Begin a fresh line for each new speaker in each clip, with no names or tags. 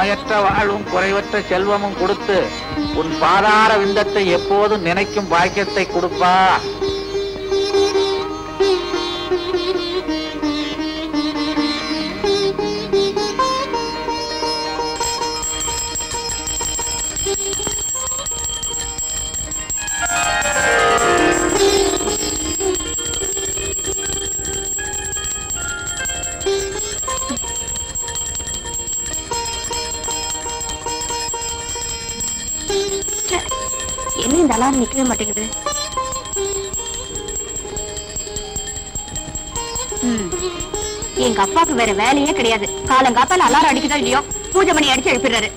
நோயற்ற வாழும் குறைவற்ற செல்வமும் கொடுத்து உன் பாதார விந்தத்தை எப்போதும் நினைக்கும் பாக்கியத்தை கொடுப்பா.
என்ன இந்த அலாரம் நிக்கவே மாட்டேங்குது? எங்க அப்பாவுக்கு வேற வேலையே கிடையாது. காலங்காத்தால அலாரம் அடிக்குதோ இல்லையோ பூஜை பண்ணி அடிச்சு எழுப்பிடுறாரு.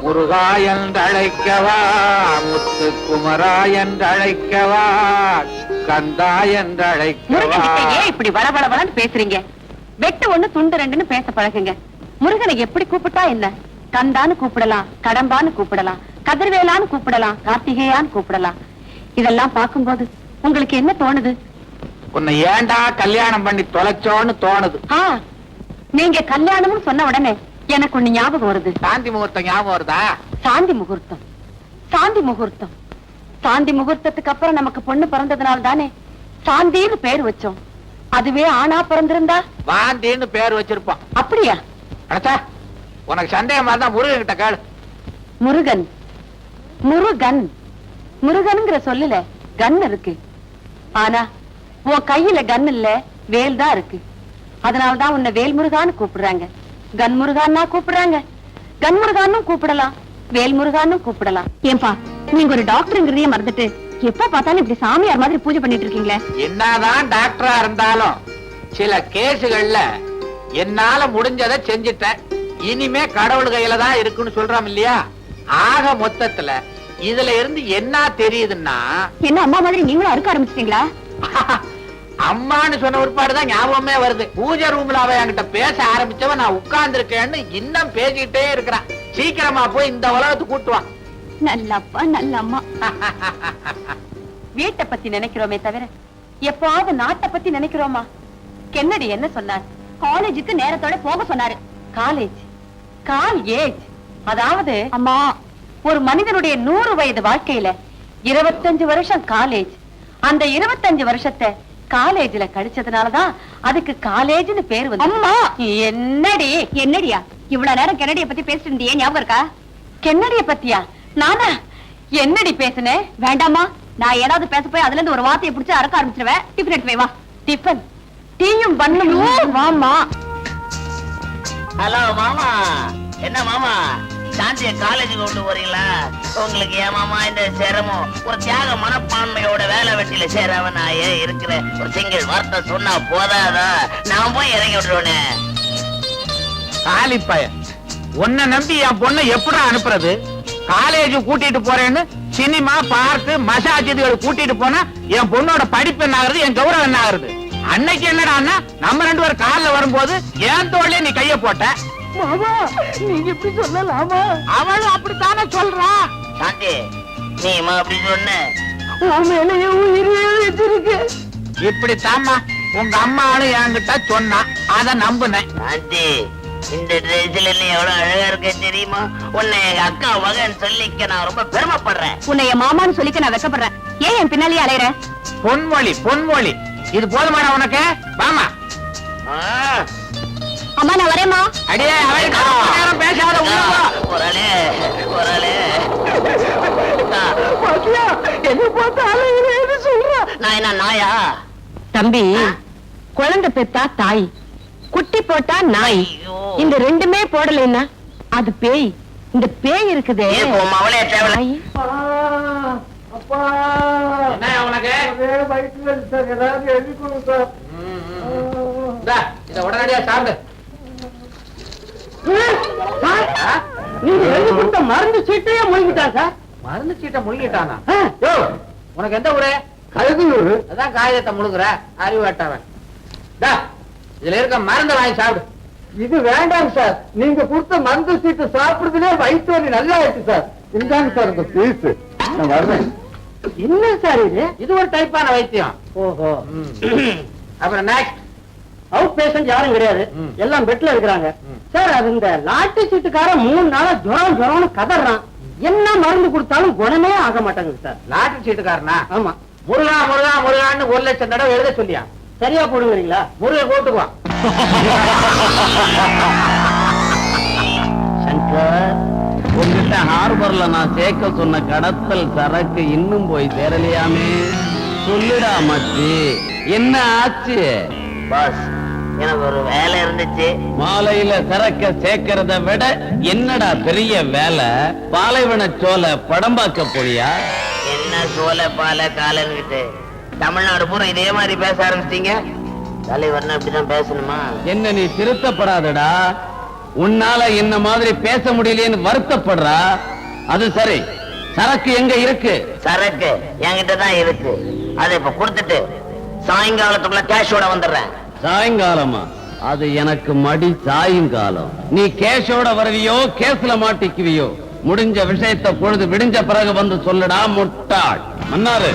முருகா என்றழைக்கவா, முத்து குமரா என்றழைக்கவா, கந்தா என்றழைக்கவா.
ஏன் இப்படி வளவளவளன்னு பேசுறீங்க? வெட்டு ஒண்ணு துண்டு ரெண்டுன்னு பேச பழகுங்க. முருகனை எப்படி கூப்பிட்டா என்ன? கந்தான்னு கூப்பிடலாம், கடம்பான்னு கூப்பிடலாம், கதிர்வேலான்னு கூப்பிடலாம், கார்த்திகேயான்னு கூப்பிடலாம். இதெல்லாம் பார்க்கும்போது உங்களுக்கு என்ன தோணுது?
உன்னை ஏண்டா கல்யாணம் பண்ணி தொலைச்சோன்னு தோணுது.
நீங்க கல்யாணம்னு சொன்ன உடனே எனக்கு ஒண்ணு ஞாபகம் வருது.
சாந்தி முகூர்த்தம் ஞாபகம் வருதா?
சாந்தி முகூர்த்தம், சாந்தி முகூர்த்தம். சாந்தி முகூர்த்தத்துக்கு அப்புறம் நமக்கு பொண்ணு பிறந்ததுனால தானே சாந்தின்னு பேர் வச்சோம். அதுவே ஆணா பிறந்திருந்தா
வாந்தின்னு பேர் வச்சிருப்போம்.
அப்படியா?
அடச்சா, உனக்கு சந்தேகமா இருந்தா முருகன் கிட்ட கேளு.
முருகன், முருகன், முருகன்ங்கிற சொல்லல கன் இருக்கு. ஆனா உன் கையில கன் இல்ல, வேல் தான் இருக்கு. அதனாலதான் உன்னை வேல் முருகான்னு கூப்பிடுறாங்க. கன் முருகான்னா கூப்பிடுறாங்க. கன் முருகான்னு கூப்பிடலாம், வேல் முருகான்னு கூப்பிடலாம். ஏன்பா நீங்க ஒரு டாக்டருங்கிறதையே மறந்துட்டு எப்ப பார்த்தாலும் இப்படி சாமியார் மாதிரி பூஜை பண்ணிட்டு இருக்கீங்களே?
என்னதான் டாக்டரா இருந்தாலும் சில கேசுகள்ல என்னால முடிஞ்சதை செஞ்சுட்டேன், இனிமே கடவுள் கையில தான் இருக்குன்னு சொல்றோம் இல்லையா? ஆக மொத்தத்துல இதுல இருந்து என்ன தெரியுதுன்னா,
என்ன அம்மா மாதிரி நீங்களும் அறுக்க ஆரம்பிச்சிட்டீங்களா?
அம்மான்னு சொன்ன ஒருபாடுதான் ஞாபகமே வருது. பூஜை ரூம்ல அவ என்கிட்ட பேச ஆரம்பிச்சவன் நான் உட்கார்ந்து இருக்கேன்னு இன்னும் பேசிக்கிட்டே இருக்கிறான். சீக்கிரமா போய் இந்த உலகத்துக்கு கூட்டுவான்.
நல்ல அப்பா, நல்ல அம்மா. வீட்டை பத்தி நினைக்கிறோமே தவிர எப்பாவது நாட்டை பத்தி நினைக்கிறோமா? கென்னடி என்ன சொன்னார்? காலேஜுக்கு நேரத்தோட போக சொன்னாரு. காலேஜ், கால் ஏஜ், அதாவது அம்மா ஒரு மனிதனுடைய 100 வயது வாழ்க்கையில 25 வருஷம் காலேஜ். அந்த 25 வருஷத்தை காலேஜ்ல கழிச்சதுனாலதான் அதுக்கு காலேஜ்னு பேர் வந்து. அம்மா என்னடி? என்னடியா இவ்வளவு நேரம் கென்னடிய பத்தி பேசிட்டு இருந்தியே, ஞாபகம் இருக்கா? கென்னடிய பத்தியா? நானா என்னடி பேசுனேன்? வேண்டாமா, நான் ஏதாவது பேச போய் அதுல இருந்து ஒரு வார்த்தையை பிடிச்சு அறக்க ஆரம்பிச்சிருவேன். டிஃபன் எடுத்து வா. டிஃபன் டீயும் பண்ணும். வாமா.
ஹலோ மாமா. என்ன மாமா, சாந்திய காலேஜுக்கு கொண்டு போறீங்களா? உங்களுக்கு ஏன் மாமா இந்த சிரமம்? ஒரு தியாக மனப்பான்மையோட வேலை வெட்டியில சேராம நான் ஏன் இருக்கிறேன்? ஒரு சிங்கிள் வார்த்தை சொன்னா போதாதா? நான் போய் இறங்கி விட்டுருவேனே.
காலிப்பய, உன்னை நம்பி என் பொண்ணை எப்படி அனுப்புறது? காலேஜ் கூட்டிட்டு போறேன்னு சினிமா, பார்க்கு, மசாஜ் இதுகளை கூட்டிட்டு போனா என் பொண்ணோட படிப்பு என்ன ஆகுறது, என் கௌரவம் என்ன ஆகுறது? அன்னைக்கு என்னடான்னா நம்ம 2 பேரும் கார்ல வரும்போது என் தோள்ல நீ கைய போட்ட.
மாமா நீங்க இப்படி சொல்லலாமா?
அவளும் அப்படித்தானே சொல்றா.
சாந்தி நீ அப்படி சொன்ன
இப்படித்தாம்மா உங்க அம்மாவும் என்கிட்ட சொன்னா, அத நம்புனேன்.
சாந்தி இந்த ட்ரெஸ்ல நீ எவ்வளவு அழகா இருக்க தெரியுமா? உன்னை எங்க அக்கா மகன் சொல்லிக்க நான் ரொம்ப பெருமைப்படுறேன்.
உன்னை என் மாமான்னு சொல்லிக்க நான் வெக்கப்படுறேன். ஏன் என் பின்னாலேயே அலையற?
பொன்மொழி, பொன்மொழி, இது போதுமாடா உனக்கு? வாமா.
அம்மா நான் வரேம்மா.
அடியே அவளுக்கு பேசாத.
ஒரே ஒரே
என்ன பார்த்து சொல்ற?
நான் என்ன நாயா?
தம்பி, குழந்தை பெத்தா தாய், குட்டி போட்டா நாய். இந்த ரெண்டுமே போடலைன்னா அது பேய். இந்த பேய் இருக்குதே
அவளே தேவலை.
உடனடியா சாப்பிடு.
மருந்து சீட்டையே முழுங்கிட்டான் சார்.
மருந்து சீட்டை முழுங்கிட்டானா? உனக்கு எந்த ஊரு? கழுகுயூர். அதான் காகிதத்தை முழுங்குற அறிவு வேட்டவன். இதுல இருக்க மருந்து வாங்கி சாப்பிடு.
இது வேண்டாம் சார், நீங்க கொடுத்த மருந்து சீட்டு சாப்பிடுறதுலே வயிற்று வலி நல்லா இருக்கு சார். இந்தாங்க சார் இந்த பீஸ். நான் வர்றேன். என்ன சார் இது?
இது ஒரு டைப்பான வைத்தியம்.
ஓஹோ.
அப்புறம் நெக்ஸ்ட்.
அவுட் பேஷண்ட் யாரும் கிடையாது, எல்லாம் பெட்ல இருக்கிறாங்க. சார் அது இந்த லாட்டி சீட்டுக்காரன் 3 நாளா ஜுரம்னு கதறான். என்ன மருந்து கொடுத்தாலும் குணமே ஆக மாட்டாங்க சார்.
லாட்டரி சீட்டுக்காரனா?
ஆமா.
முருகா முருகா முருகான்னு 1 லட்சம் தடவை எழுத சொல்லியா?
சரியா போடுவீங்களா?
முருகன் கூட்டுக்குவான்.
சங்கர், உங்ககிட்ட ஹார்பர்ல நான் சேர்க்க சொன்ன கடத்தல் சரக்கு இன்னும் போய் சேரலையாமே. சொல்லுடா மச்சி, என்ன ஆச்சு?
பாஸ், எனக்கு ஒரு வேலை இருந்துச்சு.
மாலையில சரக்க சேர்க்கறத விட என்னடா பெரிய வேலை? பாலைவன சோலை படம் பார்க்க போறியா?
என்ன சோலை பால காலன்கிட்டு தமிழ்நாடு பூரா இதே மாதிரி பேச ஆரம்பிச்சிட்டீங்க. தலைவர்னா இப்படிதான் பேசணுமா?
என்ன நீ திருத்தப்படாதடா. உன்னால என்ன மாதிரி பேச முடியலையேன்னு வருத்தப்படுறா. அது சரி, சரக்கு எங்க இருக்கு?
சரக்கு என்கிட்ட தான் இருக்கு. அதை இப்ப கொடுத்துட்டு சாயங்காலத்துக்குள்ள கேஷோட வந்துடுறேன்.
சாயங்காலமா? அது எனக்கு மடி சாயங்காலம். நீ கேஷோட வருவியோ கேஸ்ல மாட்டிக்குவியோ? முடிஞ்ச விஷயத்தை பொழுது விடிஞ்ச பிறகு வந்து சொல்லுடா முட்டாள். மன்னாரு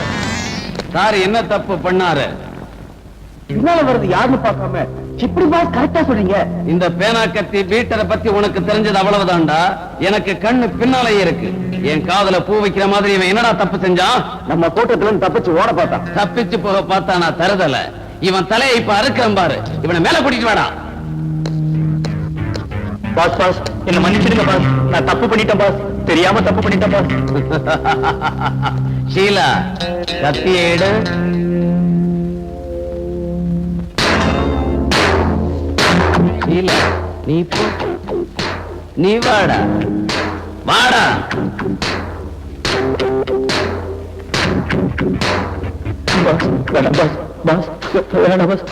சார் என்ன தப்பு பண்ணாரு?
பின்னால வருது யாருன்னு பார்க்காம இப்படி பாஸ் கரெக்டா சொல்றீங்க.
இந்த பேனா கத்தி பீட்டரை பத்தி உனக்கு தெரிஞ்சது அவ்வளவுதான்டா. எனக்கு கண்ணு பின்னாலே இருக்கு. என் காதுல பூ வைக்கிற மாதிரி இவன் என்னடா தப்பு செஞ்சான்?
நம்ம கூட்டத்துல தப்பிச்சு ஓட பார்த்தா.
தப்பிச்சு போக பார்த்தா நான் தருதல. இவன் தலையை இப்ப அறுக்கிறேன் பாரு. இவனை மேல கூட்டிட்டு வாடா.
பாஸ் பாஸ் என்ன மன்னிச்சிடுங்க பாஸ். நான் தப்பு பண்ணிட்டேன் பாஸ். தெரியாம தப்பு பண்ணிட்டேன் பாஸ்.
ஷீலா, கத்தியை எடு. ஷீலா, நீ போ. நீ வாடா வாடா.
பாஸ் வேணாம் பாஸ். பாஸ் வேணாம் பாஸ்.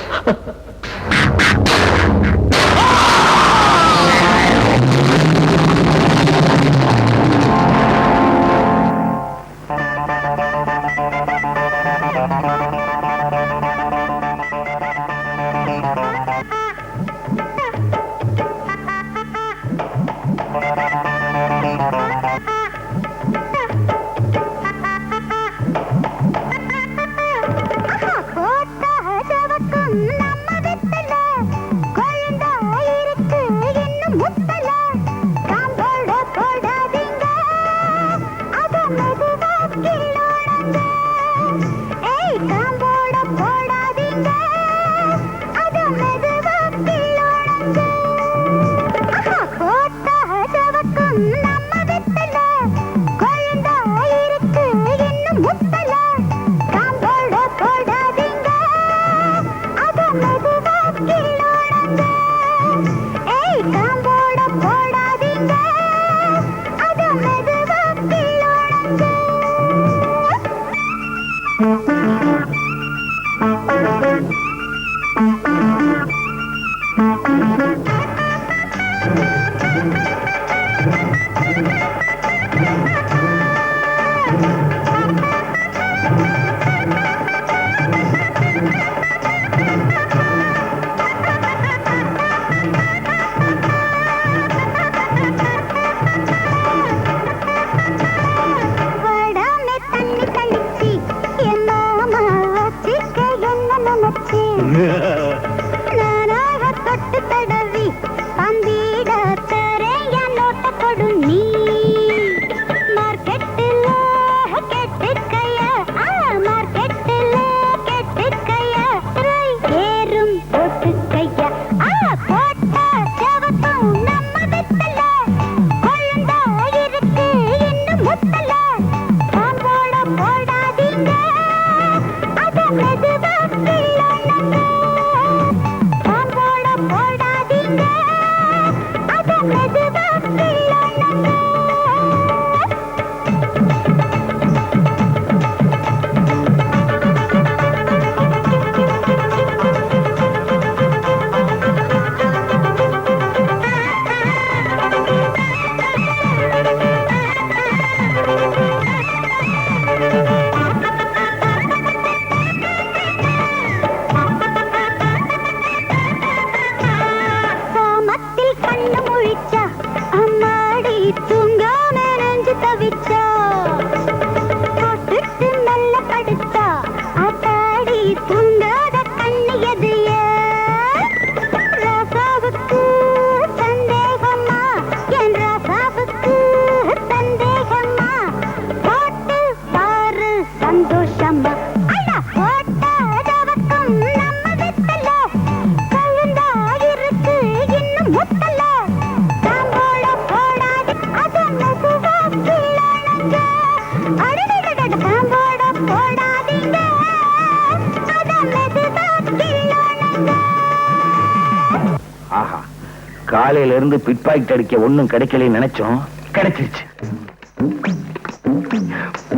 காலையில இருந்து பிட் பாக்கெட் அடிக்க ஒண்ணும் கிடைக்கலன்னு நினைச்சோம், கிடைச்சிருச்சு.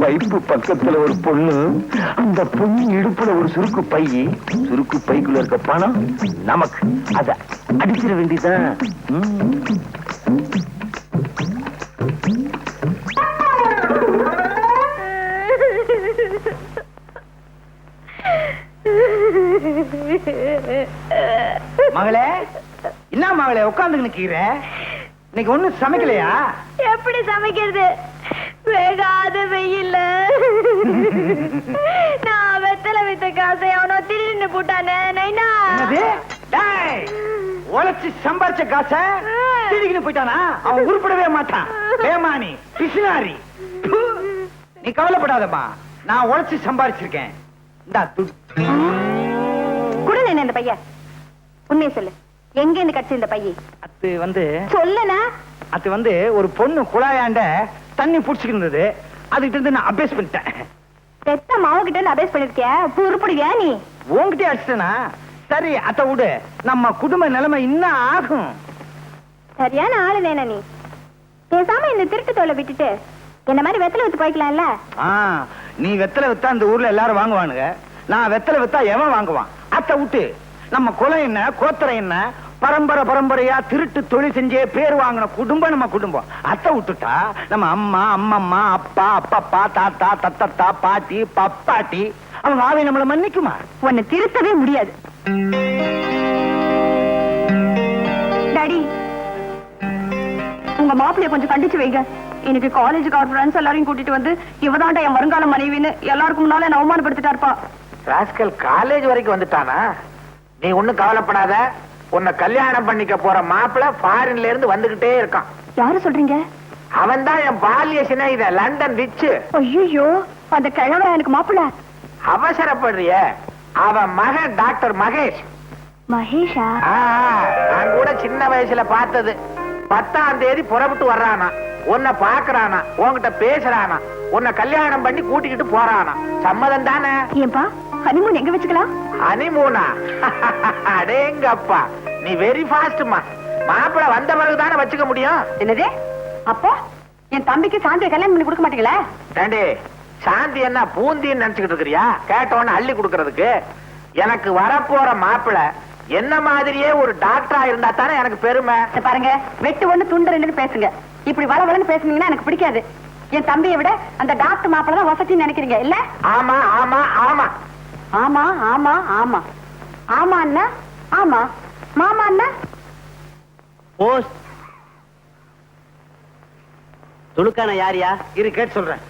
பைப்பு பக்கத்துல ஒரு பொண்ணு, அந்த பொண்ணு இடுப்புல ஒரு சுருக்கு பை, சுருக்கு பைக்குள்ள இருக்க பணம் நமக்கு. அத அடிச்சிட வேண்டியதான்.
மகளே, என்ன மகளே உட்கார்ந்து நிக்கிற? இன்னைக்கு ஒண்ணும் சமைக்கலையா?
எப்படி சமைக்கிறது? வேகாத வெயில்ல நான் வெத்தலை வித்த காசை அவனோ திடீர்னு போட்டானே. நைனா,
உழைச்சு சம்பாரிச்ச காச திருடிக்கிட்டு போயிட்டானா? அவன் உருப்படவே மாட்டான். ஏமானி பிசினாரி. நீ கவலைப்படாதம்மா, நான் உழைச்சு சம்பாரிச்சிருக்கேன். இந்தா துட்டு.
குடு இந்த பையன். உண்மையை சொல்லு, எங்க இருந்து கட்சி இந்த பையன்?
அது
சொல்லுனா.
அது ஒரு பொண்ணு குழாயாண்ட தண்ணி புடிச்சுக்கிட்டு இருந்தது. அதுகிட்ட இருந்து நான் அபேஸ் பண்ணிட்டேன்.
பெத்த மாவுகிட்ட இருந்து அபேஸ் பண்ணிருக்கேன். உருப்படுவியா நீ?
உன்கிட்டே அடிச்சிட்டனா? சரி, அத விடு. நம்ம குடும்ப நிலைமை இன்னும் ஆகும்.
சரியான ஆளு வேணா நீ. பேசாம இந்த திருட்டு தோலை விட்டுட்டு என்ன மாதிரி வெத்தலை வித்து போய்க்கலாம்ல.
நீ வெத்தலை வித்தா இந்த ஊர்ல எல்லாரும் வாங்குவானுங்க. நான் வெத்தலை வித்தா எவன் வாங்குவான்? அத்தை விட்டு நம்ம குலை என்ன, கோத்திரம் என்ன, பரம்பரை பரம்பரையா திருட்டு தொழில் செஞ்சே பேர் வாங்கின குடும்பம் நம்ம குடும்பம். அத்தை விட்டுட்டா நம்ம அம்மா, அம்மம்மா, அப்பா, அப்பப்பா, தாத்தா, தத்தத்தா, பாட்டி, பப்பாட்டி, அவங்க ஆவை நம்மள மன்னிக்குமா?
உன்னை திருத்தவே முடியாது. டாடி, உங்க மாப்பிள்ளைய கொஞ்சம் கண்டிச்சு வைங்க. எனக்கு காலேஜுக்கு அவர் ஃப்ரெண்ட்ஸ் எல்லாரையும் கூட்டிட்டு வந்து இவதான்டா என் வருங்கால மனைவின்னு எல்லாருக்கும் முன்னால என்ன அவமானப்படுத்திட்டா இருப்பா.
ராஸ்கல் காலேஜ் வரைக்கும் வந்துட்டானா? நீ ஒண்ணும் கவலைப்படாத. உன்னை கல்யாணம் பண்ணிக்க போற மாப்பிள்ள ஃபாரின்ல இருந்து வந்துகிட்டே இருக்கான்.
யாரு சொல்றீங்க?
அவன் தான் என் பால்ய சிநேகித லண்டன் ரிச்சு.
ஐயோ, அந்த கிழவன் எனக்கு மாப்பிள்ள.
அவசரப்படுறிய? அவன் மகன் டாக்டர் மகேஷ்.
மகேஷா?
நான் கூட சின்ன வயசுல பார்த்தது. 10ஆம் தேதி புறப்பட்டு வர்றானா, உன்னை பாக்குறானா, உன்கிட்ட பேசுறானா, உன்னை கல்யாணம் பண்ணி கூட்டிக்கிட்டு போறானா. சம்மதம் தானே?
ஏன்பா, ஹனிமூன் எங்க வச்சுக்கலாம்?
ஹனிமூனா? அடேங்கப்பா, நீ வெரி ஃபாஸ்ட்மா. மாப்பிள வந்த பிறகுதானே வச்சுக்க முடியும்.
என்னது? அப்போ என் தம்பிக்கு சாந்தியை கல்யாணம் பண்ணி கொடுக்க மாட்டீங்களா?
ஏண்டி, சாந்தி என்ன பூந்தின்னு நினைச்சுக்கிட்டு இருக்கிறியா? கேட்டவன அள்ளி கொடுக்கறதுக்கு. எனக்கு வரப்போற மாப்பிள என்ன மாதிரியே ஒரு டாக்டரா இருந்தா தானே எனக்கு பெருமை.
பாருங்க, வெட்டு ஒண்ணு துண்டு ரெண்டுன்னு பேசுங்க. இப்படி வளவளன்னு பேசுனீங்கன்னா எனக்கு பிடிக்காது. என் தம்பியை விட அந்த டாக்டர் மாப்பிள தான் வசதின்னு நினைக்கிறீங்க இல்ல?
ஆமா ஆமா ஆமா
ஆமா ஆமா ஆமா ஆமா அண்ணா. ஆமா மாமா அண்ணா.
போஸ்ட்
துணுக்கான யாரியா?
இரு கேட்டு சொல்றேன்.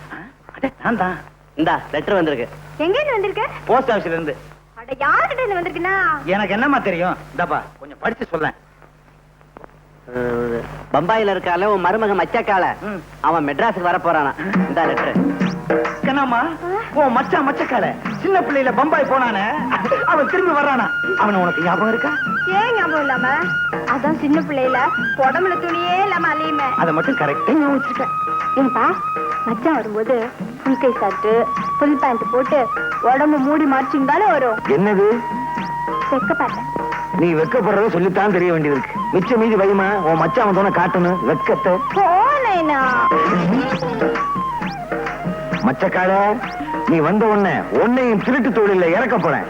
நான் தான்.
இந்தா லெட்டர் வந்திருக்கு.
எங்க இருந்து வந்திருக்க?
போஸ்ட் ஆபீஸ்ல இருந்து.
அட, யார்கிட்ட இருந்து வந்திருக்குன்னா?
எனக்கு என்னமா தெரியும்? இந்தப்பா கொஞ்சம் படிச்சு சொல்லேன்.
பம்பாயில இருக்கால உன் மருமக மச்சக்கால, அவன் மெட்ராஸுக்கு வர போறானா. இந்த லெட்டர்.
என்னம்மா, உன் மச்சான் மச்சக்கால சின்ன பிள்ளையில பம்பாய் போனானே, அவன் திரும்பி வர்றானா? அவன் உனக்கு ஞாபகம் இருக்கா?
ஏன் ஞாபகம் இல்லாம? அதான் சின்ன பிள்ளையில உடம்புல துணியே இல்லாம அலையுமே.
அதை மட்டும் கரெக்டா ஞாபகம் வச்சிருக்கேன்.
ஏன்பா, மச்சான் வரும்போது ஃபுல் கை ஷர்ட் ஃபுல் பேண்ட் போட்டு உடம்பு மூடி மார்ச்சிங் வரும்.
என்னது?
செக்க பார்த்தேன்.
நீ வெக்கப்படுறத சொல்லித்தான் தெரிய வேண்டியது இருக்கு. மிச்ச மீதி வைமா, உன் மச்சான் வந்தோன்னு காட்டணும் வெக்கத்தை.
போனேனா
மச்சக்கால, நீ வந்த உடனே உன்னையும் திருட்டு தொழில இறக்க போறேன்.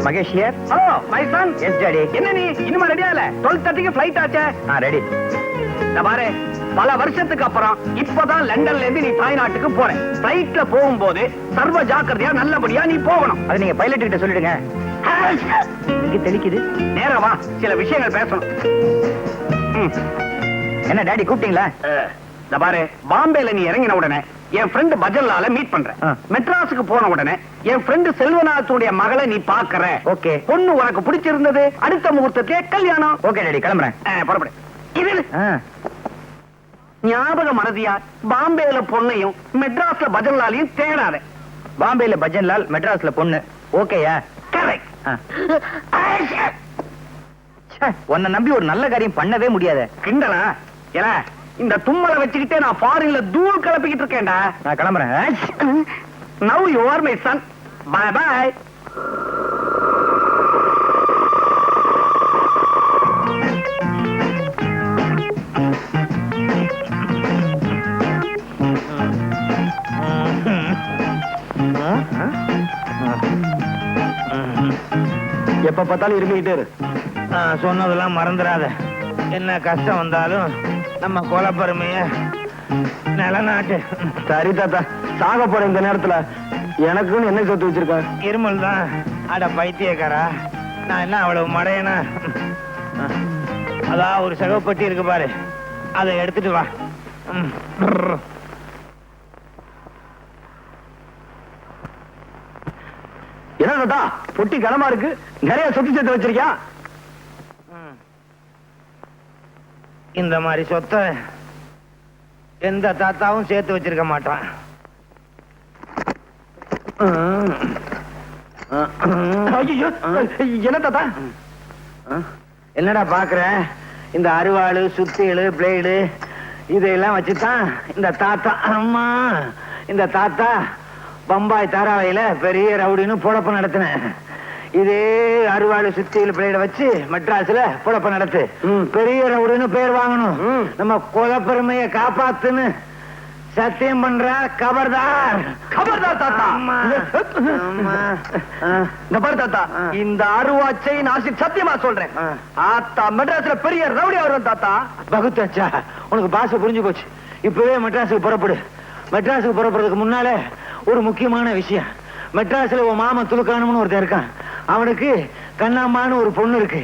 Mahesh here. Oh my son. Yes daddy. என்ன நீ இன்னும் ரெடியா இல்ல? 12:30க்கு ஃளைட் ஆச்சே. ரெடி. நான் பாரு, பல வருஷத்துக்கு அப்புறம் இப்பதான் லண்டன்ல இருந்து நீ தாய்நாட்டுக்கு போற. ஃளைட்ல போகும்போது சர்வ ஜாக்கிரதையா நல்லபடியா நீ போகணும். அது நீங்க பைலட் கிட்ட சொல்லிடுங்க. இங்க தெளிக்குது. நேரா வா, சில விஷயங்கள் பேசணும். என்ன டாடி கூப்பிட்டீங்களா? இந்த பாரு, பாம்பேல நீ இறங்கின உடனே என் ஃப்ரெண்ட் பஜல்லால மீட் பண்றேன். மெட்ராஸுக்கு போன உடனே என் ஃப்ரெண்ட் செல்வநாதனுடைய மகளை நீ பாக்குற. ஓகே. பொண்ணு உனக்கு பிடிச்சிருந்தது. அடுத்த முகூர்த்தத்திலே கல்யாணம். ஓகே டாடி, கிளம்புறேன். புறப்படு. இது ஞாபகம் மறதியா, பாம்பேல பொண்ணையும் மெட்ராஸ்ல பஜன்லாலையும் தேடாத. பாம்பேல பஜன்லால், மெட்ராஸ்ல பொண்ணு. ஓகேயா? கரெக்ட். உன்னை நம்பி ஒரு நல்ல காரியம் பண்ணவே முடியாது. கிண்டலா? ஏல இந்த தும்மலை வச்சுக்கிட்டே நான் ஃபாரின்ல தூள் கிளப்பிக்கிட்டு இருக்கேன்டா. நான் கிளம்புறேன். Now you are my son. Bye bye. எப்ப பார்த்தாலும் இருமிக்கிட்டே இரு.
சொன்னதெல்லாம் மறந்துடாத. என்ன கஷ்டம் வந்தாலும் நம்ம குலப்பெருமைய நிலநாட்டு.
சரி தாத்தா, சாக போற இந்த நேரத்துல எனக்குன்னு என்ன சொத்து வச்சிருக்க?
இருமல் தான். அட பைத்தியக்காரா, நான் என்ன அவ்வளவு மடையனா? அதான் ஒரு சகப்பட்டி இருக்கு பாரு, அதை எடுத்துட்டு வா.
என்ன தாத்தா பொட்டி கனமா இருக்கு, நிறைய சொத்து சேர்த்து வச்சிருக்கியா?
இந்த மாதிரி சொத்தை எந்த தாத்தாவும் சேர்த்து வச்சிருக்க மாட்டான்.
ஐயோ, என்ன தாத்தா?
என்னடா பாக்குற? இந்த அருவாளு, சுத்தியலு, பிளேடு இதெல்லாம் வச்சுதான் இந்த தாத்தா, அம்மா, இந்த தாத்தா பம்பாய் தாராவையில பெரிய ரவுடின்னு பொழப்பு நடத்தினேன். இதே அருவாளு, சுத்தியலு, பிளேட வச்சு மெட்ராஸ்ல பொழப்பு நடத்து. பெரிய ரவுடின்னு பேர் வாங்கணும். நம்ம குலப்பெருமைய காப்பாத்துன்னு சத்தியம் பண்ற. கபர்தார்,
கபர்தார் தாத்தா. இந்த பாரு தாத்தா, இந்த அருவாச்சை நான் சத்தியமா சொல்றேன். ஆத்தா மெட்ராஸ்ல பெரிய ரவுடி வருவேன் தாத்தா.
பகுத்தச்சா, உனக்கு பாச புரிஞ்சு போச்சு. இப்பவே மெட்ராஸுக்கு புறப்படு. மெட்ராஸுக்கு புறப்படுறதுக்கு முன்னால ஒரு முக்கியமான விஷயம். மெட்ராஸ்ல உன் மாமன் துலுக்கானம்னு ஒருத்தன் இருக்கான். அவனுக்கு கண்ணாம்மான்னு ஒரு பொண்ணு இருக்கு.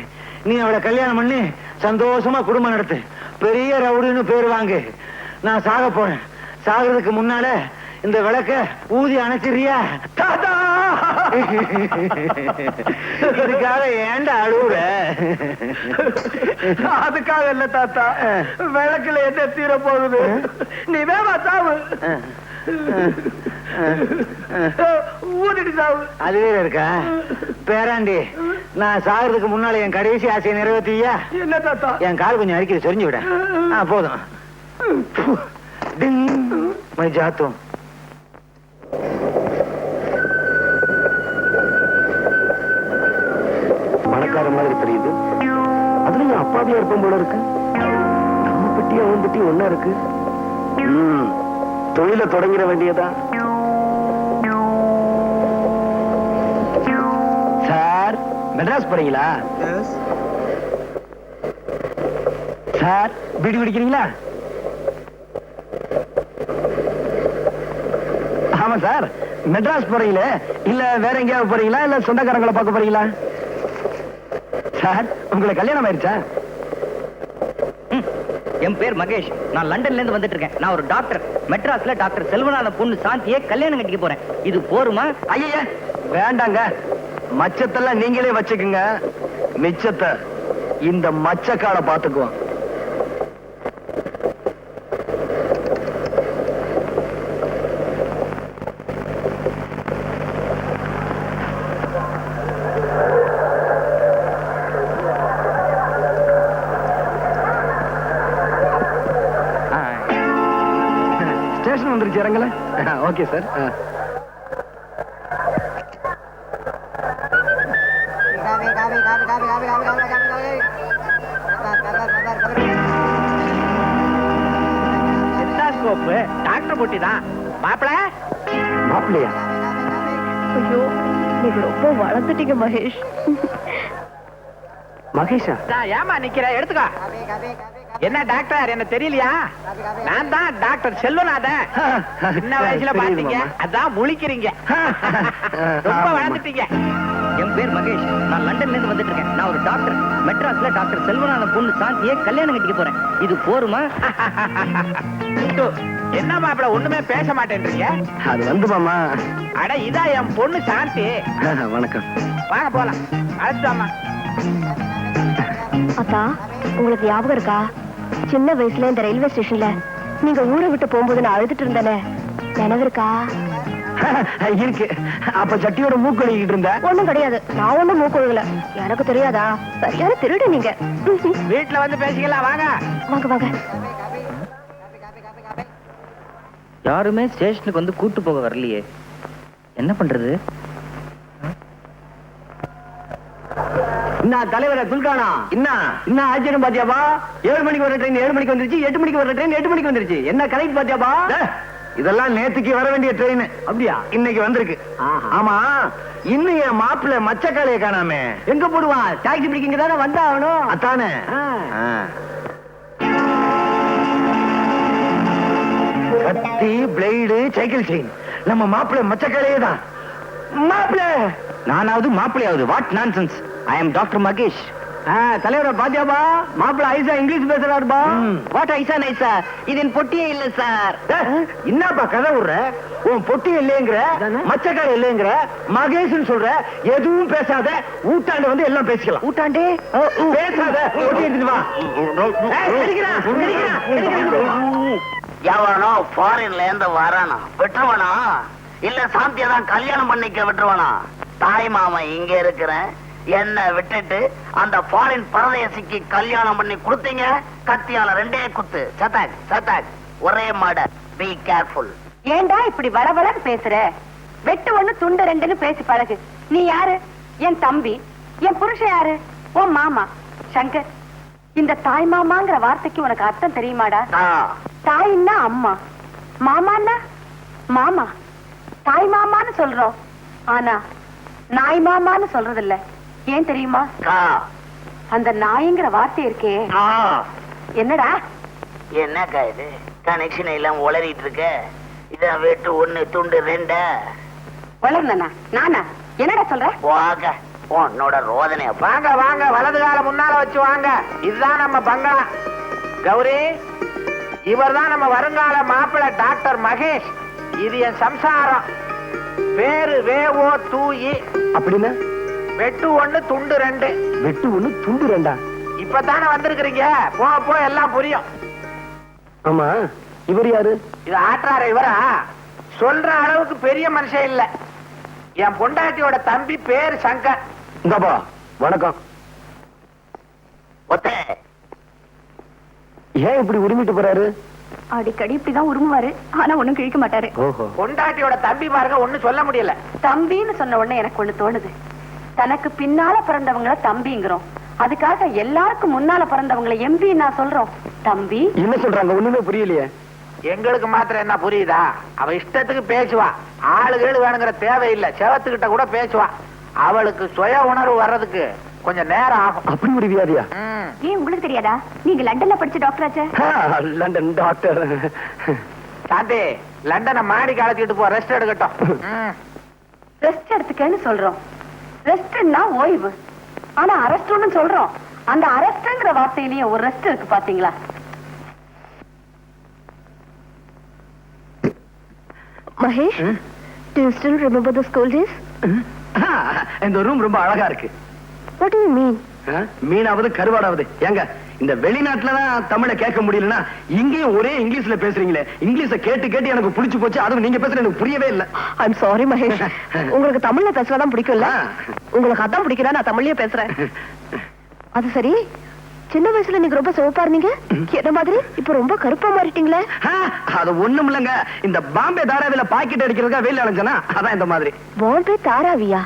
நீ அவளை கல்யாணம் பண்ணி சந்தோஷமா குடும்பம் நடத்து. பெரிய ரவுடின்னு பேர் வாங்கு. நான் சாக போறேன். சாகிறதுக்கு முன்னால இந்த விளக்க ஊதி அணைச்சிரியா?
தாத்தா,
இதுக்காக ஏன்டா அழுவுற?
அதுக்காக இல்ல தாத்தா, விளக்குல என்ன தீர போகுது? நீ வேமா சாவு, ஊதிட்டு சாவு.
அது வேற இருக்கா? பேராண்டி, நான் சாகிறதுக்கு முன்னால என் கடைசி ஆசையை நிறைவேற்றியா?
என்ன தாத்தா?
என் கால் கொஞ்சம் அரிக்கிறது சொரிஞ்சு விட. போதும். டிங், மை ஜாத்தும்.
பணக்கார மாதிரி தெரியுது. அதுல என் அப்பாவியா இருப்போம் போல இருக்கு. நம்ம பெட்டி அவன் பெட்டி ஒன்னா இருக்கு. தொழில தொடங்கிட வேண்டியதா? சார், மெட்ராஸ் போறீங்களா? சார், பீடி குடிக்கிறீங்களா? ஆமா சார், மெட்ராஸ் போறீங்களே, இல்ல வேற எங்கேயாவது போறீங்களா, இல்ல சொந்தக்காரங்களை பார்க்க போறீங்களா? சார், உங்களுக்கு கல்யாணம் ஆயிடுச்சா?
என் பேர் மகேஷ். நான் லண்டன்ல இருந்து வந்துட்டு இருக்கேன். நான் ஒரு டாக்டர். மெட்ராஸ்ல டாக்டர் செல்வநாதன் பொண்ணு சாந்தியை கல்யாணம் கட்டிக்க போறேன். இது போருமா?
ஐயா வேண்டாங்க, மச்சத்தெல்லாம் நீங்களே வச்சுக்குங்க. மிச்சத்தை இந்த மச்சக்கால பாத்துக்குவோம். ஸ்டேஷன் வந்துருச்சு, இறங்கல? Okay sir.
டாக்டர் போட்டி தான் மாப்பிள.
மாப்பிள்ளையா?
ஐயோ, நீங்க ரொம்ப வளர்ந்துட்டீங்க மகேஷ்.
மகேஷா?
ஏமா நிக்கிற, எடுத்துக்கோ. என்ன டாக்டர், என்ன தெரியலையா? நான் தான் டாக்டர் செல்வநாதன். சின்ன வயசுல பாத்தீங்க, அதான் முழிக்கிறீங்க. ரொம்ப வளர்ந்துட்டீங்க.
என் பேர் மகேஷ். நான் லண்டன்ல இருந்து வந்துட்டு இருக்கேன். நான் ஒரு டாக்டர். மெட்ராஸ்ல டாக்டர் செல்வநாதன் பொண்ணு சாந்தியை கல்யாணம் கட்டிக்க போறேன். இது போருமா?
என்ன மாப்பிள ஒண்ணுமே பேச மாட்டேன்றீங்க?
அது வந்து மாமா.
அட இதா என் பொண்ணு சாந்தி.
வணக்கம்.
வாங்க போலாம். அழைச்சிட்டாமா.
அத்தா, உங்களுக்கு ஞாபகம் இருக்கா? சின்ன வயசுல இந்த ரயில்வே ஸ்டேஷன்ல நீங்க ஊரை விட்டு போகும்போது நான் அழுதுட்டு இருந்தேனே, நினைவு இருக்கா?
இருக்கு. அப்ப சட்டியோட மூக்கு அடிக்கிட்டு இருந்த?
ஒண்ணும் கிடையாது, நான் ஒண்ணும் மூக்குழுகல. எனக்கு தெரியாதா? சரியான திருடு நீங்க.
வீட்டுல வந்து பேசிக்கலாம் வாங்க.
வாங்க வாங்க.
யாருமே ஸ்டேஷனுக்கு வந்து கூட்டு போக வரலையே, என்ன பண்றது?
என்ன தலைவரை துல்கானா? என்ன ஆச்சரியம் பாத்தியாப்பா? 7 மணிக்கு வர ட்ரெயின் 7 மணிக்கு வந்துருச்சு, 8 மணிக்கு வர ட்ரெயின் 8 மணிக்கு வந்துருச்சு. என்ன கரெக்ட் பாத்தியாப்பா? இதெல்லாம் நேத்துக்கு வர வேண்டிய ட்ரெயின். அப்படியா? இன்னைக்கு வந்திருக்கு. ஆமா, இன்னும் என் மாப்பிள்ள மச்சக்காலைய காணாமே. எங்க போடுவான்? டாக்ஸி பிடிக்கிங்க தானே வந்தா ஆகணும். அதானே. கத்தி, பிளேடு, சைக்கிள் செயின், நம்ம மாப்பிள்ள மச்சக்காலையே தான். மாப்பிள்ள நானாவது மாப்பிள்ளையாவது? What nonsense. I am doctor Mahesh. தலைவரை பாத்தியாபா? மாப்பிள்ள ஐசா இங்கிலீஷ் பேசுறாருப்பா.
வாட் ஐசா நைசா? இதன் பொட்டியே இல்ல சார்.
என்னப்பா கதை விடுற? உன் பொட்டி இல்லைங்கிற, மச்சக்கார இல்லைங்கிற, மகேஷ்னு சொல்ற. எதுவும் பேசாத, ஊட்டாண்ட வந்து எல்லாம் பேசிக்கலாம்.
ஊட்டாண்டே
பேசாத, பொட்டி எடுத்துட்டு வா.
எவனோ ஃபாரின்ல இருந்து வரானா விட்டுருவானா, இல்ல சாந்தியா தான் கல்யாணம் பண்ணிக்க விட்டுருவானா? தாய் மாமன் இங்க இருக்கிறேன், என்ன விட்டுட்டு அந்த ஃபாரின் பரதேசிக்கு கல்யாணம் பண்ணி கொடுத்தீங்க. கத்தியால 2 குத்து. சட்டாக் சட்டாக், ஒரே மர்டர். Be careful.
ஏண்டா இப்படி வளவளன்னு பேசுற? வெட்டு ஒண்ணு துண்டு 2ன்னு பேசி பழகு. நீ யாரு? என் தம்பி. என் புருஷன் யாரு? உன் மாமா சங்கர். இந்த தாய் மாமாங்கிற வார்த்தைக்கு உனக்கு அர்த்தம் தெரியுமாடா? தாயின்னா அம்மா, மாமான்னா மாமா. தாய் மாமான்னு சொல்றோம், ஆனா நாய் மாமான்னு சொல்றது இல்ல. ஏன் தெரியுமா? அந்த நாய்ங்கிற வார்த்தை இருக்கே. என்னடா
என்னக்கா இது? கனெக்ஷன் எல்லாம் உளறிட்டு இருக்க. இதான் வெட்டு 1 துண்டு 2.
வளர்ந்தனா நானா? என்னடா சொல்ற?
வாங்க உன்னோட ரோதனை.
வாங்க வாங்க, வலது கால முன்னால வச்சு வாங்க. இதுதான் நம்ம பங்களா. கௌரி, இவர்தான் நம்ம வருங்கால மாப்பிள்ள டாக்டர் மகேஷ். இது என் சம்சாரம். பேரு வேவோ தூயி.
அப்படின்னா
வெட்டு 1 துண்டு 2.
வெட்டு 1 துண்டு 2.
இப்பதானே வந்திருக்கிறீங்க, போ எல்லாம் புரியும்.
ஆமா, இவர் யாரு?
இது ஆற்றார இவரா? சொல்ற அளவுக்கு பெரிய மனுஷன் இல்ல. என் பொண்டாட்டியோட தம்பி, பேரு சங்கர்.
இந்தாப்பா வணக்கம்.
ஒத்தே
ஏன் இப்படி உரிமிட்டு போறாரு?
அடிக்கடி இப்படிதான் உருமுவாரு, ஆனா ஒண்ணும் கிழிக்க மாட்டாரு.
ஓஹோ.
பொண்டாட்டியோட தம்பி பாருங்க, ஒண்ணும் சொல்ல முடியல.
தம்பின்னு சொன்ன உடனே எனக்கு ஒண்ணு தோணுது. தனக்கு பின்னால பிறந்தவங்கள தம்பிங்கிறோம், அதுக்காக எல்லாருக்கும் முன்னால பிறந்தவங்களை எம்பி நான் சொல்றோம். தம்பி
என்ன சொல்றாங்க? ஒண்ணுமே புரியலையே.
எங்களுக்கு மாத்திரம் என்ன புரியுதா? அவ இஷ்டத்துக்கு பேசுவா. ஆளுகள் வேணுங்கிற தேவையில்லை. செவத்துக்கிட்ட கூட பேசுவா. அவளுக்கு சுய உணர்வு வர்றதுக்கு கொஞ்சம் நேரம் ஆகும்.
அப்படி ஒரு வியாதியா?
ஏன் உங்களுக்கு தெரியாதா? நீங்க லண்டன்ல படிச்ச டாக்டர் ஆச்சே.
London doctor.
சாந்தி, லண்டனை மாடி காலத்திட்டு போ, ரெஸ்ட் எடுக்கட்டும்.
ரெஸ்ட் எடுத்துக்கன்னு சொல்றோம். ரெஸ்ட்னா ஓய்வு, ஆனா அரெஸ்ட்னு சொல்றோம். அந்த அரெஸ்ட்ங்கிற வார்த்தையிலேயே ஒரு ரெஸ்ட் இருக்கு பாத்தீங்களா? Mahesh, do you still remember the school days?
இந்த ரூம் ரொம்ப அழகா இருக்கு.
What do you mean?
மீனாவது கருவாடாவது. ஏங்க, இந்த வெளிநாட்டுலதான் தமிழை கேட்க முடியலன்னா இங்கேயும் ஒரே இங்கிலீஷ்ல பேசுறீங்களே. இங்கிலீஷ கேட்டு கேட்டு எனக்கு புடிச்சு போச்சு. அதுவும் நீங்க பேசுறது எனக்கு புரியவே இல்ல.
I'm sorry Mahesh. உங்களுக்கு தமிழ்ல பேசுறதான் பிடிக்கும்ல? உங்களுக்கு அதான் பிடிக்கிறா, நான் தமிழ்லயே பேசுறேன். அது சரி, சின்ன வயசுல நீங்க ரொம்ப சிவப்பா இருந்தீங்க, என்ன மாதிரி இப்ப ரொம்ப கருப்பா மாறிட்டீங்களே?
அது ஒண்ணும் இல்லங்க, இந்த பாம்பே தாராவில பாக்கெட் அடிக்கிறதுக்கா வெயில் அலைஞ்சனா, அதான் இந்த மாதிரி.
பாம்பே தாராவியா?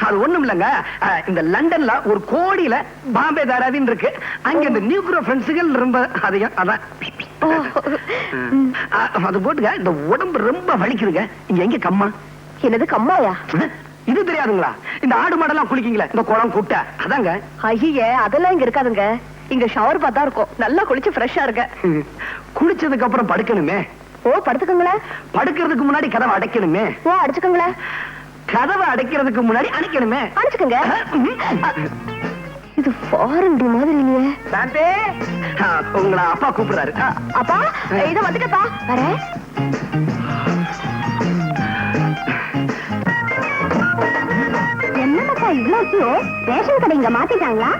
அது ஒண்ணும் இல்லங்க, இந்த லண்டன்ல ஒரு கோடியில பாம்பே தாராவின்னு இருக்கு. அங்க இந்த நியூக்ரோ ஃப்ரெண்ட்ஸுகள் ரொம்ப அதிகம். அதான் அது போட்டுங்க. இந்த உடம்பு ரொம்ப வலிக்குதுங்க. இங்க எங்க கம்மா?
என்னது கம்மாயா?
இது தெரியாதுங்களா? இந்த ஆடு மாடெல்லாம் குளிக்கீங்களா, இந்த குளம் குட்டை, அதாங்க.
ஐயே, அதெல்லாம் இங்க இருக்காதுங்க. இங்க ஷவர் பார்த்தா இருக்கும். நல்லா குளிச்சு ஃப்ரெஷ்ஷா இருக்க.
குளிச்சதுக்கு அப்புறம் படுக்கணுமே.
ஓ, படுத்துக்கங்களே.
படுக்கிறதுக்கு முன்னாடி கதவை அடைக்கணுமே.
ஓ, அடிச்சுக்கங்களே.
கதவை அடைக்கிறதுக்கு முன்னாடி அடைக்கணுமே.
அடிச்சுக்கங்க. இது ஃபாரின் மாதிரி இல்லையே.
சாந்தி,
உங்களை அப்பா கூப்பிடுறாரு.
அப்பா, இத வந்துட்டப்பா, வரேன். என்னப்பா இவ்வளவு ரேஷன் கடை இங்க மாத்திட்டாங்களா?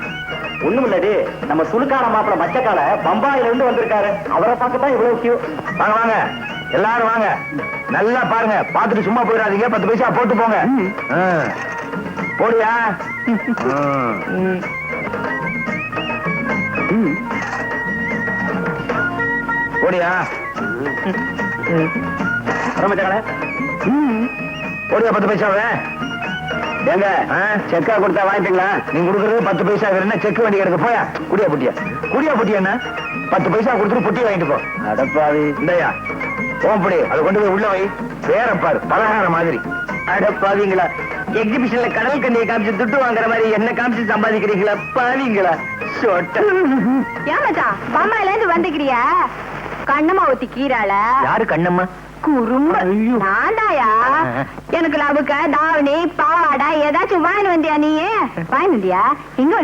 ஒண்ணும் இல்லடி, நம்ம சுழுக்கான மாப்பிள மச்சக்கால பம்பாயில இருந்து வந்திருக்காரு. அவரை பார்க்கத்தான் இவ்வளவு கியூ. வாங்க வாங்க, எல்லாரும் வாங்க, நல்லா பாருங்க, பார்த்துட்டு சும்மா போயிடாதீங்க. 10 பைசா போட்டு போங்க. போடியா? போடியா? போடியா 10 பைசாவே? ஏங்க செக்கா கொடுத்தா வாங்கிட்டீங்களா? நீங்க கொடுக்கறது 10 பைசா, என்ன செக் வண்டி கிடக்கு? போயா குடியா புட்டியா, குடியா புட்டியா என்ன? 10 பைசா கொடுத்துட்டு புட்டி வாங்கிட்டு போ. அடப்பாவி, இந்தயா ஓம்படி, அதை கொண்டு போய் உள்ள வை. வேற பாரு, பலகார மாதிரி. அடப்பாவீங்களா, எக்ஸிபிஷன்ல கடல் கண்ணியை காமிச்சு துட்டு வாங்குற மாதிரி என்ன காமிச்சு சம்பாதிக்கிறீங்களா பாவீங்களா?
ஏமாச்சா பாமாயில இருந்து வந்துக்கிறியா? கண்ணம்மா ஊத்தி கீராள.
யாரு கண்ணம்மா?
குறும்ப நான்தாயா. எனக்கு லவுக்க தாவணி பாவாடா ஏதாச்சும் வாங்கி வந்தியா? நீ வாங்கி வந்தியா? எங்க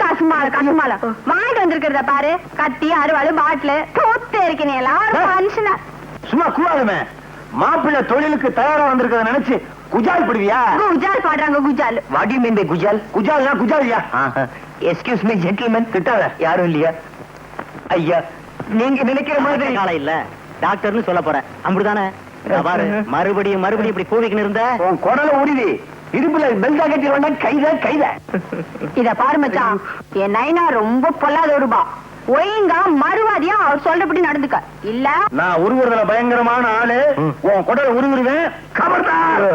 கசுமால கசுமால வாங்கிட்டு வந்திருக்கிறத பாரு. கத்தி அறுவாள் பாட்டிலு தூத்து இருக்கீங்க எல்லாரும் மனுஷனா.
சும்மா கூடாதுமே, மாப்பிள்ளை தொழிலுக்கு தயாரா வந்திருக்கிறத நினைச்சு குஜால் படுவியா?
குஜால் பாடுறாங்க குஜால்.
வாட் யூ மீன் பை குஜால்?
குஜால்னா குஜாலியா?
Excuse me gentleman.
திட்டாத,
யாரும் இல்லையா? ஐயா, நீங்க நினைக்கிற மாதிரி காலம் இல்ல. டாக்டர்னு சொல்ல போறேன், அப்படிதானே? பாரு, மறுபடியும் இப்படி கூவிக்கின்னு இருந்த
உன் குடல உரிதி இடுப்புல பெல்டா கட்டி வேண்டா. கைத
இத பாரு மச்சான், என் நைனா ரொம்ப பொல்லாத ரூபா. ஒழுங்கா மறுவாதியா அவர் சொல்றபடி நடந்துக்க. இல்ல
நான் உருவுறதுல பயங்கரமான ஆளு. உன் குடல உருவுருவேன். கபர்தார்.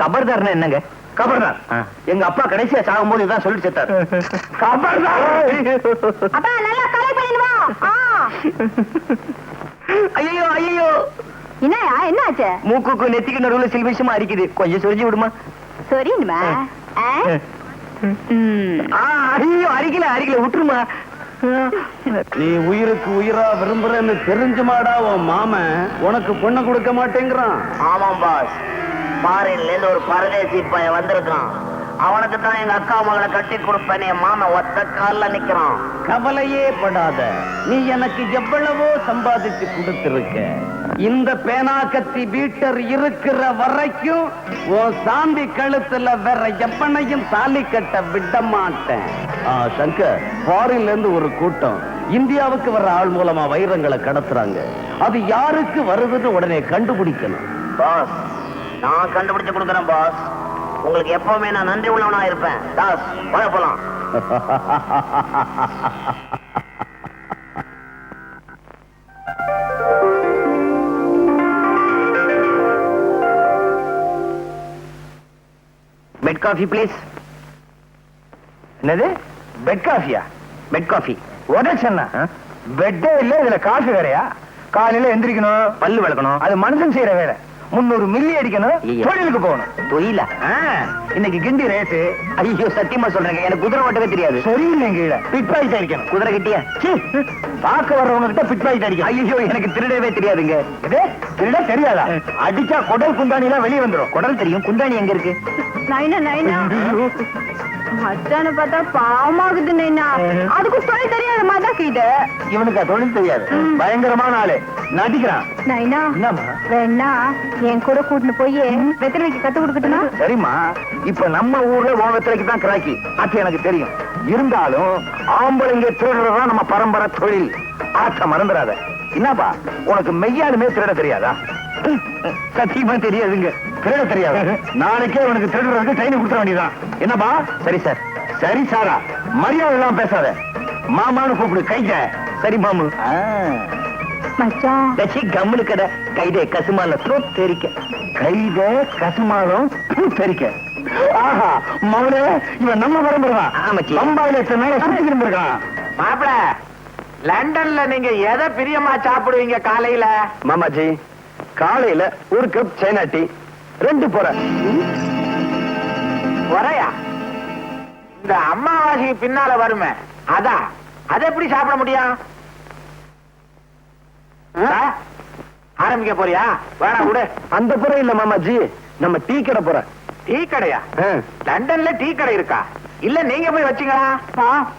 கபர்தார்னா என்னங்க?
கபர்தார் எங்க அப்பா கடைசியா சாகும் போது இதான் சொல்லி செத்தார். கபர்தார்.
அப்பா நல்லா கலை பண்ணிடுவா.
ஐயோ ஐயோ,
என்னயா என்னாச்சு?
மூக்குக்கு நெத்திக்கு நடுவுல சில விஷயமா அரிக்குது, கொஞ்சம் சொரிஞ்சு விடுமா?
சரிமா.
ஐயோ, அரிக்கல விட்டுருமா.
நீ உயிருக்கு உயிரா விரும்புறன்னு தெரிஞ்சுமாடா உன் மாமன் உனக்கு பொண்ணு கொடுக்க மாட்டேங்கிறான்.
ஆமாம் பாஸ், ஃபாரின்ல இருந்து ஒரு பரதேசி பையன் வந்திருக்கான். அவனுக்கு தான் எங்க அக்கா மகளை கட்டி கொடுப்பேன். என் மாமன் ஒத்த கால்ல நிக்கிறான்.
கவலையே படாத, நீ எனக்கு எவ்வளவோ சம்பாதிச்சு கொடுத்திருக்க. இந்த பேனா கத்தி பீட்டர் இருக்கிற வரைக்கும் உன் சாந்தி கழுத்துல வேற எவனையும் தாலி கட்ட விட மாட்டேன். சங்கர், ஃபாரின்ல இருந்து ஒரு கூட்டம் இந்தியாவுக்கு வர்ற ஆள் மூலமா வைரங்களை கடத்துறாங்க. அது யாருக்கு வருதுன்னு உடனே கண்டுபிடிக்கணும்.
பாஸ், நான் கண்டுபிடிச்சு கொடுக்குறேன் பாஸ். உங்களுக்கு எப்பவுமே நான் நன்றி உள்ளவனா இருப்பேன். தாஸ், போலாம்.
Bed coffee please.
என்னது பெட் காஃபியா?
Bed coffee.
உடச்சா பெட்டே இல்ல, இதுல காஃபி வேறையா? காலையில எந்திரிக்கணும்,
பல்லு விளக்கணும்,
அது மனுஷன் செய்யற வேலை. 300 மில்லி அடிக்கணும், தொழிலுக்கு போகணும்.
தொழில
இன்னைக்கு கிண்டி ரேட்டு.
ஐயோ சத்தியமா சொல்றேன், எனக்கு குதிரை ஓட்டவே தெரியாது.
சரியில்லை, கீழே பிட் பாக்கெட் அடிக்கணும்.
குதிரை கிட்டியா?
பார்க்க வர்றவங்க கிட்ட பிட் பாக்கெட் அடிக்கணும்.
ஐயோ, எனக்கு திருடவே தெரியாதுங்க.
இது திருட தெரியாதா? அடிச்சா குடல் குந்தாணி எல்லாம் வெளியே வந்துடும்.
குடல் தெரியும், குந்தாணி எங்க இருக்கு?
நைனா நைனா மச்சான பார்த்தா பாவமாகுது நைனா. அதுக்கு தொழில் தெரியாத மாதிரி இது.
இவனுக்கு தொழில் தெரியாது, பயங்கரமான ஆளு, நடிக்கிறான்.
நைனா
என்னம்மா?
வேணா என் கூட கூட்டிட்டு போய் வெத்தலைக்கு கத்து கொடுக்கட்டுமா?
சரிம்மா, இப்ப நம்ம ஊர்ல ஓவத்திலைக்கு தான் கிராக்கி, அது எனக்கு தெரியும். இருந்தாலும் ஆம்பளைங்க திருடுறதுதான் நம்ம பரம்பரை தொழில். ஆச்ச மறந்துடாத. என்னப்பா, உனக்கு மெய்யாலுமே திருட தெரியாதா?
சத்தியமா தெரியாதுங்க.
திருட தெரியாது. நாளைக்கே உனக்கு திருடுறதுக்கு ட்ரைனிங் கொடுத்த வேண்டியதான். என்னப்பா?
சரி சார்.
சரி சாரா, மரியாதை எல்லாம் பேசாத. மாமான்னு கூப்பிடு. கைத.
சரி மாமு.
மச்சான்
கம்முனு கடை. கைதே கசுமால தெரிக்க.
கைத கசுமாலம் தெரிக்க. ஆஹா, மௌனே, இவன் நம்ம பரம்பரை.
ஆமாச்சி.
பம்பாயில எத்தனை நாளா சுத்தி இருந்திருக்கான்.
மாப்பிள, லண்டன்ல நீங்க எதை பிரியமா சாப்பிடுவீங்க காலையில?
மாமாஜி, காலையில ஒரு கப் சைனா டீ, 2 பொறை.
பொறையா? இந்த அம்மாவாசைக்கு பின்னால வருமே, அதான். அதை எப்படி சாப்பிட முடியும்? ஆரம்பிக்க போறியா? வேணா விடு.
அந்த பொறை இல்ல மாமாஜி, நம்ம டீ கடை பொறை.
டீ கடையா? லண்டன்ல டீ கடை இருக்கா? இல்ல நீங்க போய் வச்சீங்களா?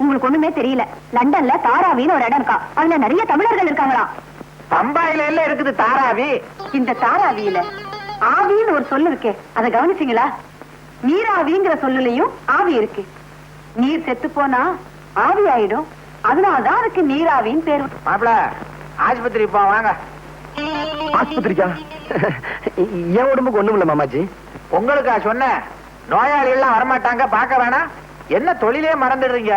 உங்களுக்கு ஒண்ணுமே தெரியல. லண்டன்ல தாராவின்னு ஒரு இடம் இருக்கா, அதுல நிறைய தமிழர்கள் இருக்காங்களா.
பம்பாயில எல்லாம் இருக்குது தாராவி.
இந்த தாராவியில ஆவின்னு ஒரு சொல்லு இருக்கு, அதை கவனிச்சீங்களா? நீராவிங்கிற சொல்லுலயும் ஆவி இருக்கு. நீர் செத்து போனா ஆவி ஆயிடும், அதனாலதான் அதுக்கு நீராவின்னு பேரு.
மாப்பிள, ஆஸ்பத்திரி போ வாங்க.
ஆஸ்பத்திரிக்கா? என் உடம்புக்கு ஒண்ணும் இல்ல மாமாஜி.
உங்களுக்கா சொன்னேன்? நோயாளிகள் எல்லாம் வரமாட்டாங்க, பார்க்க வேணாம். என்ன தொழிலே மறந்துடுறீங்க?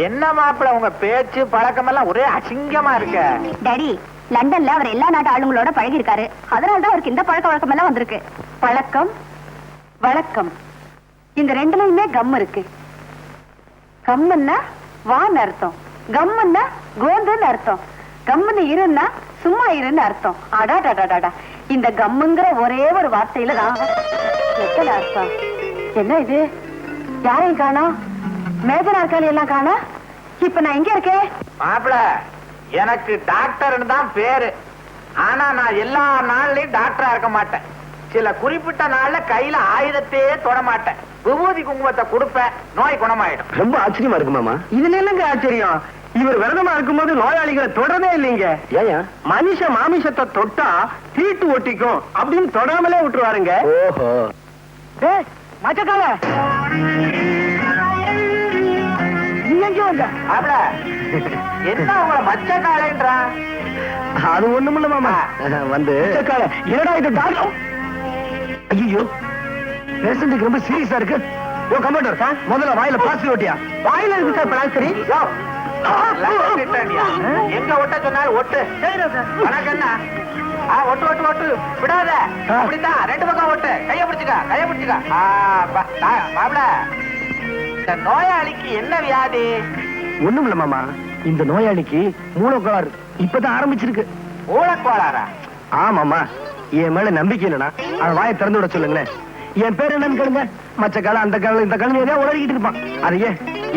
என்ன மாப்பிள உங்க பேச்சு பழக்கம் எல்லாம் ஒரே அசிங்கமா இருக்க.
டாடி, லண்டன்ல அவர் எல்லா நாட்டு ஆளுங்களோட பழகி இருக்காரு. அதனாலதான் அவருக்கு இந்த பழக்க வழக்கம் எல்லாம் வந்திருக்கு. பழக்கம் வழக்கம் இந்த ரெண்டுலயுமே கம் இருக்கு. கம்முன்னா வான்னு அர்த்தம், கம்முன்னா கோந்துன்னு அர்த்தம், கம்முன்னு இருன்னா சும்மா இருன்னு அர்த்தம். அடாடாடாடா, இந்த கம்முங்கிற ஒரே ஒரு வார்த்தையில தான் எத்தனை அர்த்தம். என்ன இது? யாரையும் காணோம், மேஜ நாற்காலி எல்லாம் காணோம். இப்ப நான் எங்க இருக்கேன்?
மாப்பிள, எனக்கு டாக்டர்னு தான் பேரு. ஆனா நான் எல்லா நாள்லயும் டாக்டரா இருக்க மாட்டேன். சில குறிப்பிட்ட நாள்ல கையில ஆயுதத்தையே தொட மாட்டேன். விபூதி குங்குமத்தை கொடுப்பேன், நோய் குணமாயிடும்.
ரொம்ப ஆச்சரியமா இருக்கு மாமா. இதுல என்னங்க ஆச்சரியம்? இவர் விரதமா இருக்கும்போது நோயாளிகளை தொடரவே இல்லைங்க. ஏன்? மனுஷ மாமிசத்தை தொட்டா தீட்டு ஒட்டிக்கும் அப்படின்னு தொடாமலே விட்டுருவாருங்க. ஓஹோ. மச்சக்கால
மாப்பிள, என்ன உங்களை மச்ச காலைன்றான்?
அது ஒண்ணுமில்ல மாமா. வந்து என்னடா இது டாக்டர்? ஐயோ, பேஷண்ட்டுக்கு ரொம்ப சீரியஸா இருக்கு. யோ கமாண்டர், முதல்ல வாயில பிளாஸ்டிக் ஒட்டியா? வாயில இருக்கு சார் பிளாஸ்டிக்.
எங்க ஒட்ட சொன்னாலும் ஒட்டு. உனக்கு என்ன? ஒட்டு ஒட்டு ஒட்டு விடாத. அப்படித்தான், ரெண்டு பக்கம் ஒட்டு. கைய பிடிச்சுக்க, கைய பிடிச்சுக்க. மாப்பிள, இந்த நோயாளிக்கு என்ன வியாதி?
ஒண்ணும் இல்ல மாமா, இந்த நோயாளிக்கு மூலக்கோளாறு இப்பதான் ஆரம்பிச்சிருக்கு.
மூலக்கோளாறா?
ஆமாமா, என் மேல நம்பிக்கை இல்லைனா அவன் வாயை திறந்து விட சொல்லுங்களேன். என் பேர் என்னன்னு கேளுங்க. மச்ச காலம், அந்த காலம், இந்த காலம் ஏதாவது உளறிக்கிட்டு இருப்பான். அதையே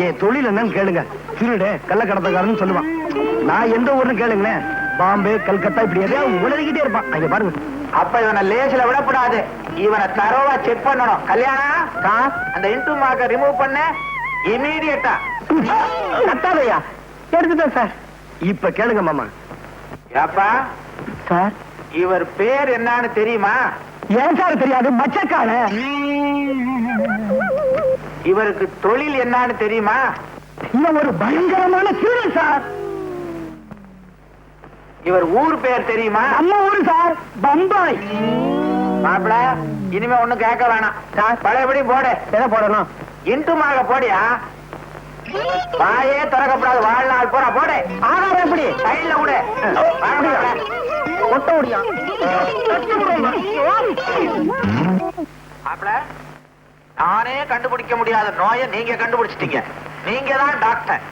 என் தொழில் என்னன்னு கேளுங்க. திருடு, கள்ளக்கடத்தக்காரன்னு சொல்லுவான். நான் எந்த ஊர்னு கேளுங்களேன், பாம்பே, கல்கத்தா, இப்படி எதையாவது உளறிக்கிட்டே இருப்பான். அங்க பாருங்க.
அப்ப இவனை லேசில விடக்கூடாது. இவனை தரோவா செக் பண்ணணும். கல்யாணம், அந்த இன்டு மார்க்க ரிமூவ் பண்ண இமீடியட்டா.
கத்தாதையா எடுத்துட்டேன் சார். இப்ப கேளுங்க மாமா.
ஏப்பா
சார்,
இவர் பேர் என்னன்னு தெரியுமா?
ஏன் சார் தெரியாது? மச்சக்கால.
இவருக்கு தொழில் என்னன்னு தெரியுமா?
இவன் ஒரு பயங்கரமான திருடன் சார்.
இவர் ஊர் பேர் தெரியுமா?
நம்ம ஊரு சார், பம்பாய்.
மாப்பிள, இனிமே ஒண்ணும் கேட்க வேணாம். பழையபடி போடு.
எதை போடணும்?
இன்டு மார்க்க போடியா. வாயே திறக்கப்படாது, வாழ்நாள் போற போடு.
ஆகாரம் எப்படி?
கையில விடு.
ஒட்ட முடியும்.
மாப்பிள, நானே கண்டுபிடிக்க முடியாத நோயை நீங்க கண்டுபிடிச்சிட்டீங்க. நீங்க தான் டாக்டர்.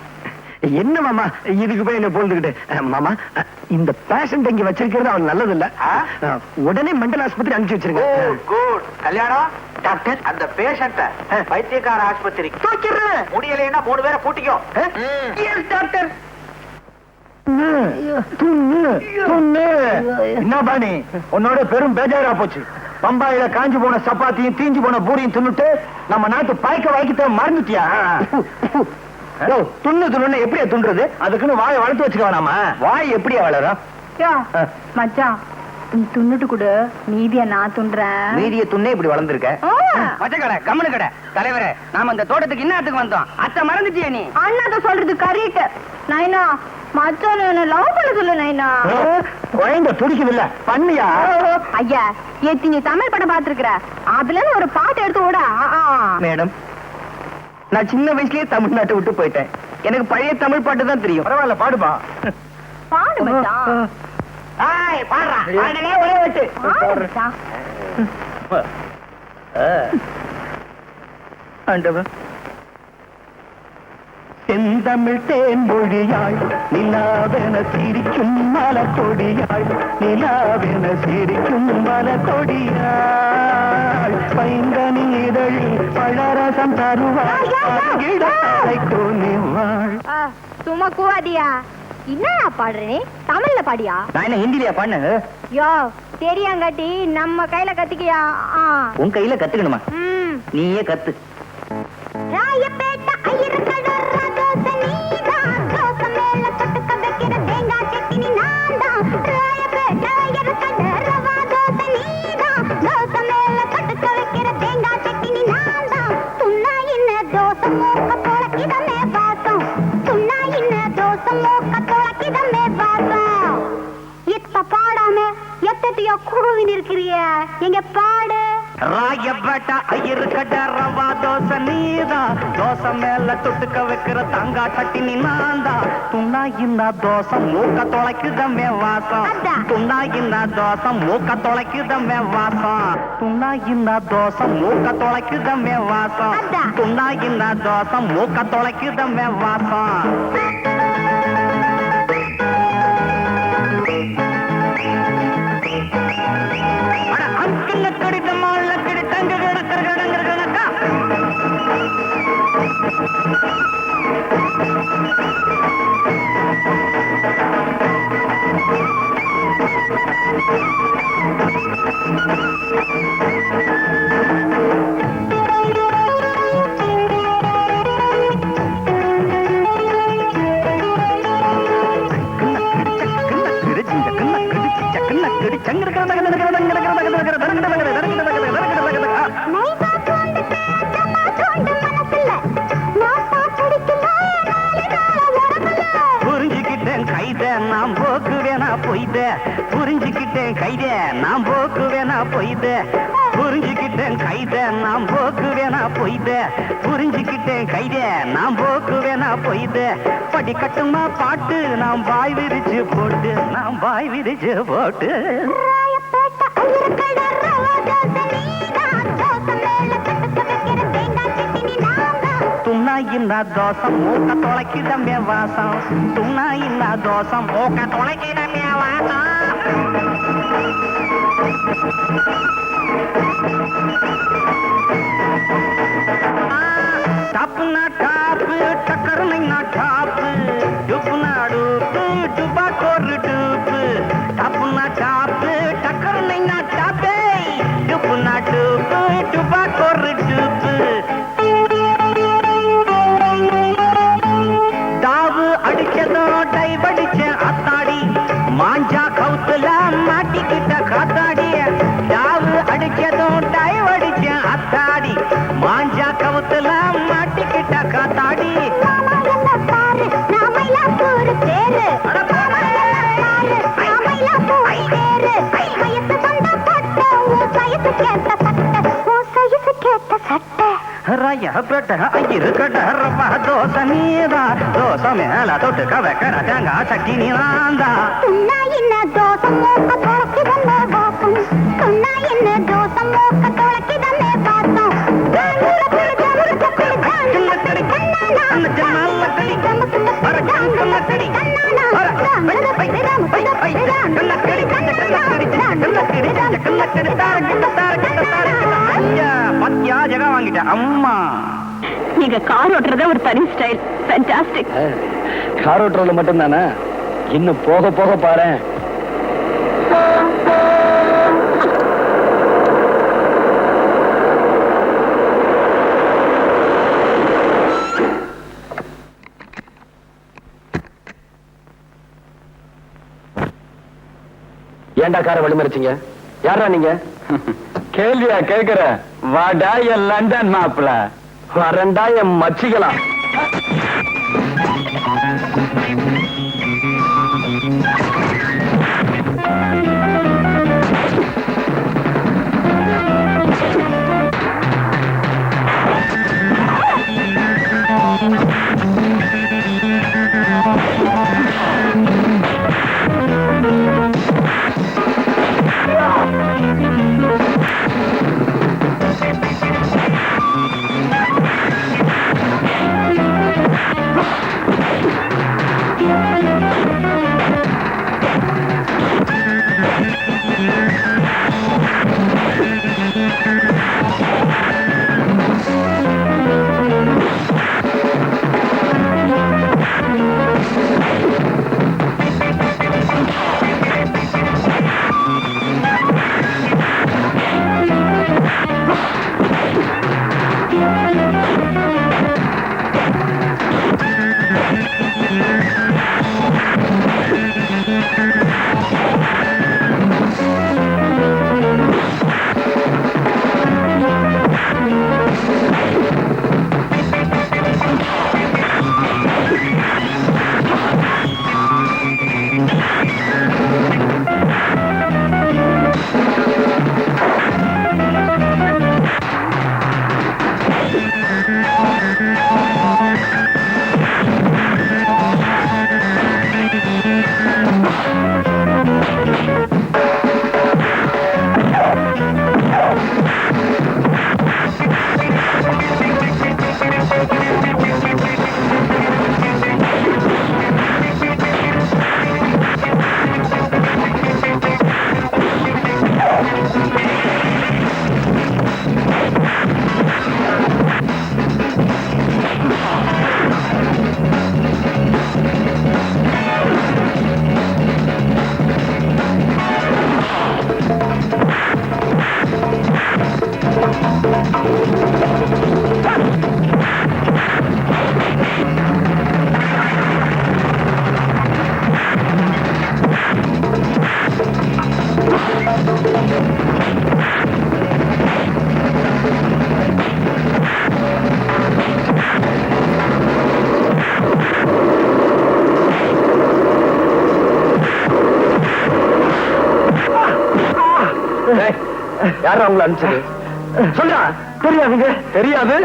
என்ன மாமா இதுக்கு போய் என்ன போந்துகிட்டு? மாமா, இந்த பேஷண்ட் இங்க வச்சிருக்கிறது அவன் நல்லது இல்ல. உடனே மெண்டல் ஆஸ்பத்திரி அனுப்பிச்சு வச்சிருங்க.
குட். கல்யாணம்
டாக்டர்,
அந்த பேஷண்ட பைத்தியக்கார ஆஸ்பத்திரி
தூக்கிடுறேன்.
முடியலைன்னா 3 பேரை கூட்டிக்கோ.
டாக்டர், என்ன பாணி, உன்னோட பெரும் பேஜாரா போச்சு. பம்பாயில காஞ்சி போன சப்பாத்தியும் தீஞ்சு போன பூரியும் தின்னுட்டு நம்ம நாட்டு பாய்க்க வாய்க்கிட்ட மறந்துட்டியா? துண்ணு துண்ணு எப்படியா துண்டுறது? அதுக்குன்னு வாயை வளர்த்து வச்சுக்க வேணாமா? வாய் எப்படியா வளரும்?
மச்சான், நீ துண்ணுட்டு கூட மீதிய நான் துண்டுறேன்.
மீதிய துண்ணே இப்படி வளர்ந்துருக்க.
மச்ச கடை, கம்மனு கடை. தலைவரே, நாம இந்த தோட்டத்துக்கு இன்னத்துக்கு வந்தோம். அத்தை மறந்துட்டியா நீ?
அண்ணாத சொல்றது கரெக்ட். நைனா, மச்சான் என்ன லவ் பண்ண சொல்லு நைனா.
குழந்தை துடிக்குது இல்ல, பண்ணியா?
ஐயா, ஏத்தி நீ தமிழ் படம் பாத்துருக்கிற, அதுல இருந்து ஒரு பாட்டு எடுத்து ஓட.
மேடம், நான் சின்ன வயசுலயே தமிழ்நாட்டை விட்டு போயிட்டேன். எனக்கு பழைய தமிழ் பாட்டு தான் தெரியும். பரவாயில்ல, பாடுப்பா.
பாடு மச்சான்.
பாடுறா.
ஒரே வெட்டு.
பாடு மச்சான்.
ஆண்டவன், செந்தமிழ் தேன்மொழியாள் நிலாவென சிரிக்கும் மலக்கொடியாள், நிலாவென சிரிக்கும் மலக்கொடியாள், பைங்கனி இதழில் பழரசம் தருவாள், கொனிவாள்.
சும்மா கூவாதியா, என்னடா பாடுறே? தமிழ்ல பாடியா?
நான் என்ன ஹிந்திலியா பாடுன?
யோ, தெரியாங்காட்டி நம்ம கையில கத்துக்கியா?
உன் கையில கத்துக்கணுமா? நீயே கத்து.
ராயப்பேட்ட ஐயரக்கட ராதோச நீதான், தோச மேல தொட்டுக்க வைக்கிற தேங்காய் சட்னி நான்தான். ராயப்பேட்ட ஐயரக்கட ரவாதோச நீதான், தோச மேல தொட்டுக்க வைக்கிற தேங்காய் சட்னி நான்தான். துண்ணா இன்ன தோசை மூக்க தொலைக்கிதமே வாசம், துண்ணா இன்ன தோசை மூக்க தொலைக்கிதமே வாசம். இருக்கிறிய எங்க பாடு
ராயப்பேட்டா ஐயருக்கட்ட ரவா தோசை நீதான் தோசை மேல தொட்டுக்க வைக்கிற தங்கா சட்டி நீ நான்தா துண்ணா இந்த தோசை மூக்க தொலைக்குதமே வாசம் துண்ணா இந்த தோசை மூக்க தொலைக்குதமே வாசம் துண்ணா இந்த தோசை மூக்க தொலைக்குதமே வாசம் துண்ணா இந்த தோசை மூக்க தொலைக்குதமே வாசம் புரிஞ்சுக்கிட்டேன் கைதே நாம் போக்குவேனா பொய்தே புரிஞ்சுக்கிட்டேன் கைதே நாம் போக்குவேனா பொய்தே புரிஞ்சுக்கிட்டேன் கைதே நாம் போக்குவேனா பொய்தே புரிஞ்சுக்கிட்டேன் கைதே நாம் போக்குவேனா பொய்தே படிக்கட்டுமா பாட்டு நாம் வாய் விரிச்சு போட்டு நாம் வாய் விரிச்சு போட்டு துண்ணா இந்த தோசம் மூக்க தொலைக்குதமே வாசம் துண்ணா இந்த தோசம் மூக்க தொலைக்குதமே வாசம் டாப்புனா டாப்பு டக்கருனா டாப்பு டுப்புனா டூப்பு டுபா கோரு டூப்பு டாப்புனா டாப்பு டக்கருனா டாப்பே டுப்புனா டூப்பு டுபா கோரு டூப்பு தாவு அடிச்சதோ டைவ் அடிச்ச அத்தாடி மாஞ்சா கவுத்துல மாட்டிக்கிட்ட காத்தாடி தாவு அடிச்சதோ டைவ் அடிச்ச அத்தாடி மாஞ்சா கவுத்துல மாட்டிக்கிட்ட காத்தாடி ஐயருக்கட்ட ரவா தோசை நீதா தோசை மேல தொட்டுக்க வைக்கிற தேங்காய் சட்டி நீதாந்தா
துண்ணா என்ன தோசம் மூக்க தொலைக்குதமே வாசம் துண்ணா என்ன தோசம் மூக்க தொலைக்குதமே வாசம்
பத்தியா ஜெகா வாங்கிட்ட அம்மா
நீங்க கார் ஓட்டுறதே ஒரு தனி ஸ்டைல் ஃபேண்டாஸ்டிக்
கார் ஓட்டுறதுல மட்டும்தானே இன்னும் போக போக பாரு ஏண்டா காரை வழிமறிச்சீங்க யாரா நீங்க கேள்வியா கேக்குற வாடா என் லண்டன் மாப்பிள வரண்டா என் மச்சிக்கலாம்
யாரா உங்களை அனுப்பிச்சது? சொல்றா. தெரியாதுங்க. தெரியாது.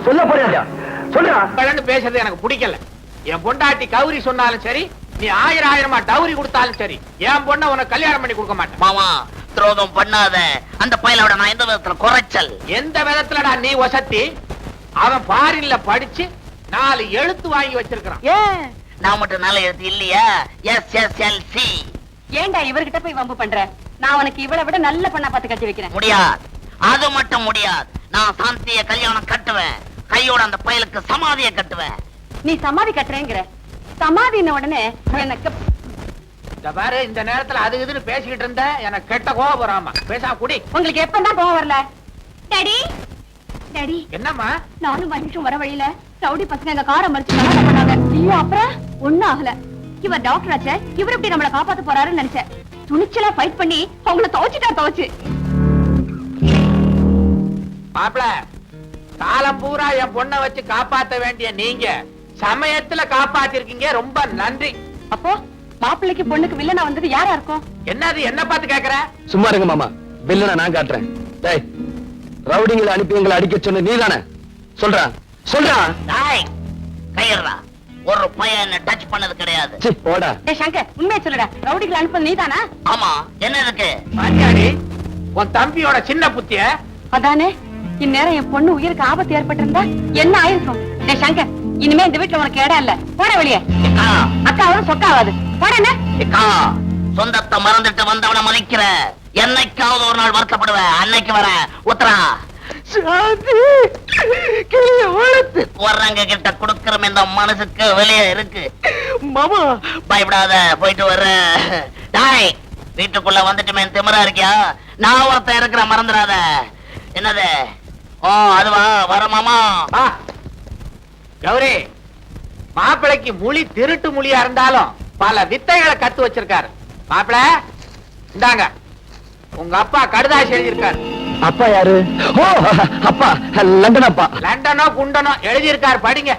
சொல்ல போறியா? சொல்றா.
பேசுறது எனக்கு பிடிக்கல. என் பொண்டாட்டி கௌரி சொன்னாலும் சரி, நீ 1000 டவுரி கொடுத்தாலும் சரி, என் பொண்ண உனக்கு கல்யாணம் பண்ணி கொடுக்க மாட்டேன்.
மாமா துரோகம் பண்ணாத. அந்த பயலோட நான் எந்த விதத்துல குறைச்சல்?
எந்த விதத்துலடா நீ வசத்தி? அவன் ஃபாரின்ல படிச்சு 4 எழுத்து வாங்கி வச்சிருக்கான்.
ஏன்
நான் மட்டும் நல்ல எழுத்து இல்லையா? SSLC.
ஏண்டா இவர்கிட்ட போய் வம்பு பண்ற? நான் உனக்கு இவளை விட நல்ல பண்ணா பார்த்து கட்டி வைக்கிறேன்.
முடியாது, அது மட்டும் முடியாது. நான் சாந்திய கல்யாணம் கட்டுவேன். கையோட அந்த பயலுக்கு சமாதியை கட்டுவேன்.
நீ சமாதி கட்டுறேங்கிற. சமாதின உடனே எனக்கு
இந்த பாரு, இந்த நேரத்துல அது இதுன்னு பேசிக்கிட்டு இருந்த எனக்கு கெட்ட கோவம் வராம. பேசாம குடி.
உங்களுக்கு எப்பதான் கோவம் வரல? டாடி டாடி,
என்னம்மா?
நானும் மனுஷன் வர வழியில ரவுடி பசங்க எங்க காரை மறிச்சு கலாட்டம் பண்ணாங்க. ஐயோ, அப்புறம் ஒண்ணும் ஆகல. இவர் டாக்டர் ஆச்சே, இவர் எப்படி நம்மளை காப்பாத்த போறாருன்னு நினைச்சேன். துணிச்சலா ஃபைட் பண்ணி அவங்கள துவைச்சு
மாப்பிள, காலம் பூரா என் பொண்ணை வச்சு காப்பாத்த வேண்டிய நீங்க சமயத்துல காப்பாத்திருக்கீங்க. ரொம்ப நன்றி.
அப்போ மாப்பிள்ளைக்கு பொண்ணுக்கு வில்லனா வந்தது யாரா இருக்கும்?
என்னது என்ன பார்த்து கேக்குற?
சும்மா இருங்க மாமா. வில்லனை நான் காட்டுறேன். டேய், ரவுடிங்களை அனுப்பி எங்களை அடிக்க சொன்ன நீதானே? சொல்றா. சொல்றா.
டேய், கையறா. ஒரு பையன் என்ன டச் பண்ணது கிடையாது.
சீ, போடா.
டேய் சங்கர், உண்மையை சொல்லுடா. ரவுடிகளை அனுப்புறது நீதானா?
ஆமா, என்ன இருக்கு?
பாத்தியாடி உன் தம்பியோட சின்ன புத்திய?
அதானே, இந்நேரம் என் பொண்ணு உயிருக்கு ஆபத்து ஏற்பட்டிருந்தா என்ன ஆயிருக்கும்? டேய் சங்கர், இனிமே இந்த வீட்டுல உனக்கு இடம் இல்ல. போட வெளியே.
அக்கா,
அக்கா அவரும் சொக்காவாது. போட. என்ன
அக்கா, சொந்தத்தை மறந்துட்டு வந்தவனை மதிக்கிற. என்னைக்காவது ஒரு நாள் வருத்தப்படுவேன். அன்னைக்கு வர உத்தரா. வர்றங்க கிட்ட குடுக்கற இந்த மனசுக்கு வெளியே இருக்கு மாமா. பயப்படாத, போயிட்டு வர்ற. டாய், வீட்டுக்குள்ள வந்துட்டுமே திமிரா இருக்கியா? நான் ஒருத்தன் இருக்கிற, மறந்துடாத. என்னது? ஓ, அதுவா? வர மாமா.
கௌரி, மாப்பிளைக்கு மொழி திருட்டு மொழியா இருந்தாலும் பல வித்தைகளை கத்து வச்சிருக்காரு. மாப்பிள, இந்தாங்க, உங்க அப்பா கடுதாசி எழுதியிருக்காரு.
அப்பா யாரு? ஓ, அப்பா லண்டன் அப்பா.
லண்டனோ குண்டனோ எழுதியிருக்காரு, படிங்க.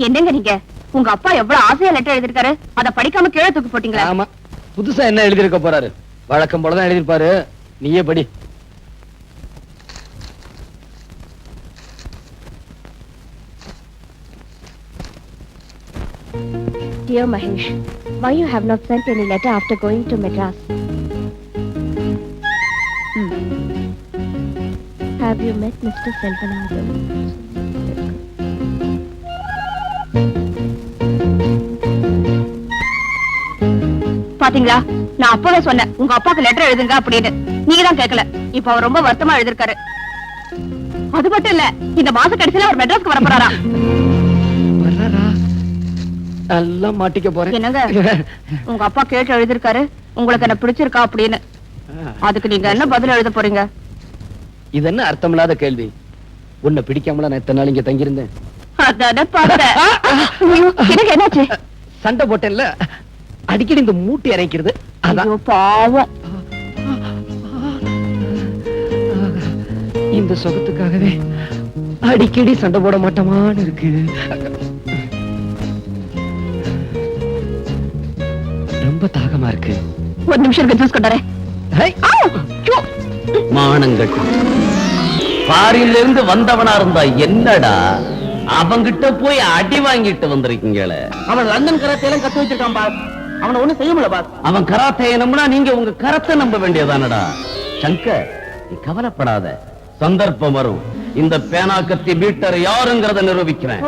என்னங்க நீங்க? உங்க அப்பா எவ்வளவு ஆசையா லெட்டர் எழுதிருக்காரு, அத படிக்காம கீழே தூக்கி போட்டீங்களா?
ஆமா, புதுசா என்ன எழுதிருக்க போறாரு? வழக்கம் போலதான் எழுதிருப்பாரு. நீயே படி.
Dear Mahesh, why you have not sent any letter after going to Madras? Have you met Mr. Selvanathan?
பாத்தீங்களா, நான் அப்பவே சொன்னேன் உங்க அப்பாக்கு லெட்டர் எழுதுங்க அப்படின்னு. நீங்க தான் கேட்கல. இப்ப அவர் ரொம்ப வருத்தமா எழுதிருக்காரு. அது மட்டும் இல்ல, இந்த மாச கடைசியில அவர் மெட்ராஸ்க்கு வர போறாரா.
எல்லாம் மாட்டிக்க போறேன்.
என்னங்க, உங்க அப்பா கேட்டு எழுதிருக்காரு உங்களுக்கு என்ன பிடிச்சிருக்கா அப்படின்னு. அதுக்கு நீங்க என்ன பதில் எழுத போறீங்க?
இது என்ன அர்த்தமில்லாத கேள்வி? உன்னை பிடிக்காமல நான் இத்தனை நாள் இங்க தங்கியிருந்தேன்.
அதானே பார்த்தேன். எனக்கு என்னாச்சு?
சண்டை போட்டேன்ல, அடிக்கடி இந்த மூட்டி இறைக்கிறது.
ஐயோ பாவம்.
இந்த சுகத்துக்காகவே அடிக்கடி சண்டை போட மாட்டோமான்னு இருக்கு. ரொம்ப தாகமா இருக்கு.
ஒரு நிமிஷம் இருக்கு, ஜூஸ் கொண்டாரேன்.
மானங்கட்டு பாரில இருந்து வந்தவனா இருந்தா என்னடா, அவங்கிட்ட போய் அடி வாங்கிட்டு வந்திருக்கீங்களே.
அவன் லண்டன் கராத்தேலாம் கத்து வச்சிருக்கான் பாஸ். அவனை ஒண்ணும் செய்ய முடியல பாஸ்.
அவன் கராத்தையை நம்பினா நீங்க உங்க கரத்தை நம்ப வேண்டியதானடா. சங்கர், நீ கவலைப்படாத, சந்தர்ப்பம் வரும். இந்த பேனாக்கத்தி மீட்டர் யாருங்கிறத நிரூபிக்கிறேன்.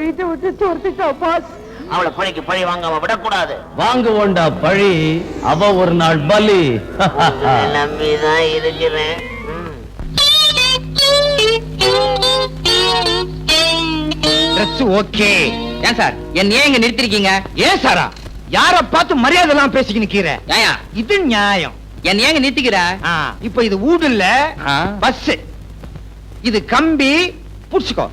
வீட்டை விட்டு துரத்திட்டா பாஸ்.
அவளை பழிக்கு பழி வாங்காம விடக்கூடாது.
வாங்குவோண்டா பழி, அவ ஒரு நாள் பலி.
நம்பிதான் இருக்கிறேன்.
ஓகே. ஏன் சார் என்ன ஏங்க நிறுத்திருக்கீங்க? ஏன் சாரா, யார பார்த்து மரியாதை எல்லாம் பேசிக்கிற? இது நியாயம். என்ன ஏங்க நிறுத்திக்கிற? இப்ப இது ஊடு இல்ல, பஸ். இது கம்பி புடிச்சுக்கோ.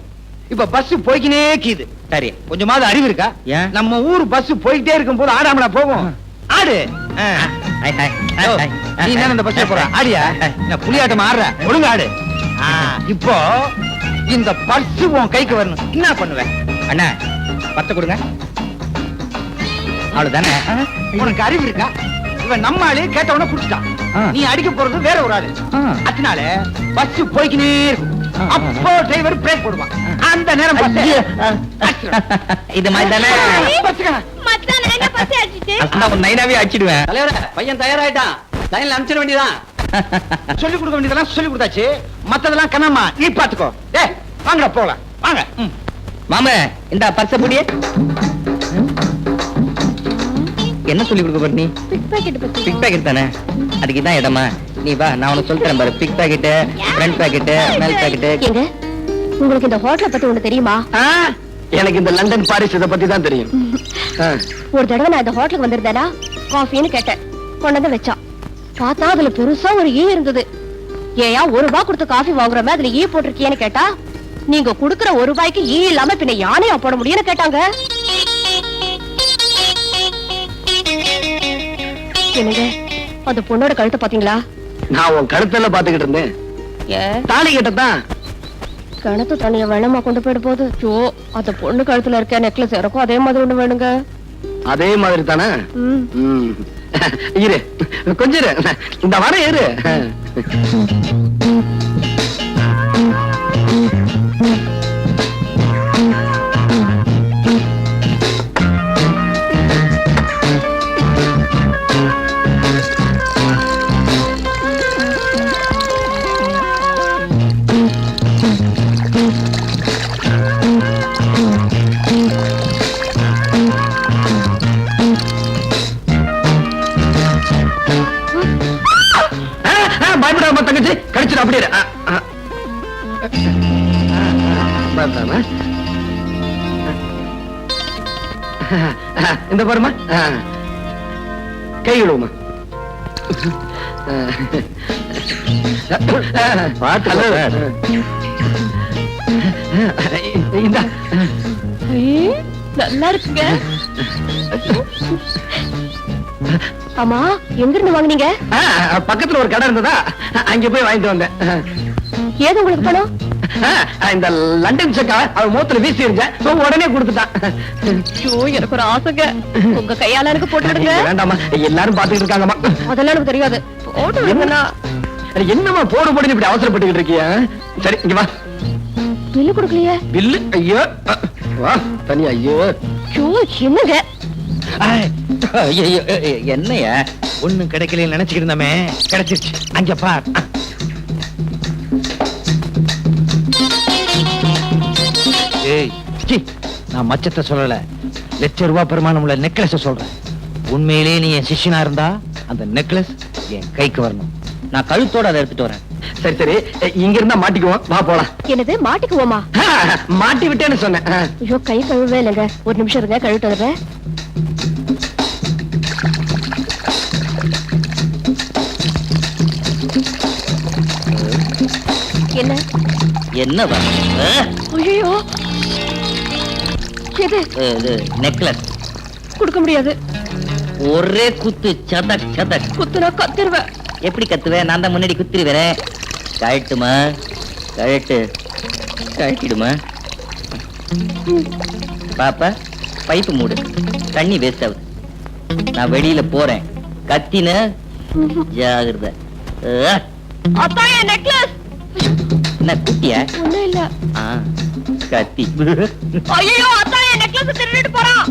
இப்ப பஸ் போய்க்கினே கீது.
சரி.
கொஞ்சமாவது அறிவு இருக்கா?
ஏன்?
நம்ம ஊர் பஸ் போயிட்டே இருக்கும் போது ஆடாமலா போகும்? ஆடு.
ஹாய் ஹாய்
ஓ, நீ என்ன இந்த பஸ்ல போற? ஆடியா? நான் புலியாட்டம் ஆடுற. ஒழுங்கு ஆடு. இப்போ இந்த பர்ஸ் உன் கைக்கு வரணும். என்ன பண்ணுவேன்?
அண்ணா 10 கொடுங்க. அவ்வளவுதானே?
உனக்கு அறிவு இருக்கா? இவன் நம்ம ஆளு கேட்டவன புடிச்சிட்டான். நீ அடிக்க போறது வேற ஒரு ஆளு. அதனால பஸ் போய்க்கினே இருக்கும். அப்போ டிரைவர் பிரேக் போடுவான். அந்த நேரம்
இது மாதிரி தானே?
மச்சான் என்ன பசி அடிச்சிட்டு
நான் நைனாவே அடிச்சிடுவேன்.
தலைவரே பையன் தயாராயிட்டான், லைன்ல அனுப்பிச்சிட வேண்டியதான்.
சொல்லி கொடுக்க வேண்டியதெல்லாம் சொல்லி கொடுத்தாச்சு. மத்ததெல்லாம் கண்ணம்மா நீ பாத்துக்கோ. ஏய் வாங்கடா போலாம். வாங்க.
மாமா இந்த பர்ஸ புடியே. என்ன சொல்லி கொடுக்க போற நீ?
பிக் பாக்கெட் பத்தி
பிக் பாக்கெட் தானே? அதுக்கு தான் இடமா. நீ வா, நான் உனக்கு சொல்றேன் பாரு. பிக் பாக்கெட், ஃப்ரண்ட் பாக்கெட், மேல் பாக்கெட்.
எங்க உங்களுக்கு இந்த ஹோட்டலை பத்தி ஒண்ணு தெரியுமா?
எனக்கு இந்த லண்டன் பாரிஸ் இத பத்தி தான் தெரியும்.
ஒரு தடவை நான் இந்த ஹோட்டலுக்கு வந்திருந்தேனா காஃபின்னு கேட்டேன், கொண்டு வந்து வச்சான். பார்த்தா அதுல பெருசா ஒரு ஈ இருந்தது. ஏயா ₹1 கொடுத்து காஃபி வாங்குறோமே அதுல ஈ போட்டிருக்கியேன்னு கேட்டா, நீங்க குடுக்கற ₹1 ஈ இல்லாம பின்ன யானையா போட முடியும்னு கேட்டாங்க. என்னங்க அந்த பொண்ணோட கழுத்தை பாத்தீங்களா?
நான் உன் கழுத்துல பாத்துக்கிட்டு இருந்தேன்.
ஏன்
தாலி கட்டத்தான்.
கிணத்து தண்ணிய வெள்ளமா கொண்டு போயிட போகுது. ஐயோ அந்த பொண்ணு கழுத்துல இருக்க நெக்லஸ் இருக்கும் அதே மாதிரி ஒண்ணு வேணுங்க.
அதே மாதிரி தானே? இரு கொஞ்சம் இரு. இந்த வர இரு. பயப்படாம தங்கச்சி கடிச்சிட அப்படியே. இந்த பாருமா, கை விடுவோமா.
நல்லா இருக்குங்க. ஆமா எங்க இருந்து வாங்குனீங்க?
பக்கத்துல ஒரு கடை இருந்ததா, அங்க போய் வாங்கிட்டு வந்தேன்.
ஏது உங்களுக்கு பணம்?
இந்த லண்டன் செக்கா அவ மூத்துல வீசி இருந்தேன், உடனே கொடுத்துட்டான்.
எனக்கு ஒரு ஆசைங்க, உங்க கையால எனக்கு போட்டு விடுங்க.
வேண்டாமா, எல்லாரும் பாத்துக்கிட்டு இருக்காங்கம்மா.
அதெல்லாம் எனக்கு தெரியாது, போட்டு விடுங்கண்ணா.
என்னமா போடு போடுன்னு இப்படி அவசரப்பட்டுக்கிட்டு இருக்கியா? சரி இங்க வா.
பில்லு கொடுக்கலையே.
பில்லு? ஐயோ வா தனியா. ஐயோ
என்னங்க
என்னையா
ஒண்ணும் கிடைக்கல நினைச்சுக்கிட்டு இருந்தமே, கிடைச்சிருச்சு. அங்க பார். ஏய் சி, நான் மச்சத்தை சொல்லல, ₹1,00,000 பெருமானம் உள்ள நெக்லஸ் சொல்றேன். உண்மையிலேயே நீ என் சிஷ்யனா இருந்தா அந்த நெக்லஸ் என் கைக்கு வரணும்.
நான் கழுத்தோட அதை எடுத்துட்டு வரேன்.
சரி சரி, இங்க இருந்தா மாட்டிக்குவோம், வா போலாம்.
என்னது மாட்டிக்குவோமா?
மாட்டி விட்டேன்னு சொன்னேன்.
ஐயோ கை கழுவே இல்லைங்க, ஒரு நிமிஷம் இருங்க, கழுவிட்டு வந்துடுறேன். என்ன
என்னவா?
ஐயோ எது?
நெக்லஸ்
கொடுக்க முடியாது.
ஒரே குத்து, சதக் சதக்.
குத்துனா கத்திருவேன்.
எப்படி கத்துவேன்? நான் தான் முன்னாடி குத்திருவேன். கழட்டுமா? கழட்டு. கழட்டிடுமா? பாப்பா பைப்பு மூடு, தண்ணி வேஸ்ட் ஆகுது. நான் வெளியில போறேன், கத்தின ஜாகிரதை.
அப்பா என் நெக்லஸ்.
என்ன குட்டியா?
ஒண்ணும் இல்ல.
கத்தி.
ஐயோ அப்பா என் நெக்லஸ் திருடிட்டு போறான்.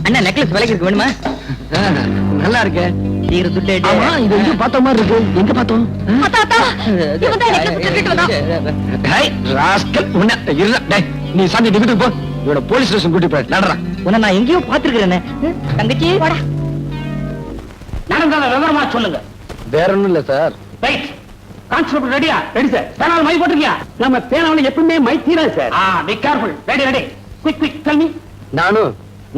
அண்ணா நெக்லஸ் விலைக்கு இருக்கு, வேணுமா?
நல்லா இருக்கு.
சீக்கிரம் துட்டு.
ஆமா, இது எங்க பார்த்த மாதிரி இருக்கு. எங்க பார்த்தோம்?
இவன் தான் நெக்லஸ் திருடிட்டு வந்தான்.
ஹை ராஸ்கல், உன்ன இருடா. டேய் நீ சாந்தி டிவிக்கு போ, இவன போலீஸ் ஸ்டேஷன் கூட்டி போய் நடறா.
உன்னை நான் எங்கேயோ பாத்துக்கிறேனே. தங்கச்சி
போடா.
நடந்தால விவரமா சொல்லுங்க.
வேற ஒண்ணும் இல்ல சார்.
ரைட். கான்ஸ்டபிள் ரெடியா? Ready sir. பேனால மை போட்டுருக்கியா? நம்ம பேனால எப்பவுமே மை தீரா sir. Be careful. Ready ready. Quick quick tell me.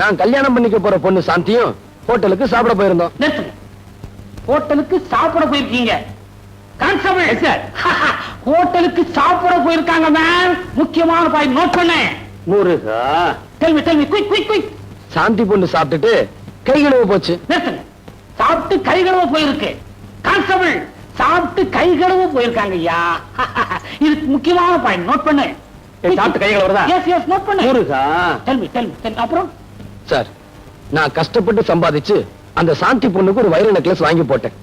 நான் கல்யாணம் பண்ணிக்க போற பொண்ணு சாந்தியும் ஹோட்டலுக்கு சாப்பிட போயிருந்தோம்.
நிறுத்துங்க. ஹோட்டலுக்கு சாப்பிட போயிருக்கீங்க? கான்ஸ்டபிள் சார், ஹோட்டலுக்கு சாப்பிட போயிருக்காங்க மேம். முக்கியமான பாயிண்ட் நோட் பண்ண.
Muruga,
tell me quick quick quick.
Shanthi பொண்ணு சாப்பிட்டுட்டு கை கழுவ போச்சு.
நிறுத்துங்க. சாப்பிட்டு கை கழுவ போயிருக்கு. கான்ஸ்டபிள், சாப்பிட்டு கை கழுவ போயிருக்காங்க ஐயா. இது முக்கியமான பாயிண்ட் நோட் பண்ணு.
சாப்பிட்டு கை கழுவுறதா?
எஸ் எஸ் நோட் பண்ணு.
முருகா,
டெல் மீ அப்புறம்
சார், நான் கஷ்டப்பட்டு சம்பாதிச்சு அந்த சாந்தி பொண்ணுக்கு ஒரு வைர நெக்லஸ் வாங்கி போட்டேன்.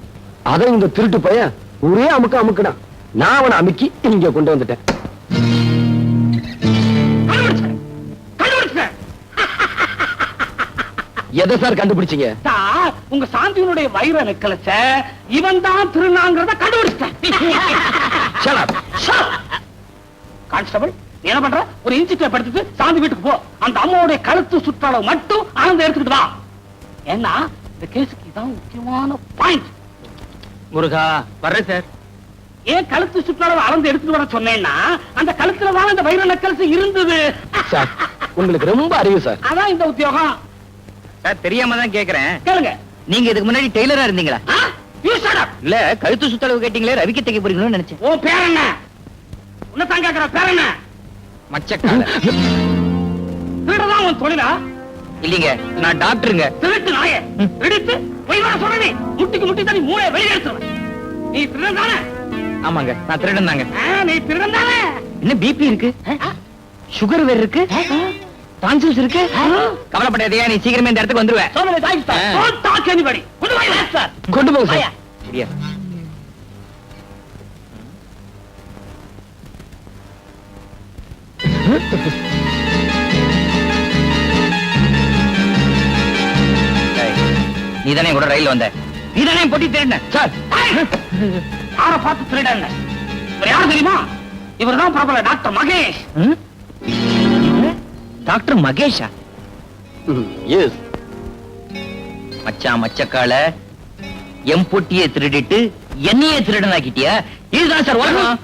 அதை இந்த திருட்டு பையன் ஒரே அமுக்குனா நான் அவனை அமுக்கி இங்க கொண்டு வந்துட்டேன். எதை சார் கண்டுபிடிச்சீங்க?
சார், உங்க சாந்தியினுடைய வைர நெக்லஸ இவன் தான் திருநாங்கிறத கண்டுபிடிச்சிட்டேன். கான்ஸ்டபிள், என்ன பண்ற? ஒரு இன்சிட்ட படுத்துட்டு சாந்தி வீட்டுக்கு போ. அந்த அம்மாவுடைய கழுத்து சுற்றளவு மட்டும் ஆனந்த எடுத்துக்கிட்டு வா. ஏன்னா இந்த கேஸுக்கு இதான் முக்கியமான பாயிண்ட்.
முருகா, வர்றேன் சார்.
ஏன் கழுத்து சுற்றளவு அளந்து எடுத்துட்டு வர சொன்னேன்னா, அந்த கழுத்துல தான் அந்த வைர நெக்லஸ் இருந்தது.
சார், உங்களுக்கு ரொம்ப அறிவு சார்.
அதான் இந்த உத்தியோகம்.
சார், தெரியாம தான் கேக்குறேன்.
கேளுங்க.
நீங்க இதுக்கு முன்னாடி டெய்லரா இருந்தீங்களா?
You shut up.
இல்ல, கழுத்து சுத்தளவு கேட்டீங்களே, ரவிக்கு தைக்க போறீங்களோன்னு நினைச்சேன்.
ஓ பேர் என்ன? உன்னதான் கேக்குற. பேர் என்ன?
மச்சக்கால.
திருடதான் உன் தொழிலா?
இல்லீங்க, நான் டாக்டருங்க.
திருட்டு நாயே. எடுத்து போய் வர சொல்றேன். நீ முட்டிக்கு முட்டி தண்ணி மூளை வெளியே எடுத்துருவேன். நீ திருடன் தானே?
ஆமாங்க, நான் திருடன் தாங்க.
நீ திருடன் தானே?
என்ன பிபி இருக்கு, சுகர் வேற இருக்கு, டான்சில்ஸ் இருக்கு. கவலைப்படாதீங்க, நீ சீக்கிரமே இந்த இடத்துக்கு வந்துருவேன்.
So many thanks, sir. Don't talk anybody. கொண்டு போய் வை, sir.
கொண்டு போங்க சார்.
சரியா? நீதானே கூட ரயில் வந்த? நீதானே பொட்டி திருடின?
சார்,
யாரை பார்த்து திருடன்? இவர் யார் தெரியுமா? இவர்தான் பிரபல டாக்டர் மகேஷ்.
டாக்டர் மகேஷா?
எஸ்.
மச்சான் மச்சக்கால எம் பொட்டியை திருடிட்டு என்னையே திருடனாக்கிட்டியா? இதுதான் சார் உலகம்.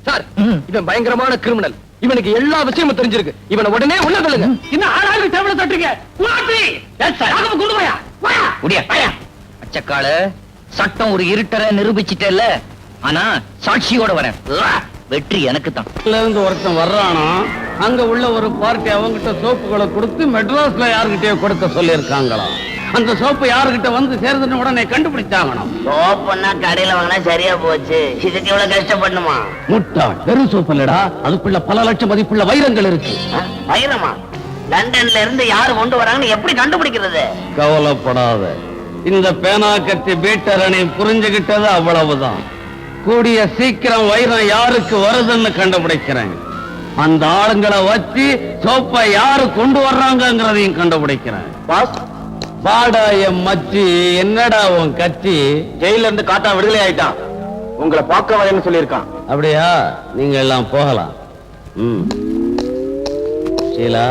சார், இவன் பயங்கரமான கிரிமினல். இவனுக்கு எல்லா விஷயமும் தெரிஞ்சிருக்கு. இவனை உடனே உள்ள தள்ளுங்க.
இன்னும் ஆளாளு டேபிள் தட்டுங்க. உலாத்தி. Yes sir. அங்க கொண்டு போயா. போயா.
முடியா. மச்சக்கால சட்டம் ஒரு இருட்டரை நிரூபிச்சிட்டல. ஆனா சாட்சியோட வரேன். வெற்றி எனக்கு தான்.
இருந்து ஒருத்தன் வர்றானா, அங்க உள்ள ஒரு பார்ட்டி அவங்கிட்ட சோப்புகளை கொடுத்து மெட்ராஸ்ல யாருகிட்டயோ கொடுக்க சொல்லி இருக்காங்களாம். அந்த சோப்பு யாருகிட்ட வந்து சேர்ந்துன்னு உடனே கண்டுபிடிச்சாங்கணும்.
சோப்புன்னா கடையில வாங்கினா சரியா போச்சு. இதுக்கு இவ்வளவு கஷ்டப்படணுமா?
முட்டாள், வெறும் சோப்பு இல்லடா, அதுக்குள்ள பல லட்சம் மதிப்புள்ள வைரங்கள் இருக்கு.
வைரமா? லண்டன்ல இருந்து யாரு கொண்டு வராங்கன்னு எப்படி கண்டுபிடிக்கிறது?
கவலைப்படாத, இந்த பேனா கத்தி பீட்டரணி புரிஞ்சுகிட்டது அவ்வளவுதான். கூடிய சீக்கிரம் வைரம் யாருக்கு வருதுன்னு கண்டுபிடிக்கிறேன். அந்த ஆளுங்களை வச்சு சோப்பை யாரு கொண்டு வர்றாங்கிறதையும் கண்டுபிடிக்கிறேன். பாடா என் மச்சி, என்னடா உன் கட்சி?
ஜெயில இருந்து காட்டா விடுதலை ஆயிட்டான். உங்களை பார்க்க வரேன்னு சொல்லியிருக்கான்.
அப்படியா? நீங்க எல்லாம் போகலாம். ஷீலா,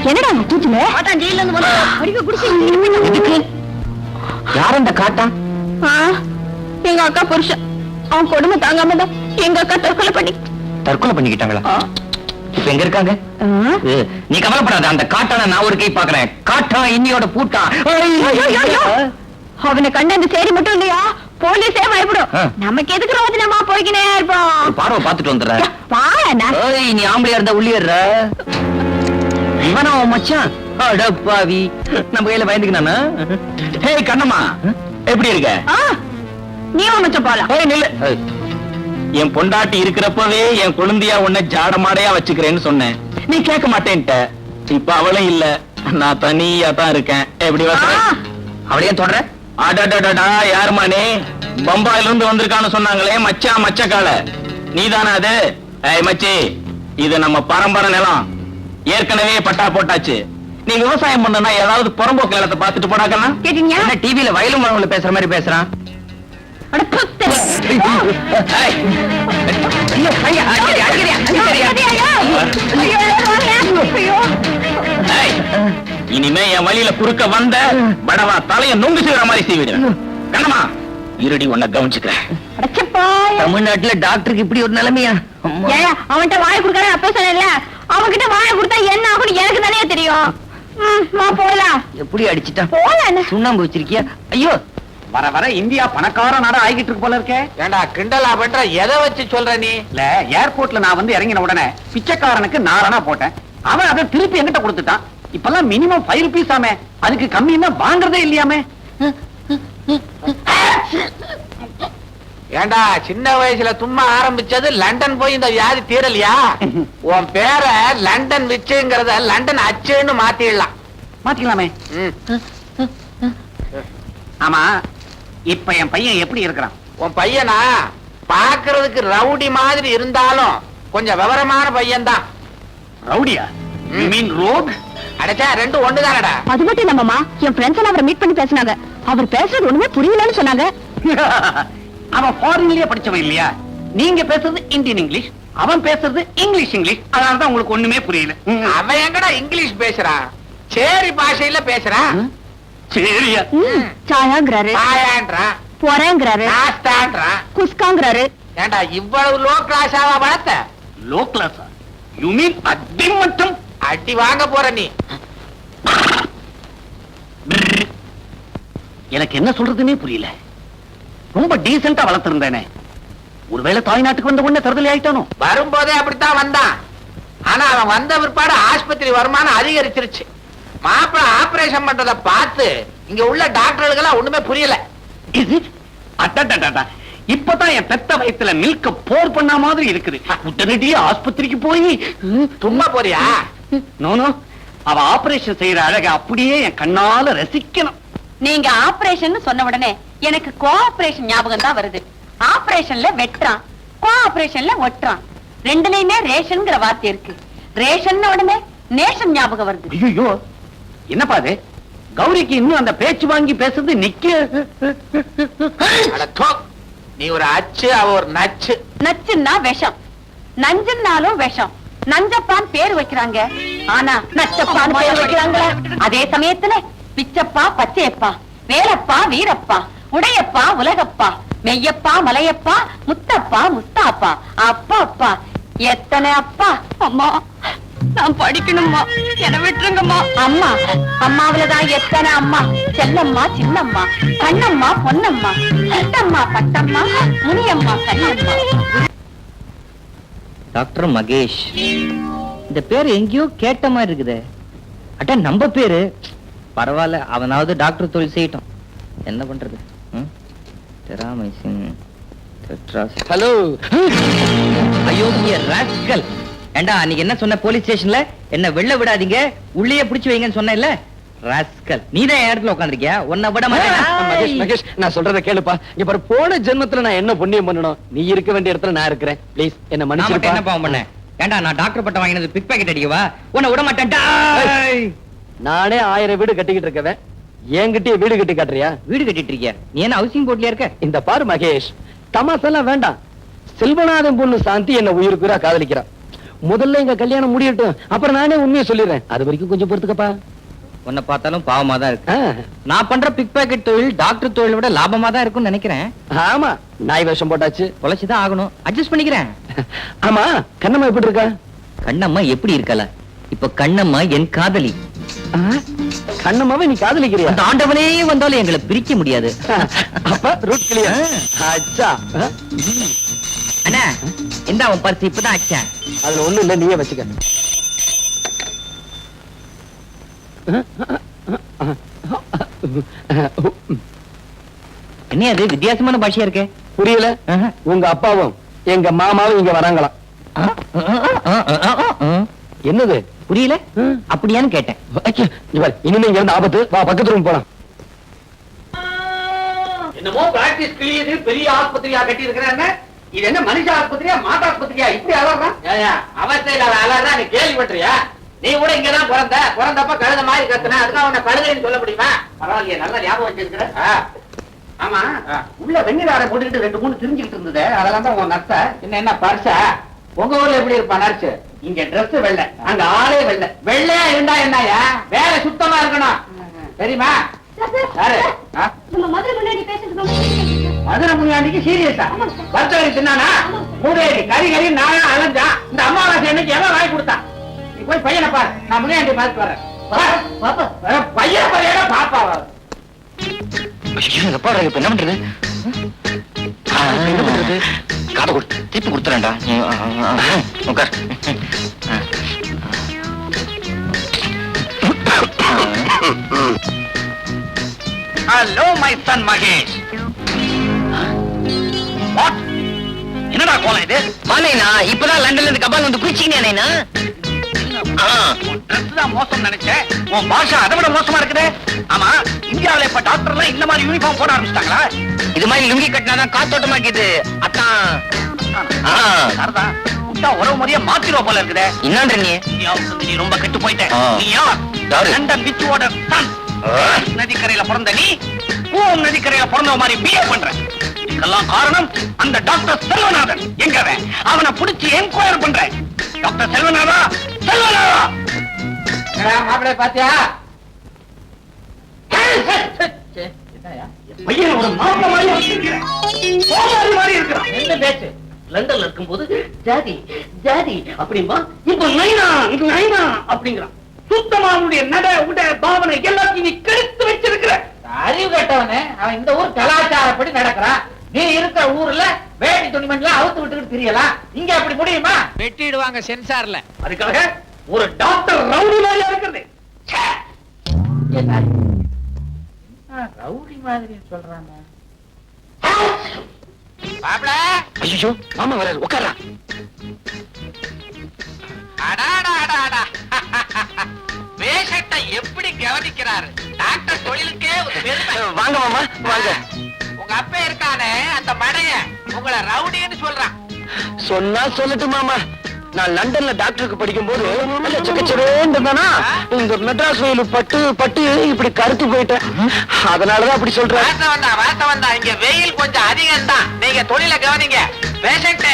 என்னடா கூச்சுல?
ஜெயில இருந்து வந்து
அடிக்க குடிச்சு
யார் அந்த காட்டா?
எங்க அக்கா புருஷன். அவன் கொடுமை தாங்காம தான் எங்க அக்கா தற்கொலை
பண்ணிக்கிட்டாங்களா? இப்ப எங்க இருக்காங்க? நீ கவலைப்படாத, அந்த காட்டான நான் ஒரு கை பாக்குறேன். காட்டா இன்னியோட பூட்டா.
அவனை கண்ட அந்த சேரி மட்டும் இல்லையா, போலீஸே பயப்படும். நமக்கு எதுக்கு ரோஜனமா போய்கினே இருப்போம்.
பார்வை பாத்துட்டு வந்துடுற.
பாயா
நீ ஆம்பளையா இருந்தா உள்ளிடுற. இவனா உன் மச்சான்? அடப்பாவி, நம்ம கையில பயந்துக்கினானா? ஹே கண்ணம்மா, எப்படி இருக்க?
நீ மச்சம் போலாம்.
நில்லு. என் பொண்டாட்டி இருக்கிறப்பவே என் குழந்தையா உன்னை ஜாடமாடையா வச்சுக்கிறேன்னு சொன்னேன். நீ கேட்க மாட்டேன்ட்ட. இப்ப அவளும் இல்ல, நான் தனியா தான் இருக்கேன். எப்படி அவளையும் தொடர? அடடடடா, யாருமா நீ? பம்பாயில இருந்து வந்திருக்கான்னு சொன்னாங்களே மச்சான் மச்சக்கால, நீதானா அது? ஏய் மச்சி, இது நம்ம பரம்பரை நிலம். ஏற்கனவே பட்டா போட்டாச்சு. நீ விவசாயம் பண்ணனா ஏதாவது புறம்போக்கு நிலத்தை பார்த்துட்டு போனாக்கா
கேட்டீங்க
என்ன டிவில வயலும் மரங்களை பேசுற மாதிரி பேசுறான்.
அட புத்து.
ஏய், ஐயோ, ஐயா, அடிக்கிறியா, அடிக்கிறியா, அடிக்கிறியா? ஏய், இனிமே என் வழியில குறுக்க வந்த படவா தலைய நொங்கு செய்யற மாதிரி செய்விடுறேன். கண்ணம்மா இருடி உன்னை கவனிச்சுக்கிறேன். தமிழ்நாட்டுல டாக்டருக்கு இப்படி ஒரு நிலைமையா?
அவன்கிட்ட வாய் கொடுக்கற அப்ப சொன்னேன்ல, அவன்கிட்ட வாய் கொடுத்தா என்ன ஆகும் எனக்கு தானே தெரியும். போலாம்
எப்படி அடிச்சிட்டான்?
போலாம்.
சுண்ணாம்பு வச்சிருக்கியா? ஐயோ, வர வர இந்தியா பணக்கார நாடா ஆகிட்டு இருக்கு போல இருக்கே.
ஏண்டா கிண்டலா பண்ற? எதை வச்சு சொல்ற நீ?
இல்ல, ஏர்போர்ட்ல நான் வந்து இறங்கின உடனே பிச்சைக்காரனுக்கு நாரணா போட்டேன். அவன் அதை திருப்பி என்கிட்ட கொடுத்துட்டான். இப்பெல்லாம் மினிமம் 5 rupees ஆமே, அதுக்கு கம்மியா வாங்குறதே இல்லையாமே.
ஏண்டா சின்ன வயசுல தும்மா ஆரம்பிச்சது லண்டன் போய் இந்த வியாதி தீரலையா? உன் பேரை லண்டன் விச்சுங்கிறத லண்டன் அச்சுன்னு மாத்திடலாம்.
மாத்திக்கலாமே.
ம்.
ஆமா, இப்ப என் பையன் எப்படி இருக்கிறான்?
உன் பையனா பாக்குறதுக்கு ரவுடி மாதிரி இருந்தாலும் கொஞ்சம் விவரமான பையன்தான்.
ரவுடியா? You mean rogue?
அடச்சா ரெண்டும் ஒண்ணுதானடா.
அது மட்டும் இல்லம்மா, என் ஃப்ரெண்ட்ஸ் எல்லாம் அவரை மீட் பண்ணி பேசினாங்க. அவர் பேசுறது ஒண்ணுமே புரியலன்னு சொன்னாங்க.
அவன் ஃபாரின்லயே படிச்சவன் இல்லையா? நீங்க பேசுறது இந்தியன் இங்கிலீஷ், அவன் பேசுறது இங்கிலீஷ். அதனாலதான் உங்களுக்கு ஒண்ணுமே புரியல.
அவன் எங்கடா இங்கிலீஷ் பேசுறான்? சேரி பாஷையில பேசுறான்.
சரியா?
சாயாங்கிறாரு,
பாயான்றான்,
பொறேங்கிறாரு,
நாஸ்தான்றான்.
குஸ்காங்கிறாரு.
ஏண்டா இவ்வளவு லோ கிளாஸாவா வளர்த்த?
லோ கிளாஸா? யூ மீன் அடிமட்டம்?
அடி வாங்க போற நீ.
எனக்கு என்ன சொல்றதுன்னே புரியல. ரொம்ப டீசெண்டா வளர்த்திருந்தேனே, ஒருவேளை தாய்நாட்டுக்கு வந்த உடனே தருதலை ஆயிட்டானோ?
வரும்போதே அப்படித்தான் வந்தான். ஆனா அவன் வந்த பிற்பாடு ஆஸ்பத்திரி வருமானம் அதிகரிச்சிருச்சு. மாப்பிள ஆபரேஷன் பண்றத பார்த்து இங்க உள்ள டாக்டர்களுக்கு ஒண்ணுமே புரியல.
Is it? அடடடடா, இப்பதான் என் பெத்த வயித்துல மில்க போர் பண்ண மாதிரி இருக்குது. உடனடியே ஆஸ்பத்திரிக்கு போய்
சும்மா போறியா?
நோ, அவ ஆபரேஷன் செய்யற அழக அப்படியே என் கண்ணால ரசிக்கணும்.
நீங்க ஆபரேஷன் சொன்ன உடனே எனக்கு கோஆபரேஷன் ஞாபகம் தான் வருது. ஆபரேஷன்ல வெட்டுறான், கோஆபரேஷன்ல ஒட்டுறான். ரெண்டுலயுமே ரேஷன்ங்கிற வார்த்தை இருக்கு. ரேஷன் உடனே நேஷன் ஞாபகம் வருது.
ஐயோ, என்னப்பா அது? கௌரிக்கு இன்னும் அந்த பேச்சு வாங்கி பேசுறது நிக்க.
அட தோ, நீ ஒரு அச்சு, அவ ஒரு நச்சு.
நச்சுன்னா விஷம், நஞ்சுன்னாலும் விஷம். நஞ்சப்பான் பேர் வைக்கிறாங்க, ஆனா நச்சப்பான் பேர் வைக்கிறாங்க. அதே சமயத்துல பிச்சப்பா, பச்சையப்பா, வேலப்பா, வீரப்பா, உடையப்பா, உலகப்பா, மெய்யப்பா, மலையப்பா, முத்தப்பா, முஸ்தாப்பா, அப்பா அப்பா, எத்தனை அப்பா. அம்மா நான் படிக்கணும்மா, என்ன விட்டுருங்கம்மா. அம்மா அம்மாவிலதான் எத்தனை அம்மா. செல்லம்மா, சின்னம்மா, கண்ணம்மா, பொன்னம்மா, சித்தம்மா, பட்டம்மா, முனியம்மா, கண்ணம்மா.
டாக்டர் மகேஷ், இந்த பேர் எங்கேயோ கேட்ட மாதிரி இருக்குதே. அட நம்ம பேரு. பரவாயில்ல, அவனாவது டாக்டர் தொழில் செய்யட்டும். என்ன பண்றது? ஹலோ, ஐயோ ராஸ்கல். ஏண்டா அன்னைக்கு என்ன சொன்ன போலீஸ் ஸ்டேஷன்ல? என்ன வெளில விடாதீங்க, உள்ளே பிடிச்சு வைங்கன்னு சொன்னேன்ல. ராஸ்கல், நீதான் என் இடத்துல உட்காந்துருக்கியா? உன்னை விட
மகேஷ், மகேஷ், நான் சொல்றத கேளுப்பா. இங்க பாரு, போன ஜென்மத்துல நான் என்ன புண்ணியம் பண்ணணும்? நீ இருக்க வேண்டிய இடத்துல நான் இருக்கிறேன். ப்ளீஸ் என்ன
நான் மட்டும்
மன்னிச்சு.
என்ன பாவம் பண்ணேன்? ஏண்டா நான் டாக்டர் பட்டம் வாங்கினது பிக் பாக்கெட் அடிக்கவா? உன்னை விட மாட்டேன்டா.
நானே 1000 வீடு கட்டிக்கிட்டு இருக்கவன் என்கிட்டயே வீடு கட்டி காட்டுறியா?
வீடு கட்டிட்டு இருக்கியா? நீ என்ன ஹவுசிங் போர்ட்லயா இருக்க?
இந்த பாரு மகேஷ், தமாசெல்லாம் வேண்டாம். செல்வநாதன் பொண்ணு சாந்தி என்ன உயிருக்குறா காதலிக்கிறா. முதல்ல எங்க கல்யாணம் முடியட்டும், அப்புறம் நானே உண்மையை சொல்லிடுறேன். அது வரைக்கும் கொஞ்சம் பொறுத்துக்கப்பா.
உன்னை பார்த்தாலும் பாவமா தான் இருக்கு.
ஆ,
நான் பண்ற பிக் பாக்கெட் தொழில் டாக்டர் தொழிலை விட லாபமா தான் இருக்கும்னு நினைக்கிறேன்.
ஆமா, நாய் வேஷம் போட்டாச்சு.
பொழைச்சுதான் ஆகணும், அட்ஜஸ்ட் பண்ணிக்கிறேன்.
ஆமா, கண்ணம்மா எப்படி இருக்கா?
கண்ணம்மா எப்படி இருக்கல? இப்ப கண்ணம்மா என் காதலி.
ஆ, கண்ணம்மாவை நீ காதலிக்கிறியா?
அந்த ஆண்டவனே வந்தாலும் எங்களை பிரிக்க முடியாது.
அப்ப ரூட் கிளியர். அச்சா,
அண்ணா இந்த அவன் பரிசு இப்பதான் ஆச்சேன்.
அதுல ஒண்ணும் இல்ல, நீயே வச்சுக்க.
என்ன அது வித்தியாசமான பாஷையா இருக்கே?
புரியல? உங்க அப்பாவும் எங்க மாமாவும் இங்க வராங்களாம். என்னது
புரியல? அப்படியான்னு கேட்டேன்.
இனிமே இங்க இருந்து ஆபத்து. வா, பக்கத்து ரூம் போலாம்.
என்னமோ பிராக்டிஸ் கிளியது பெரிய ஆஸ்பத்திரியா கட்டி இருக்கிறாங்க. இது என்ன மனுஷ ஆஸ்பத்திரியா மாட்டு ஆஸ்பத்திரியா? இப்படி அலறான்.
அவஸ்தையில அலறா நீ கேள்விப்பட்டியா? நீ கூட இங்கதான் பிறந்தப்ப கழுத மாதிரி கத்துன, அதுக்காக உன்னை கழுதைன்னு சொல்ல முடியுமா?
பரவாயில்லையே, நல்ல ஞாபகம் வச்சிருக்கிற. ஆமா, உள்ள வெண்ணிலார போட்டுக்கிட்டு 2-3 திரிஞ்சுக்கிட்டு இருந்தது, அதெல்லாம் தான் உன் நர்ஸ.
என்ன பர்சா? உங்க ஊர்ல எப்படி இருப்பா நர்ஸ்?
இங்க Dress வெள்ளை, அங்க ஆளே வெள்ளை.
வெள்ளையா இருந்தா என்னயா? வேலை சுத்தமா இருக்கணும், தெரியுமா? யாரு?
நம்ம மதுரை முன்னாடி பேசுறது
மதுரை முன்னாடிக்கு சீரியஸா? வர்த்தகரி தின்னானா? மூதேவி கறி நானா அலைஞ்சா? இந்த அமாவாசை அன்னைக்கு எவன் வாங்கி கொடுத்தான்? நீ போய் பையனை பாரு, நான் முன்னாடி பார்த்து வரேன். பையனை பாரு, பாப்பா.
இப்ப என்ன பண்றது? என்ன பண்றது? காதை கொடுத்து திருப்பி கொடுத்துறேன்டா. உட்கார். Hello my son Mahesh. What? என்னடா கோலம் இது? மாலைனா இப்பதான் லண்டன்ல இருந்து கபால் வந்து குளிச்சீங்க நைனா. ட்ரெஸ் தான் மோசம் நினைச்சேன், உன் பாஷா அதை விட மோசமா இருக்குது. ஆமா, இந்தியாவில இப்ப டாக்டர்லாம் இந்த மாதிரி யூனிஃபார்ம் போட ஆரம்பிச்சிட்டாங்களா? இது மாதிரி லுங்கி கட்டினாதான் காத்தோட்டமா இருக்குது. அத்தான் சரிதான், விட்டா உறவு முறையா மாத்திருவா போல இருக்குதே. என்னன்ற நீ ரொம்ப கெட்டு போயிட்ட. நீ யார்? London விச்சோட Sun. நதிக்கரையில பிறந்த நீ பூம் நதிக்கரையில பிறந்த மாதிரி பிஹேவ் பண்ற. இதுக்கெல்லாம் காரணம் அந்த டாக்டர் செல்வநாதன். எங்க அவனை பிடிச்சி என்கொயர் பண்ற. டாக்டர் செல்வநாதா, செல்வநாதா.
மாப்பிள்ளை பாத்தியா?
பையன் ஒரு மாப்பிள மாதிரி வச்சிருக்கிறேன், கோமாளி மாதிரி இருக்கிறான்.
என்ன பேச்சு?
லண்டன்ல இருக்கும்போது ஜாதி ஜாதி அப்படிம்பா, இப்ப நைனா நைனா அப்படிங்கிறான். சுத்தமா அவனுடைய நட உட பாவனை எல்லாத்தையும் நீ கெடுத்து வச்சிருக்கிற.
அறிவு கட்டவனே, அவன் இந்த ஊர் கலாச்சாரப்படி நடக்கிறான். நீ இருக்கிற ஊர்ல வேட்டி துணிமணிலாம் அவுத்து விட்டுக்கிட்டு தெரியலாம். இங்க அப்படி முடியுமா? வெட்டிடுவாங்க சென்சார்ல.
அதுக்காக ஒரு டாக்டர் ரவுடி மாதிரியா இருக்கிறது.
ரவுடி மாதிரி சொல்றாங்க. மாப்பிள,
ஐயோ மாமா வர உட்காரா.
பேஷண்ட்டை எப்படி கவனிக்கிறாரு டாக்டர், தொழிலுக்கே ஒரு பெருமை.
வாங்க மாமா வாங்க.
உங்க அப்பா இருக்கானே அந்த மடைய உங்களை ரவுடின்னு சொல்றான்.
சொன்னா சொல்லட்டு மாமா, நான் லண்டன்ல டாக்டருக்கு படிக்கும் போது இந்த மெட்ராஸ் வெயில் பட்டு பட்டு இப்படி கருத்து போயிட்டேன். அதனாலதான் அப்படி சொல்றேன்.
வார்த்தை வந்தா இங்க வெயில் கொஞ்சம் அதிகம் தான். நீங்க தொழில கவனிங்க. பேஷண்ட்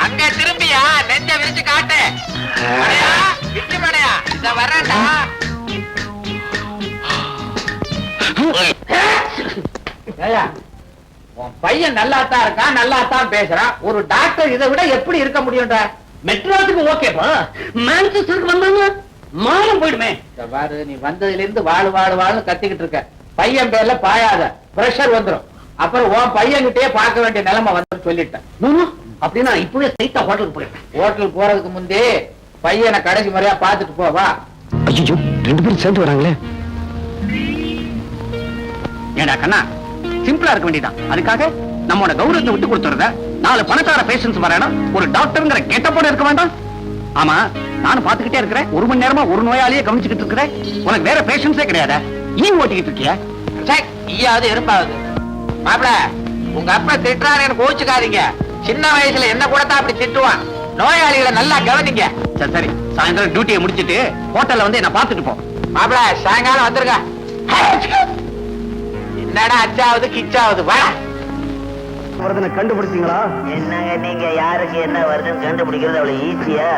அங்க திரும்பியா நெஞ்ச விரிச்சு காட்டு. விட்டு மடையா, இத வரேன்டா. உன் பையன் நல்லாத்தான் இருக்கான், நல்லாத்தான் பேசுறான். ஒரு டாக்டர் இதை விட எப்படி இருக்க முடியும்டா?
மெட்ராஸுக்கு ஓகேப்பா, மான்செஸ்டருக்கு வந்தாங்க மானம் போயிடுமே.
பாரு, நீ வந்ததுல இருந்து வாழு வாழு வாழு கத்திக்கிட்டு இருக்க. பையன் பேர்ல பாயாத, பிரஷர் வந்துடும். அப்புறம் உன் பையன் கிட்டே பார்க்க வேண்டிய நிலைமை வந்து சொல்லிட்டேன்.
அப்படின்னா இப்பவே சைட்டா ஹோட்டலுக்கு போயிட்டேன்.
ஹோட்டலுக்கு போறதுக்கு முந்தே பையனை கடைசி முறையா பார்த்துட்டு போவா.
ஐயோ, 2 பேரும் சேர்ந்து வராங்களே. ஏண்டா கண்ணா, சிம்பிளா இருக்க வேண்டியதான். அதுக்காக நம்மோட கௌரவத்தை விட்டு கொடுத்துறத 4 பணக்கார பேஷன்ஸ் வரணும், ஒரு டாக்டர்ங்கிற கெட்டப்போட இருக்க வேண்டாம். ஆமா, நானும் பாத்துக்கிட்டே இருக்கிறேன். 1 மணி நேரமா ஒரு நோயாளியே கவனிச்சுக்கிட்டு இருக்கிறேன். உனக்கு வேற பேஷன்ஸே கிடையாதா? ஈ ஓட்டிக்கிட்டு இருக்கியா?
ஈயாவது இருப்பாவது. மாப்பிள, உங்க அப்பா திட்டுறாரு கோச்சுக்காதீங்க. சின்ன வயசுல என்ன கூட தான் அப்படி திட்டுவான். நோயாளிகளை நல்லா கவனிங்க.
சரி சரி, சாயந்தரம் டியூட்டியை முடிச்சிட்டு ஹோட்டல்ல வந்து என்ன பாத்துட்டு போ.
மாப்பிள, சாயங்காலம் வந்துருங்க. என்னடா அச்சாவது கிச்சாவது வா.
வருதுன்னு கண்டுபிடிச்சீங்களா?
என்னங்க நீங்க யாருக்கு என்ன வருதுன்னு கண்டுபிடிக்கிறது அவ்வளவு ஈஸியா?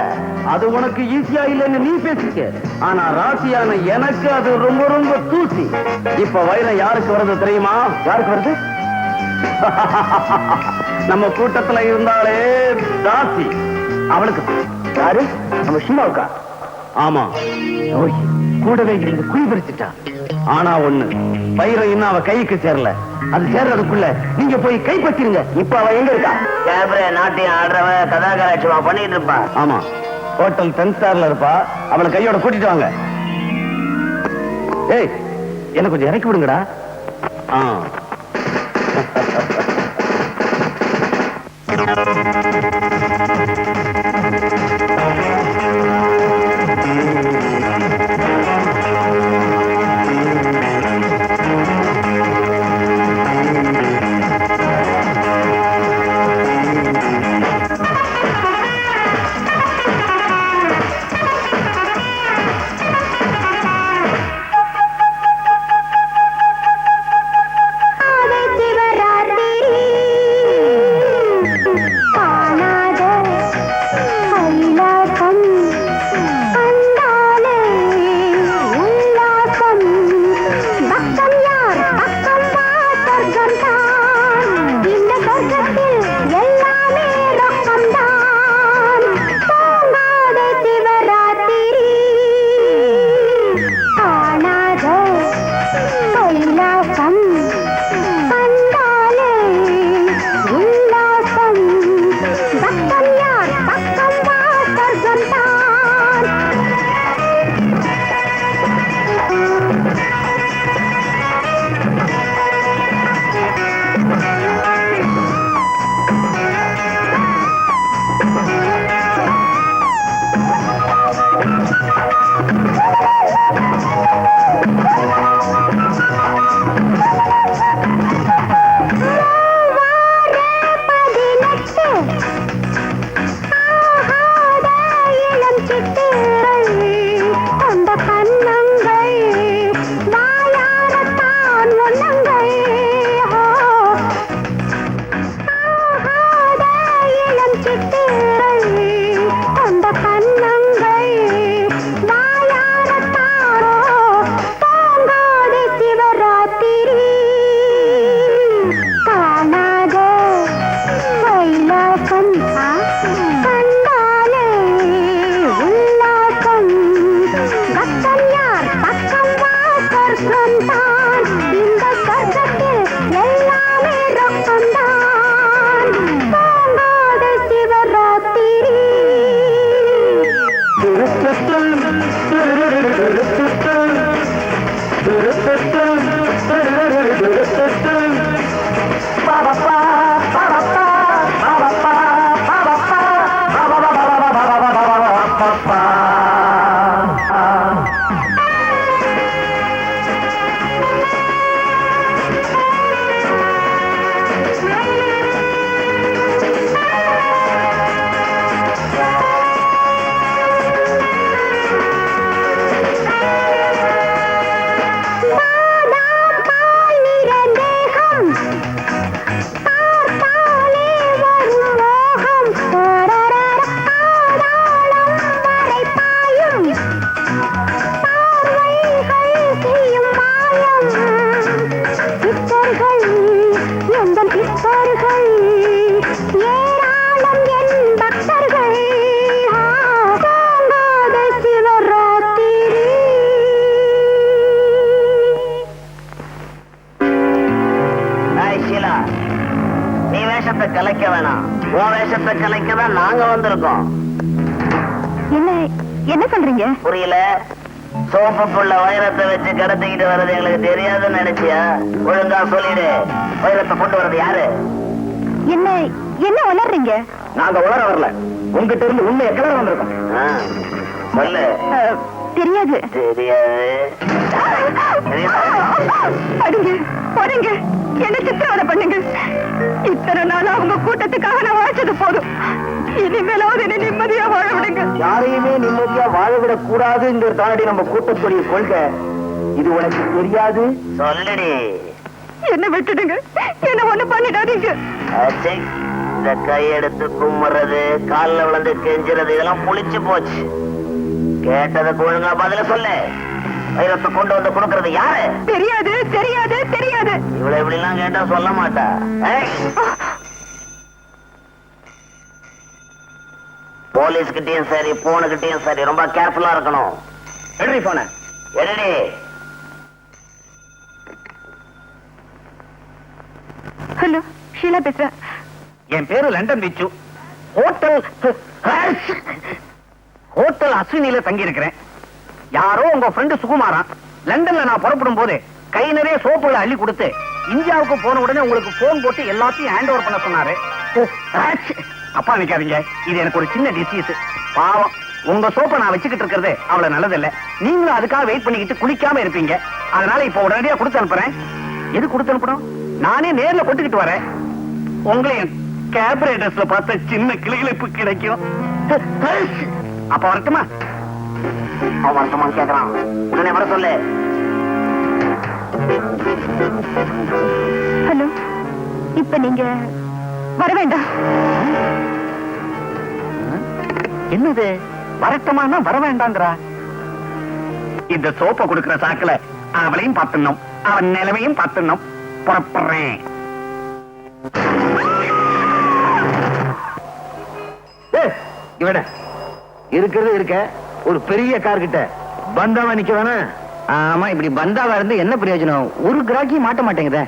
அது உனக்கு ஈஸியா இல்லைன்னு நீ பேசிக்க. ஆனா ராசியான எனக்கு அது ரொம்ப ரொம்ப தூசி. இப்ப வைரம் யாருக்கு வருது தெரியுமா? யாருக்கு வருது? நம்ம கூட்டத்துல இருந்தாலே தாசி, அவளுக்கு. யாரு? நம்ம ஷீமாவுக்கா? ஆமா, கூடவே இருந்து குழி பறிச்சுட்டா. ஆனா ஒண்ணு, வைரம் இன்னும் அவ கைக்கு சேரல. அது சேர்றதுக்குள்ள நீங்க போய் கைப்பற்றிருங்க. இப்ப அவ எங்க இருக்கா?
கேப்ரே நாட்டியம் ஆடுறவ கதாகராட்சியமா பண்ணிட்டு இருப்பா.
ஆமா, ஹோட்டல் 10 ஸ்டார்ல இருப்பா. அவளை கையோட கூட்டிட்டு வாங்க. ஏய், என்ன கொஞ்சம் இறக்கி விடுங்கடா.
என்ன என்ன சொல்றீங்க?
புரியல? சோப்புக்குள்ள வைரத்தை வச்சு கடத்திக்கிட்டு வர்றது எங்களுக்கு தெரியாதுன்னு நினைச்சியா? ஒழுங்கா சொல்லிடு, வைரத்தை கொண்டு வர்றது யாரு?
என்ன என்ன உளறீங்க?
நாங்க உளர வரல, உங்ககிட்ட இருந்து உண்மை எக்கலர வந்திருக்கோம்.
சொல்லு.
தெரியாது.
தெரியாது.
அடிங்க, போடுங்க, என்ன சித்திரவதை பண்ணுங்க. இத்தனை நாள் அவங்க கூட்டத்துக்காக நான் வாழ்ச்சது போதும். இனிமேலாவது என்ன நிம்மதியா வாழ விடுங்க.
யாரையுமே நிம்மதியா வாழ விடக் கூடாதுங்கிற தாண்டி நம்ம கூட்டத்துடைய கொள்கை. இது உனக்கு தெரியாது?
சொல்லுடி.
என்ன விட்டுடுங்க, என்ன ஒண்ணு பண்ணிடாதீங்க.
இந்த கையெடுத்து கும்புறது, காலில் விழுந்து கெஞ்சுறது இதெல்லாம் புளிச்சு போச்சு. கேட்டதுக்கு ஒழுங்கா பதில சொல்லு. வைரத்தை கொண்டு வந்து கொடுக்கறது யாரு?
தெரியாது தெரியாது தெரியாது.
இவ்வளவு இப்படி எல்லாம் கேட்டா சொல்ல மாட்டா. போலீஸ் கிட்டயும் சரி, போனு கிட்டயும் சரி, ரொம்ப கேர்ஃபுல்லா இருக்கணும்.
எடுறி போன.
எடுடி.
ஹலோ, ஷீலா பேசுறேன்.
என் பேரு லண்டன் விச்சு. ஹோட்டல் அஸ்வினில தங்கி இருக்கிறேன். யாரோ உங்க ஃப்ரெண்டு சுகுமாரா லண்டன்ல நான் புறப்படும் போது கை நிறைய சோப்புகளை அள்ளி கொடுத்து இந்தியாவுக்கு போன உடனே உங்களுக்கு போன் போட்டு எல்லாத்தையும் ஹேண்ட் ஓவர் பண்ண சொன்னாரு. அப்பா நிக்காதீங்க, இது எனக்கு ஒரு சின்ன டிசீஸ். பாவம், உங்க சோப்பை நான் வச்சுக்கிட்டு இருக்கிறது அவ்வளவு நல்லது இல்ல. நீங்களும் அதுக்காக வெயிட் பண்ணிக்கிட்டு குளிக்காம இருப்பீங்க. அதனால இப்ப உடனடியா கொடுத்து அனுப்புறேன். எது கொடுத்து அனுப்பணும்? நானே நேர்ல கொட்டுக்கிட்டு வரேன். உங்களையும் கேபரேட்டர்ஸ்ல பார்த்த சின்ன கிளிகளிப்பு கிடைக்கும். அப்ப வரட்டுமா?
அவன் வருத்தமான்னு கேக்குறான். உடனே வர சொல்லு.
ஹலோ, இப்ப நீங்க வர வேண்டாம்.
என்னது வரட்டுமானா வர வேண்டாங்கிறா? இந்த சோப்பை கொடுக்கிற சாக்குல அவளையும் பார்த்துடணும், அவன் நிலைமையும் பார்த்துடணும். புறப்படுறேன். இவட இருக்கிறது இருக்க ஒரு பெரிய கார் கிட்ட பந்தாவா நிக்க வேணா? ஆமா, இப்படி பந்தாவா இருந்து என்ன பிரயோஜனம்? ஒரு கிராக்கி மாட்ட மாட்டேங்குத.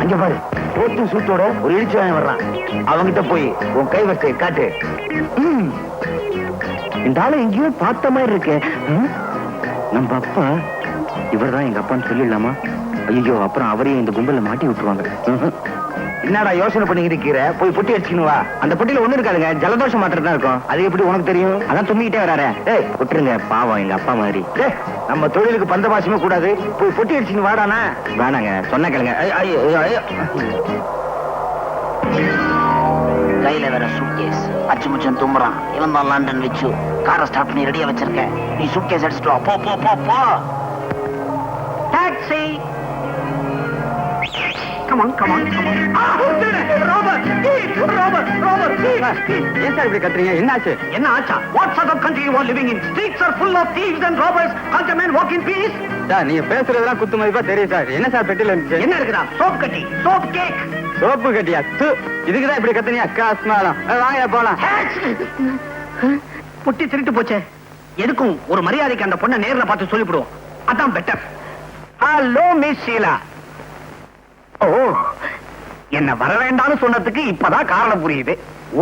அங்க பாரு, போட்டு சூட்டோட ஒரு இடிச்சு வாங்கி வர்றான். அவங்கிட்ட போய் உன் கை வச்சை காட்டு. இந்த ஆளு எங்கேயோ பார்த்த மாதிரி இருக்கு. நம்ம அப்பா இவர்தான் எங்க அப்பான்னு சொல்லிடலாமா? ஐயோ, அப்புறம் அவரையும் இந்த கும்பல மாட்டி விட்டுருவாங்க. என்னடா யோசனை பண்ணிக்கிட்டு இருக்கிற? போய் பொட்டி அடிச்சுன்னு வா. அந்த பொட்டியில ஒண்ணு இருக்காதுங்க, ஜலதோஷம் மாத்திரம் தான் இருக்கும். அது எப்படி உனக்கு தெரியும்? அதான் தும்மிக்கிட்டே வராரு. ஏய், விட்டுருங்க, பாவம் எங்க அப்பா மாதிரி. நம்ம தொழிலுக்கு பந்த பாசமே கூடாது. போய் பொட்டி அடிச்சுன்னு வாடானா? வேணாங்க, சொன்ன கேளுங்க.
கையில வேற சூட்கேஸ், அச்சுமுச்சம் தும்புறான். இவன் தான் லண்டன் விச்சு. காரை ஸ்டார்ட் பண்ணி ரெடியா வச்சிருக்கேன். நீ சூட்கேஸ் அடிச்சுட்டு வா. போ போ போ போ. Taxi.
Come on, come on, come on. Robert! Robert! Robert! ஏன் சார் இப்படி கத்துறீங்க? என்னாச்சு? என்ன ஆச்சா? What sort of country you are living in? Streets are full of thieves and robbers. Can't a man walk in peace? Sir, நீங்க பேசுறதெல்லாம் குத்து மதிப்பா தெரியும் சார். என்ன சார் பெட்டில இருந்துச்சு? என்ன இருக்குதா? சோப் கட்டி, சோப் கேக். சோப்பு கட்டியா? இதுக்குதான் இப்படி கத்துறீங்க? அக்கா ஸ்மாலம். வாங்க போலாம். புட்டி திருட்டு போச்சே. எதுக்கும் ஒரு மரியாதைக்கு அந்த பொண்ணை நேர்ல பார்த்து சொல்லிவிடுவோம். அதான் better. Hello miss Sheela. Oh, என்ன வர வேண்டாம்னு சொன்னதுக்கு இப்பதான் காரணம் புரியுது.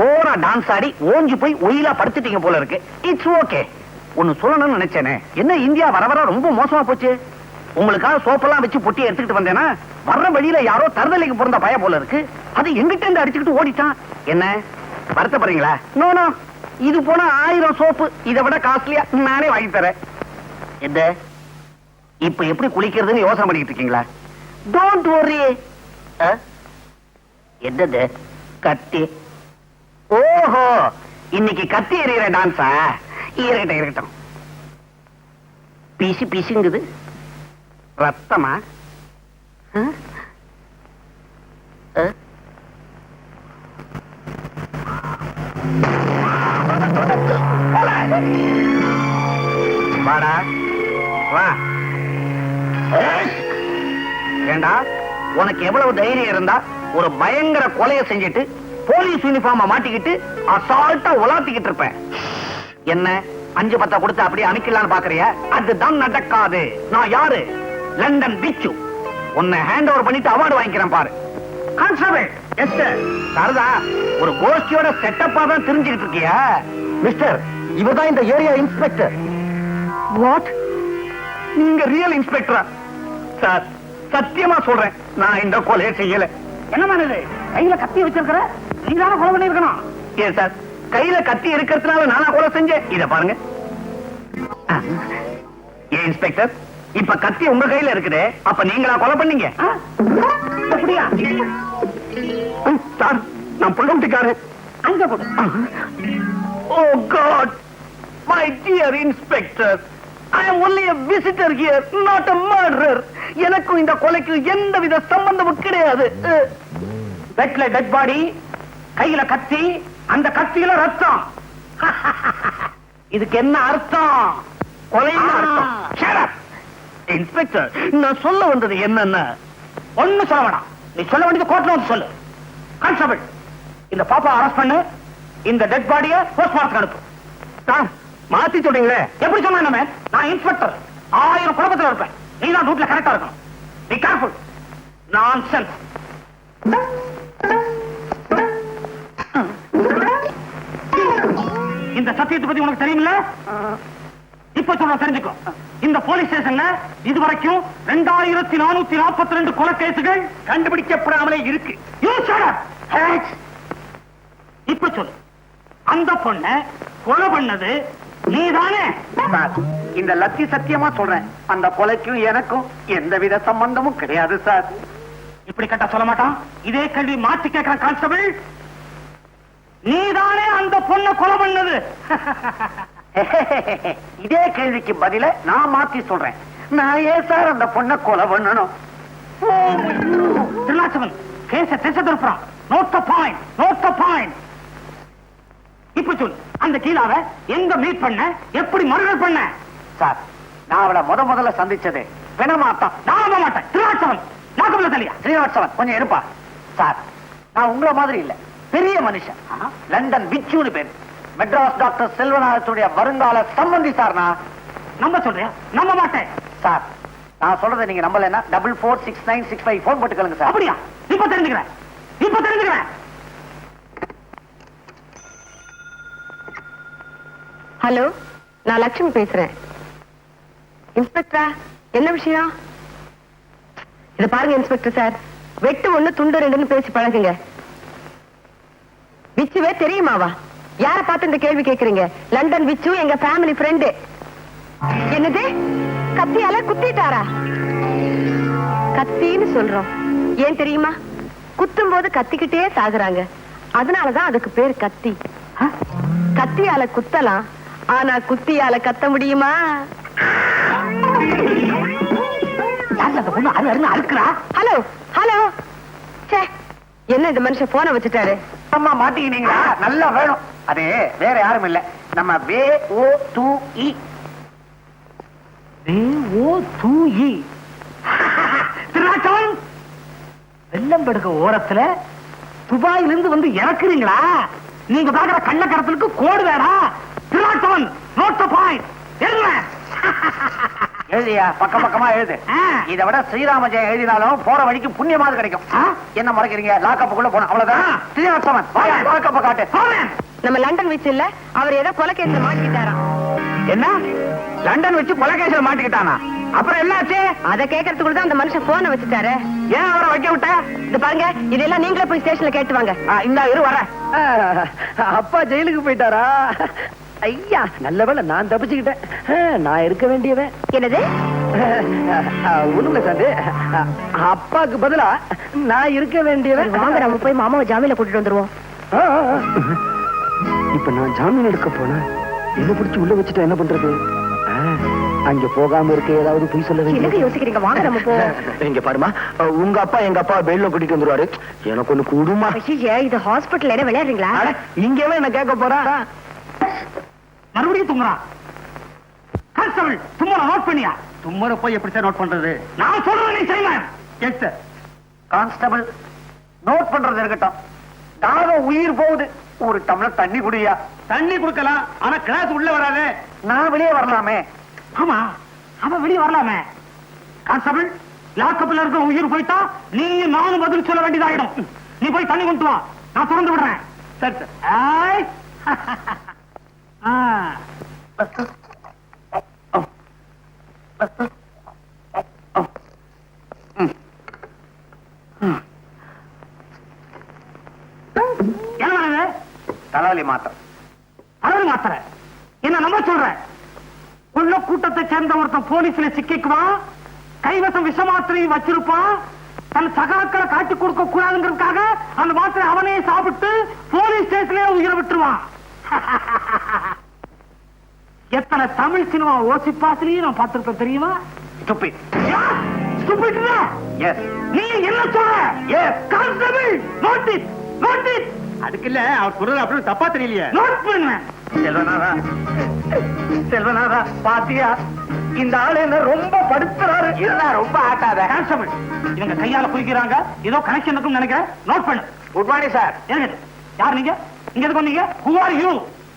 ஓரா டான்ஸ் ஆடி ஓஞ்சி போய் ஒயிலா படுத்துட்டீங்க போல இருக்கு. It's okay. ஒன்னு சொல்லணும்னு நினைச்சேனே. என்ன இந்தியா வர வர ரொம்ப மோசமா போச்சு. உங்களுக்காக சோப்பெல்லாம் வச்சு பொட்டி எடுத்துக்கிட்டு வந்தேன்னா வர்ற வழியில யாரோ தருதலைக்கு பிறந்த பய போல இருக்கு. அது எங்கிட்ட இருந்து அடிச்சுக்கிட்டு ஓடிட்டான். என்ன வருத்தப்படுறீங்களா? நோ நோ, இது போனா 1000 சோப்பு இதை விட காஸ்ட்லியா நானே வாங்கி தரேன். எந்த இப்ப எப்படி குளிக்கிறதுன்னு யோசனை பண்ணிக்கிட்டு இருக்கீங்களா? Don't worry. என்னது கத்தி? ஓஹோ, இன்னைக்கு கத்தி எறிகிற டான்ஸா? இருக்கட்டும் இருக்கட்டும். பீசி பீசிங்குது. ரத்தமா? வாடா வா. ஏண்டா, உனக்கு எவ்வளவு தைரியம் இருந்தா ஒரு பயங்கர கொலையை செஞ்சுட்டு போலீஸ் யூனிஃபார்ம மாட்டிக்கிட்டு அசால்ட்டா உலாத்திக்கிட்டு இருப்பேன். என்ன 5-10 கொடுத்து அப்படியே அனுக்கலான்னு பாக்குறியா? அதுதான் நடக்காது. நான் யாரு? லண்டன் பிச்சு. உன்னை ஹேண்ட் ஓவர் பண்ணிட்டு அவார்டு வாங்கிக்கிறேன் பாரு. கான்ஸ்டபிள், சாரதா, ஒரு கோஷ்டியோட செட்டப்பா தான் தெரிஞ்சுக்கிட்டு இருக்கியா? மிஸ்டர், இவர்தான் இந்த ஏரியா இன்ஸ்பெக்டர். வாட்? நீங்க ரியல் இன்ஸ்பெக்டரா? சார், சத்தியமா சொல்றேன், நான் இந்த கொலையை செய்யல. என்னமா இது? கையில கத்தி வச்சிருக்கிற, நீதான கொலை பண்ணிருக்கணும். ஏன் சார், கையில கத்தி இருக்கிறதுனால நானா கொலை செஞ்சேன்? இத பாருங்க. ஏன் இன்ஸ்பெக்டர், இப்ப கத்தி உங்க கையில இருக்குது, அப்ப நீங்களா கொலை பண்ணீங்க? அப்படியா? சார், நான் புள்ளோட்டிக்காரு. அங்க போடு. Oh God, my dear inspector, I am only a visitor here, not a murderer. எனக்கும் இந்த கொலைக்கு எந்தவித சம்பந்தமும் கிடையாது. பெட்ல டெட் பாடி, கையில கத்தி, அந்த கத்தியில ரத்தம். இதுக்கு என்ன அர்த்தம்? கொலைன்னு அர்த்தம். Shut up. இன்ஸ்பெக்டர், நான் சொல்ல வந்தது என்னன்னா, ஒண்ணு சொல்ல வேணாம், நீ சொல்ல வேண்டியது கோர்ட்ல வந்து சொல்லு. கான்ஸ்டபிள், இந்த பாப்பா அரெஸ்ட் பண்ணு, இந்த டெட் பாடிய போஸ்ட்மார்ட்டம் அனுப்பு. சார், மாத்தி சொல்றீங்களே? எப்படி சொன்ன? நான் இன்ஸ்பெக்டர், 1000 குழப்பத்தில் இருப்பேன், நீ தான் ரூட்ல கரெக்டா இருக்கணும். Be careful. நான்சென்ஸ். இந்த சத்தியத்தை பத்தி உனக்கு தெரியுமில்ல? இப்ப சொல்ல தெரிஞ்சுக்கோ. இந்த போலீஸ் ஸ்டேஷன்ல இதுவரைக்கும் 2442 கொலை கேசுகள் கண்டுபிடிக்கப்படாமலே இருக்கு. இப்ப சொல்லு, அந்த பொண்ண கொலை பண்ணது நீதானே? இந்த லத்தி சத்தியமா சொல்றேன், அந்த கொலைக்கும் எனக்கும் எந்தவித சம்பந்தமும் கிடையாது சார். இப்படி கேட்டா சொல்ல மாட்டான். இதே கேள்வி மாற்றி கேட்கிற கான்ஸ்டபிள், நீதானே அந்த பொண்ணை கொலை பண்ணது? இதே கேள்விக்கு பதில நான் மாத்தி சொல்றேன், நான் ஏன் சார் அந்த பொண்ணை கொலை பண்ணணும்? திருநாச்சவன் கேச திசை திருப்புறான். Note the point, note the point. இப்ப சொல்லு, அந்த கீழாவை எங்க மீட் பண்ண, எப்படி மர்டர் பண்ண? சார், நான் அவளை முதல்ல சந்திச்சது பிணமாத்தான். நான் நம்ப மாட்டேன். திருநாச்சவன், நாகபுல தலையா? ஸ்ரீனிவாசவன், கொஞ்சம் இருப்பா. சார், நான் உங்களை மாதிரி இல்ல, பெரிய மனுஷன். லண்டன் விச்சுன்னு பேரு, மெட்ராஸ் டாக்டர் செல்வநாதத்துடைய வருங்கால சம்பந்தி சார். நான் நம்ப சொல்றேன்? நம்ப மாட்டேன் சார். நான் சொல்றதை நீங்க நம்பலன்னா 446965 போன் போட்டுக்கலுங்க சார். அப்படியா? இப்ப தெரிஞ்சுக்கிறேன், இப்ப தெரிஞ்சுக்கிறேன்.
ஹலோ, நான் லட்சுமி பேசுறேன். இன்ஸ்பெக்டரா, என்ன விஷயம்? இத பாருங்க இன்ஸ்பெக்டர் சார், வெட்டு 1 துண்டு 2ன்னு பேசி பழகுங்க. விச்சுவே தெரியுமாவா? யார பார்த்து இந்த கேள்வி கேக்குறீங்க? லண்டன் விச்சு எங்க ஃபேமிலி ஃப்ரெண்டு. என்னது, கத்தியால குத்திட்டாரா? கத்தின்னு சொல்றோம், ஏன் தெரியுமா? குத்தும் போது கத்திக்கிட்டே சாகுறாங்க, அதனாலதான் அதுக்கு பேர் கத்தி. கத்தியால குத்தலாம், ஆனா குத்தியால கத்த முடியுமா? ஹலோ ஹலோ, என்ன இந்த மனுஷன் போன வச்சுட்டாரு?
அம்மா மாட்டிக்கினீங்களா? நல்லா வேணும். அது வேற யாரும் இல்ல, நம்ம VO2E. VO2E. திருநாச்சவன், வெள்ளம்படுக ஓரத்துல துபாயிலிருந்து வந்து இறக்குறீங்களா? நீங்க பாக்குற கள்ளக்கடத்தலுக்கு கோடு வேணா? திருநாச்சவன், நோட் தி பாயிண்ட். எழுதியா, பக்கம் பக்கமா எழுது. இதை விட ஸ்ரீராம ஜெயம் எழுதினாலும் போற வழிக்கு புண்ணியமாவது கிடைக்கும். என்ன மறைக்கிறீங்க? லாக்கப்புக்குள்ள போன அவ்வளவுதான். ஸ்ரீனிவாசவன், லாக்கப்ப காட்டு.
நம்ம லண்டன் வச்சு இல்ல, அவர் ஏதோ கொலை கேஸ்ல மாட்டிக்கிட்டாராம்.
என்ன, லண்டன் வச்சு கொலை கேஸ்ல மாட்டிக்கிட்டானா? அப்புறம் என்னாச்சு?
அதை கேட்கறதுக்குள்ள தான் அந்த மனுஷன் போன வச்சுட்டாரு.
ஏன் அவரை வைக்க விட்ட?
இது பாருங்க, இதெல்லாம் நீங்களே போய் ஸ்டேஷன்ல கேட்டு வாங்க.
இந்த இரு வர. அப்பா ஜெயிலுக்கு போயிட்டாரா? ஐயா, நல்ல வேளை நான் தப்பிச்சுக்கிட்டேன். நான் இருக்க வேண்டியவன்.
என்னது?
ஒண்ணுங்க சார், அப்பாக்கு பதிலா நான் இருக்க வேண்டியவன்.
வாங்க, நம்ம போய் மாமாவை ஜாமீன்ல கூட்டிட்டு வந்துருவோம்.
இப்ப நான் ஜாமீன் எடுக்க போனேன், என்ன பிடிச்சு உள்ள வச்சுட்டா என்ன பண்றது? அங்க போகாம இருக்க ஏதாவது போய் சொல்ல
வேண்டிய யோசிக்கிறீங்க? வாங்க நம்ம போ.
இங்க பாருமா, உங்க அப்பா எங்க அப்பா பெயில்ல கூட்டிட்டு வந்துருவாரு, எனக்கு ஒண்ணு கூடுமா?
இது ஹாஸ்பிட்டல் என்ன விளையாடுறீங்களா?
இங்கவே என்ன கேட்க போறா? மறுபடியும் தும்முறான். கான்ஸ்டபிள், தும்மற நோட் பண்ணியா? தும்மற போய் எப்படி சார் நோட் பண்றது? நான் சொல்றேன், நீ செய்வேன். Yes sir. கான்ஸ்டபிள், நோட் பண்றது இருக்கட்டும், தாகம் உயிர் போகுது, ஒரு டம்ளர் தண்ணி குடியா. தண்ணி குடுக்கலாம், ஆனா கிளாஸ் உள்ள வராதே. நான் வெளியே வரலாமே. ஆமா, அவன் வெளியே வரலாமே. கான்ஸ்டபிள், லாக்கப்ல இருக்க உயிர் போயிட்டா நீ நானும் பதில் சொல்ல வேண்டியதாயிடும்.
நீ போய் தண்ணி கொண்டு வா, நான் திறந்து விடுறேன். சரி சார். ஆய். ஆ. என்ன
தலைவலி மாத்திரம்.
அளவு மாத்திர என்ன நம்ப சொல்ற? உள்ள கூட்டத்தை சேர்ந்த ஒருத்தன் போலீஸ்ல சிக்கிக்குவான், கைவசம் விஷ மாத்திரையும் வச்சிருப்பான், தன் சகாக்களை காட்டி கொடுக்க கூடாதுங்கிறதுக்காக அந்த மாத்திரை அவனே சாப்பிட்டு போலீஸ் ஸ்டேஷன்லயே உயிரை விட்டுருவான். எத்தனை தமிழ் சினிமா ஓசிப்பாசிலையும் நான் பார்த்திருப்பேன் தெரியுமா?
Stupid.
Stupid இல்ல?
Yes.
நீ என்ன சொல்ற?
Yes.
Constable, notice notice.
அதுக்கு இல்ல, அவர் சொல்றது அப்படி தப்பா தெரியலையே.
நோட் பண்ணுவேன்.
செல்வனாரா, செல்வனாரா, பாத்தியா இந்த ஆளு என்ன ரொம்ப படுத்துறாரு.
இருந்தா ரொம்ப ஆட்டாத.
கான்ஸ்டபிள், இவங்க கையால குளிக்கிறாங்க, ஏதோ கனெக்ஷன் இருக்குன்னு நினைக்கிறேன். நோட் பண்ணு.
Good morning sir.
எனக்கு யார் நீங்க? இங்க எதுக்கு வந்தீங்க? Who are you?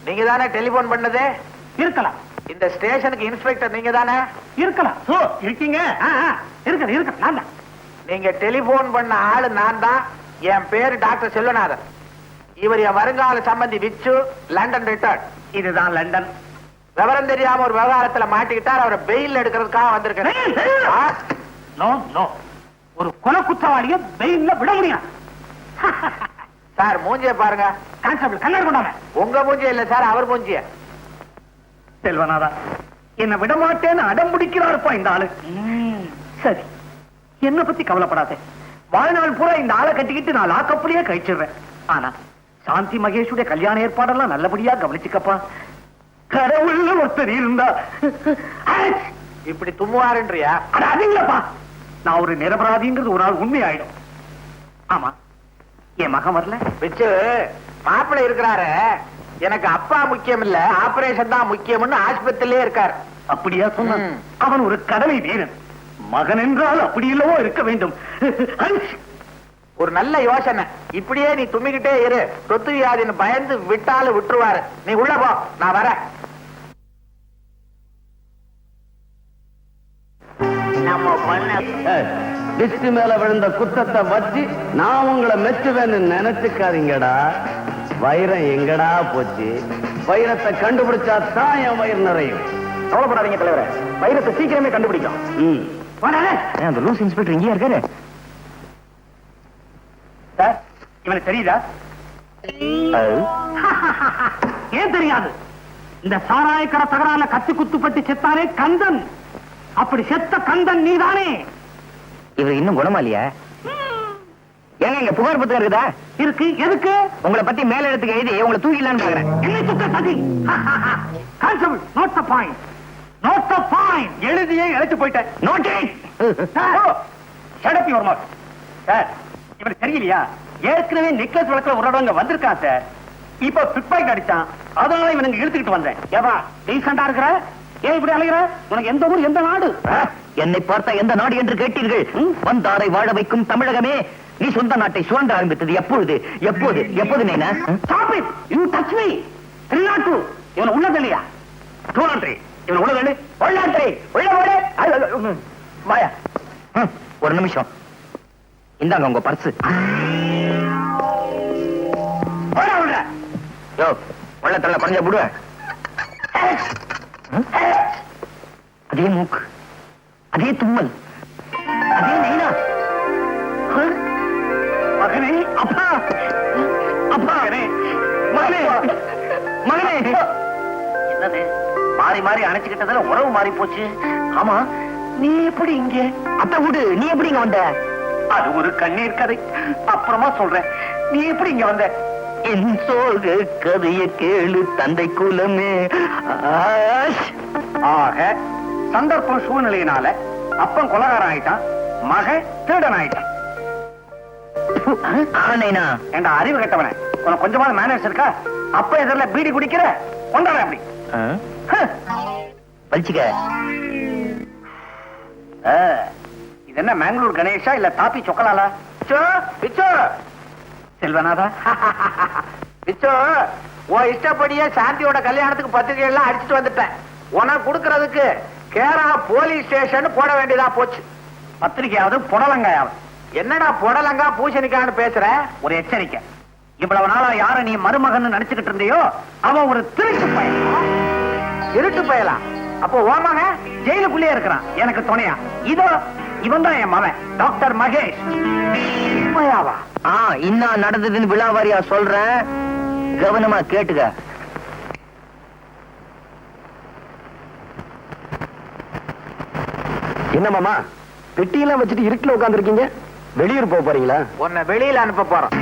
நீங்க தானே டெலிபோன் பண்ணது?
இருக்கலாம்,
இந்த ஸ்டேஷனுக்கு இன்ஸ்பெக்டர் நீங்க தானே?
இருக்கலாம்.
ஓ, இருக்கீங்க.
இருக்க நான் தான்.
நீங்க டெலிபோன் பண்ண ஆளு நான் தான். என் பேரு டாக்டர் செல்வநாதன். இவர் என் வருங்கால சம்பந்தி விச்சு, லண்டன் ரிட்டர்ன்.
இதுதான் லண்டன்.
விவரம் தெரியாம ஒரு விவகாரத்துல மாட்டிக்கிட்டார். அவரை பெயில் எடுக்கிறதுக்காக வந்திருக்கேன். ஆ?
நோ நோ, ஒரு கொலை குற்றவாளிய பெயில்ல விட முடியும்.
சார் மூஞ்சிய பாருங்க.
கான்ஸ்டபிள் கண்ணாடி கொண்டாங்க.
உங்க மூஞ்சிய இல்ல சார், அவர் மூஞ்சிய.
செல்வனாரா, என்ன விடமாட்டேன்னு அடம் பிடிக்கிறாருப்பா இந்த ஆளு. சரி, என்ன பத்தி கவலைப்படாதே. வாழ்நாள் பூரா இந்த ஆளை கட்டிக்கிட்டு நான் லாக்கப்லயே கழிச்சிடுறேன். ஆனா சாந்தி மகேஷுடைய கல்யாண ஏற்பாடெல்லாம் நல்லபடியா கவனிச்சுக்கப்பா. கடவுள்னு ஒருத்தர் இருந்தா
இப்படி தும்முவாருன்றியா?
அட, அது இல்லப்பா, நான் ஒரு நிரபராதிங்கிறது ஒரு நாள் உண்மை ஆயிடும். ஆமா, என் மகன் வரல.
விச்சு, மாப்பிள்ளை இருக்கிறாரு. எனக்கு அப்பா முக்கியம் இல்ல, ஆபரேஷன் தான் முக்கியம்னு ஆஸ்பத்திரியிலே இருக்காரு.
அப்படியா சொன்ன? அவன் ஒரு கடமை வீரன். மகன் என்றால் அப்படி இல்லவோ இருக்க வேண்டும்.
ஒரு நல்ல யோசனை. இப்படியே நீ தும்மிக்கிட்டே இரு, சொத்து வியாதின்னு பயந்து விட்டாலும் விட்டுருவாரு. நீ உள்ள போ, நான் வரேன்.
நம்ம பண்ண
திஷ்டி மேல விழுந்த குத்தத்தை வச்சு நான் உங்களை மெச்சுவேன்னு நினைச்சுக்காதீங்கடா. வைரம் எங்கடா போச்சு? வைரத்தை கண்டுபிடிச்சா தான் என் வயிறு நிறையும்.
கவலைப்படாதீங்க தலைவரே, வைரத்தை சீக்கிரமே கண்டுபிடிக்கும். அந்த லூஸ் இன்ஸ்பெக்டர் இங்கேயே இருக்காரு. சார், இவனுக்கு தெரியுதா?
ஏன் தெரியாது? இந்த சாராயக்கடை தகரால கத்தி குத்துப்பட்டு செத்தானே கந்தன். அப்படி செத்த கந்தன் நீதானே?
இவர் இன்னும் குணமா இல்லையா? ஏங்க, இங்க புகார் புத்தகம் இருக்குதா?
இருக்கு. எதுக்கு?
உங்களை பத்தி மேல இடத்துக்கு எழுதி உங்களை தூக்கிடலான்னு பாக்குறேன்.
என்ன சுத்த சதி? Constable, note the point. Note the point.
எழுதியே இழைச்சு போயிட்டேன். Notice. Shut your mouth. Sir, இவனுக்கு தெரியலையா? ஏற்கனவே நெக்லஸ் வழக்குல ஒரு இடங்க வந்திருக்கான் சார். இப்ப பிக்பாய்ட் அடிச்சான், அதனால இவனுக்கு இழுத்துக்கிட்டு வந்தேன்.
ஏவா டீசெண்டா இருக்கிற? ஏன் இப்படி அலைகிற? உனக்கு எந்த ஊர், எந்த நாடு?
என்னை பார்த்தா எந்த நாடு என்று கேட்டீர்கள்? வந்தாரை வாழ வைக்கும் தமிழகமே. நீ சொந்த நாட்டை சுரண்ட ஆரம்பித்தது எப்பொழுது? எப்போது? எப்போது நைனா?
Stop it! You touch me! 302. இவனை உள்ள தள்ளியா? 203. இவனை உள்ள தள்ளி.
உள்ள போடு. வாயா. ஒரு நிமிஷம். இந்தாங்க உங்க பர்ஸ். யோ, உள்ள தள்ள குறைஞ்ச போடுவேன். அதே மூக்கு, அதே தும்மல், அதே நைனா. மகனே, அப்பா, அப்பா, மகனே, மகனே. என்னது மாறி மாறி அணைச்சுக்கிட்டதுல உறவு மாறி போச்சு. ஆமா, நீ எப்படி இங்க? அத்தை விடு, நீ எப்படி இங்க வந்த? அது ஒரு கண்ணீர் கதை, அப்புறமா சொல்றேன். நீ எப்படி இங்க வந்த? என் சோக கதைய கேளு தந்தை குலமே. ஆக சந்தர்ப்பம் சூழ்நிலையினால அப்பன் கொலகாரம் ஆயிட்டான், மகன் திருடன் ஆயிட்டான். என்ற அறிவு கட்டவன, உனக்கு கொஞ்சமான மேனேஜ் இருக்கா? அப்ப எதிரில பீடி குடிக்கிற கொண்டாட அப்படி பலிச்சுக்க. இது என்ன மேங்களூர் கணேஷா இல்ல தாப்பி சொக்கலாலா? செல்வனாதா,
விச்சோ, உன் இஷ்டப்படியே சாந்தியோட கல்யாணத்துக்கு பத்திரிகை எல்லாம் அடிச்சுட்டு வந்துட்டேன். உனக்கு கொடுக்கறதுக்கு கேரளா போலீஸ் ஸ்டேஷன் போட வேண்டியதா போச்சு.
பத்திரிகையாவது புடலங்காயாவது
என்னடா புடலங்கா பூசணிக்கான்னு பேசுற?
ஒரு எச்சரிக்கை. இவ்வளவு நாளா யார நீ மருமகன் நினைச்சுக்கிட்டு இருந்தியோ அவன் ஒரு திருட்டு பையன்.
இருட்டு பயலா? அப்போ ஓமாங்க
ஜெயிலுக்குள்ளே இருக்கிறான் எனக்கு துணையா. இதோ இவன் தான் என் மகன் டாக்டர் மகேஷ்.
உண்மையாவா?
இன்னும் நடந்ததுன்னு விழாவாரியா சொல்றேன், கவனமா கேட்டுக்க. என்ன மாமா பெட்டியெல்லாம் வச்சுட்டு இருட்டுல உட்காந்துருக்கீங்க? வெளியூர் போக போறீங்களா?
உன்னை வெளியில அனுப்ப போறோம்.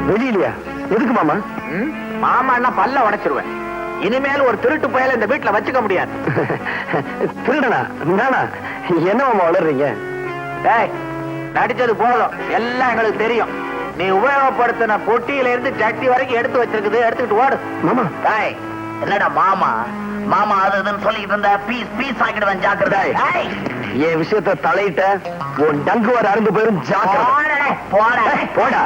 வெளியிலயா? எதுக்கு மாமா?
மாமான்னா பல்ல உடைச்சிருவேன். இனிமேல் ஒரு திருட்டு பயல இந்த வீட்டுல வச்சுக்க முடியாது.
திருடனா? நானா? என்ன மாமா வளர்றீங்க?
டேய், நடிச்சது போதும், எல்லாம் எங்களுக்கு தெரியும். நீ உபயோகப்படுத்தின பொட்டியில இருந்து சட்டி வரைக்கும் எடுத்து வச்சிருக்குது, எடுத்துக்கிட்டு ஓடு.
மாமா
டேய், என்னடா மாமா மாமா அது இதுன்னு சொல்லிட்டு இருந்த பீஸ் பீஸ் ஆக்கிடுவேன், ஜாக்கிரதை. டேய்,
என் விஷயத்த தலையிட்ட உன் டங்குவார் அருந்து போயிரும், ஜாக்கிரதை.
போடா.
போடா.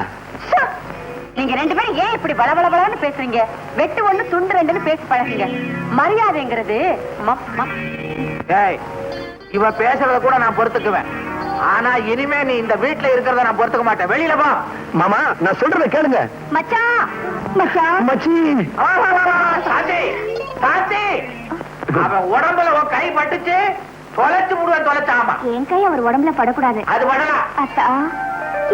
நீங்க ரெண்டு பேரும் ஏன் இப்படி பலபலபலன்னு பேசுறீங்க? வெட்டு ஒண்ணு துண்டு ரெண்டுன்னு பேசி பழகுங்க. மரியாதைங்கிறது
டேய், இவ பேசுறத கூட நான் பொறுத்துக்குவேன். ஆனா இனிமே நீ இந்த வீட்டுல இருக்கிறத நான் பொறுத்துக்க மாட்டேன். வெளியில போ.
மாமா நான் சொல்றத கேளுங்க.
மச்சான் மச்சான்
மச்சி.
சாந்தி, சாந்தி, அவன் உடம்புல உன் கை பட்டுச்சு, தொலைச்சு முடுவன் தொலைச்சாமா.
என் கை அவர் உடம்புல படக்கூடாது.
அது படலாம்.
அத்தா,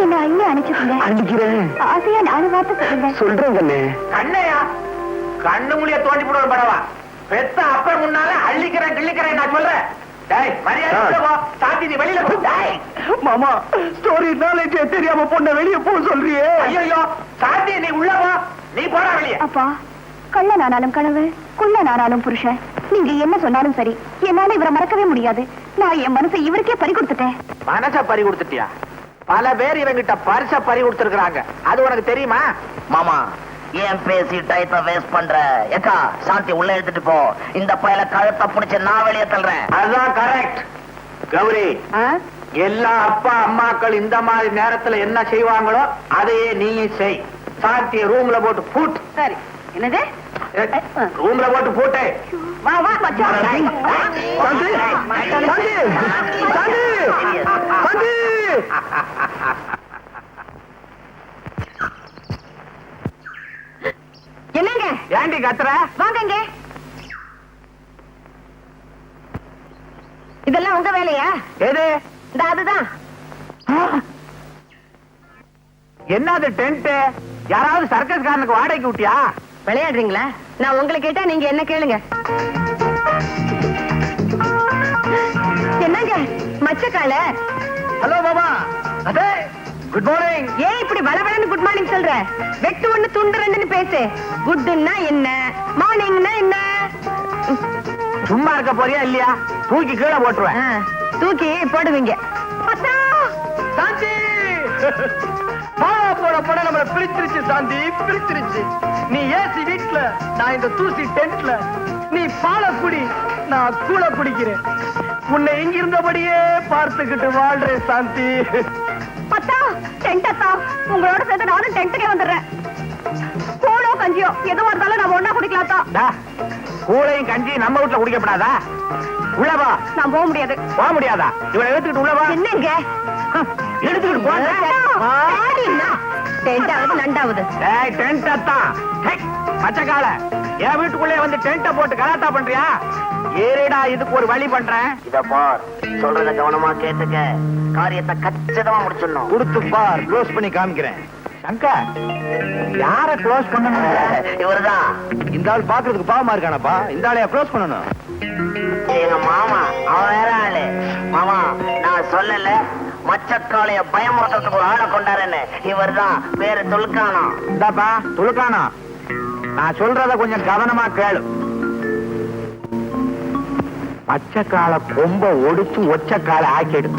என்ன அள்ளி அனுப்பிச்சுக்கோங்க.
அடிக்கிறேன்.
ஆசையா நாலு வார்த்தை சொல்லுங்க.
சொல்றேன் கண்ணே.
கண்ணையா? கண்ணு முடிய தோண்டி போடுவன் படவா? பெத்த அப்ப முன்னால அள்ளிக்கிறேன் கிள்ளிக்கிறேன் நான் சொல்றேன். டேய், மரியாதை போ. சாந்தி, நீ வெளியில போ. டேய்
மாமா, ஸ்டோரி நாலேஜ் தெரியாம பொண்ண வெளிய போ சொல்றியே.
ஐயோ, சாந்தி நீ உள்ள போ. நீ போடா வெளியே.
அப்பா, கள்ளனானாலும் கனவு, குள்ளனானாலும் புருஷன். நீங்க என்ன சொன்னாலும் சரி, என்னால இவரை மறக்கவே முடியாது. நான் என் மனசை இவருக்கே பறி கொடுத்துட்டேன்.
மனச பறி கொடுத்துட்டியா? பல பேர் இவங்கிட்ட பரிச பறி கொடுத்திருக்காங்க, அது உனக்கு தெரியுமா?
மாமா ஏன் பேசி டைத்த வேஸ்ட் பண்ற? ஏக்கா, சாந்தி உள்ள எடுத்துட்டு போ. இந்த பயல கழுத்தை புடிச்சு நான் வெளியே தள்ளுறேன்.
அதுதான் கரெக்ட். கௌரி, எல்லா அப்பா அம்மாக்கள் இந்த மாதிரி நேரத்துல என்ன செய்வாங்களோ அதையே நீயும் செய். சாந்திய ரூம்ல போட்டு பூட்டு.
சரி. என்னது?
ரூம்ல போட்டு பூட்டு.
வா வா மச்சான்.
சாந்தி, சாந்தி, சாந்தி, சாந்தி.
என்னங்க?
ஏண்டி கத்துற?
வாங்கங்க. இதெல்லாம் உங்க வேலையா?
எது?
இந்த அதுதான்.
என்னது டென்ட்? யாராவது சர்க்கஸ் காரனுக்கு வாடகைக்கு விட்டியா?
விளையாடுறீங்களா? நான் உங்களை கேட்டா நீங்க என்ன கேளுங்க. என்னங்க மச்சக்கால?
ஹலோ மாமா. அதே குட் மார்னிங்.
ஏன் இப்படி பலபலன்னு குட் மார்னிங் சொல்ற? வெட்டு ஒண்ணு துண்டு ரெண்டுன்னு பேசு. குட்னா என்ன, மார்னிங்னா என்ன?
சும்மா இருக்க போறியா இல்லையா? தூக்கி கீழே போட்டுருவேன்.
தூக்கி போடுவீங்க.
சாந்தி, பாவா போட போட நம்மள பிடிச்சிருச்சு. சாந்தி பிடிச்சிருச்சு. நீ ஏசி வீட்ல, நான் இந்த தூசி டென்ட்ல. நீ பால குடி, நான் கூழ குடிக்கிறேன். உன்னை எங்க இருந்தபடியே பார்த்துக்கிட்டு வாழ்றேன் சாந்தி.
அத்தா, டென்ட் அத்தா, உங்களோட சேர்ந்து நானும் டென்ட்டுக்கே வந்துடுறேன். கூழோ கஞ்சியோ எதுவா இருந்தாலும் நம்ம ஒண்ணா குடிக்கலாம்.
கூழையும் கஞ்சி நம்ம வீட்டுல குடிக்கப்படாதா? உள்ளவா?
நான் போக முடியாது.
போக முடியாதா? இவனை எடுத்துக்கிட்டு உள்ளவா?
என்னங்க
எடுத்துக்கிட்டு போ.
டென்டாவது நண்டாவது.
டென்ட் அத்தான் பச்சைக்கால என் வீட்டுக்குள்ளே வந்து டென்ட்ட போட்டு கலாட்டா பண்றியா? ஏறிடா, இதுக்கு ஒரு வழி பண்றேன்.
இத பார், சொல்றத கவனமா கேட்டுக்க. காரியத்தை கச்சிதமா முடிச்சிடணும்.
கொடுத்து பார், க்ளோஸ் பண்ணி காமிக்கிறேன்.
சங்கர், யார க்ளோஸ் பண்ணணும்?
இவருதான்.
இந்த ஆள் பாக்குறதுக்கு பாவமா இருக்கானப்பா. இந்த ஆளையா க்ளோஸ் பண்ணணும்?
எங்க மாமா, அவன் வேற ஆளு. மாமா, நான் சொல்லல மச்சக்காளைய பயமுறுத்துறதுக்கு ஒரு ஆளை கொண்டாருன்னு. இவர்தான், பேரு துல்கானம்.
இந்தாப்பா துலுக்கானா, நான் சொல்றத கொஞ்சம் கவனமா கேளு. பச்சைக்கால கொம்ப ஒடிச்சு ஒச்சக்கால ஆக்கிடு.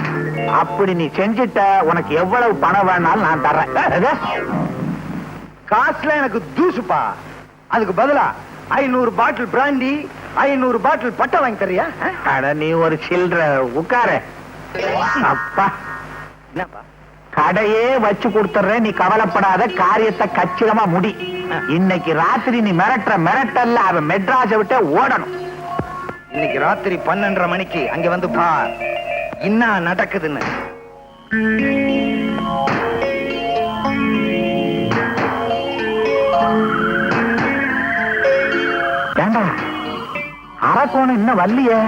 அப்படி நீ செஞ்சிட்ட, உனக்கு எவ்வளவு பணம் வேணாலும் நான் தர்றேன்.
காசுல எனக்கு தூசுப்பா. அதுக்கு பதிலா 500 பாட்டில் பிராண்டி, 500 பாட்டில் பட்டை வாங்கி தரியா?
அட நீ ஒரு சில்ற உட்காரு. அப்பா,
என்னப்பா?
கடையே வச்சு கொடுத்துறேன், நீ கவலைப்படாத. காரியத்தை கச்சிதமா முடி. இன்னைக்கு ராத்திரி நீ மிரட்டல்ல அவன் மெட்ராஸை விட்டு ஓடணும்.
இன்னைக்கு ராத்திரி 12:30 மணிக்கு அங்க வந்து பார் என்ன நடக்குதுன்னு. ஏண்டா அரக்கோணம் இன்னும் வரலையே?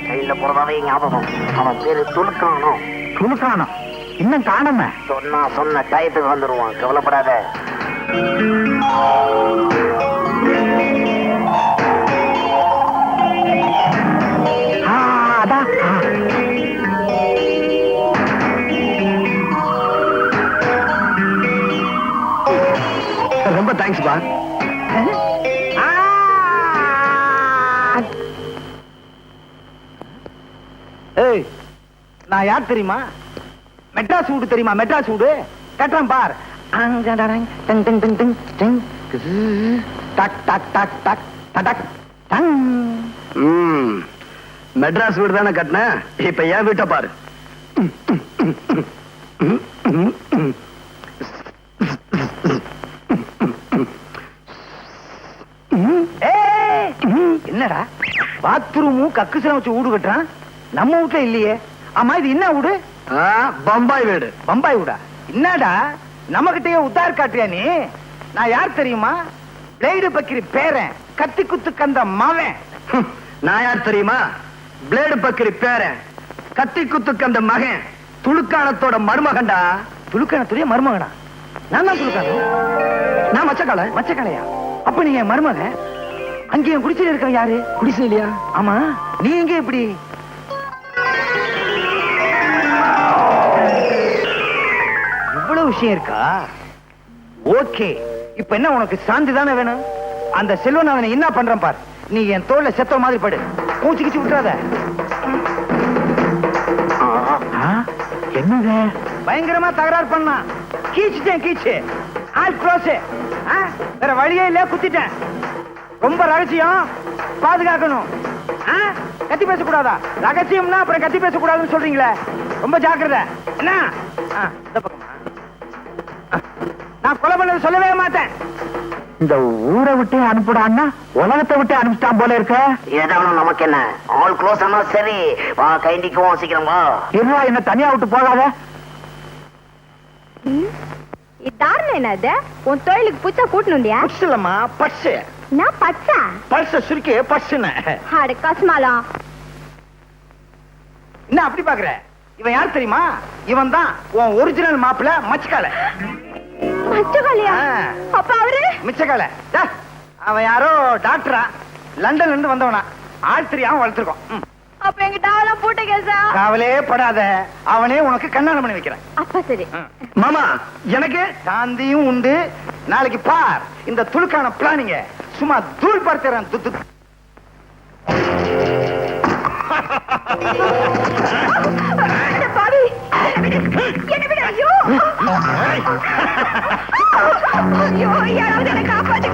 கையில போறதாவே ஞாபகம். அவன் பேரு துலுக்கானோ.
துணுக்கானம் இன்னும் காணமே.
சொன்ன டயத்துக்கு வந்துருவான், கவலைப்படாத.
அதான் ரொம்ப தேங்க்ஸ் பா. ஏய், நான் யார் தெரியுமா? மெட்ராஸ் வீடு தெரியுமா? மெட்ராஸ் வீடு கட்டுறேன் பார். மெட்ராஸ் வீடு தானே கட்டின, இப்ப ஏன் வீட்டை பாரு. என்னடா பாத்ரூமும் கக்குசலம் வச்சு வீடு கட்டுறான், நம்ம வீட்டுல இல்லையே. ஆமா இது என்ன வீடு? பம்பாய் வீடு. பம்பாய் வீடா? என்னடா நம்ம கிட்டயே உத்தார் காட்டியா நீ? நான் யார் தெரியுமா? பிளேடு பக்கிரி பேரன், கத்தி குத்து கந்த மவன். நான் யார் தெரியுமா? பிளேடு பக்கிரி பேரன், கத்தி குத்து கந்த மகன், துலுக்கானத்தோட மருமகன்டா. துலுக்கானத்துடைய மருமகனா? நான் தான் துலுக்கானம். நான் மச்சக்கால. மச்சக்காலையா? அப்ப நீங்க மருமகன். அங்கேயும் குடிசையில இருக்க யாரு? குடிசையிலையா? ஆமா. நீ எங்க இப்படி? இவ்வளவு விஷயம் இருக்கா? ஓகே, இப்ப என்ன உனக்கு சாந்தி தானே வேணும்? அந்த செல்வநாதனை என்ன பண்றான் பார். நீ என் தோல்ல செத்த மாதிரி படு, மூச்சு கிச்சு விட்டுறாத. என்னங்க பயங்கரமா தகராறு பண்ணா, கீச்சுட்டேன். கீச்சு ஆல் க்ளோஸ். வேற வழியே இல்ல, குத்திட்டேன். ரொம்ப ரகசியம், பாதுகாக்கணும். கத்தி பேசக்கூடாதா? ரகசியம்னா அப்புறம் கத்தி பேசக்கூடாதுன்னு சொல்றீங்களே, ரொம்ப ஜாக்கிரதை. என்ன இந்த பக்கமா? நான் கொலை பண்ணது சொல்லவே மாட்டேன். இந்த ஊரை விட்டு அனுப்பிடான்னா உலகத்தை விட்டு அனுப்பிச்சிட்டான் போல இருக்க.
ஏதாவது நமக்கு என்ன, ஆல் க்ளோஸ் ஆனா சரி. வா கைண்டிக்குவோம், சீக்கிரம் வா.
இருவா, என்ன தனியா விட்டு போகாத.
என்னது உன் தொழிலுக்கு புச்சா கூட்டணுண்டியா?
இல்லம்மா, பர்ஸ்.
நான் பச்சா
பர்ஸ் சுருக்கி பர்ஸ்னு.
அட கஸ்மாலா.
என்ன அப்படி பாக்குற? இவன் யார் தெரியுமா? இவன் தான் உன் ஒரிஜினல் மாப்பிள்ள மச்சக்கால.
மச்சக்காலையா? அப்ப அவரு
மிச்சக்கால. அவன் யாரோ டாக்டரா, லண்டன்ல இருந்து வந்தவனா. ஆள் தெரியாம வளர்த்துருக்கோம்.
அப்ப எங்க டாவெல்லாம் பூட்ட கேசா?
காவலே படாத, அவனே உனக்கு கல்யாணம் பண்ணி வைக்கிறேன்.
அப்ப சரி.
மாமா, எனக்கு சாந்தியும் உண்டு. நாளைக்கு பார் இந்த துலுக்கான பிளானிங்க சும்மா தூள் பார்த்துறேன்.
பாவி என்ன விட. ஐயோ ஐயோ, யாராவது என்ன காப்பாத்து.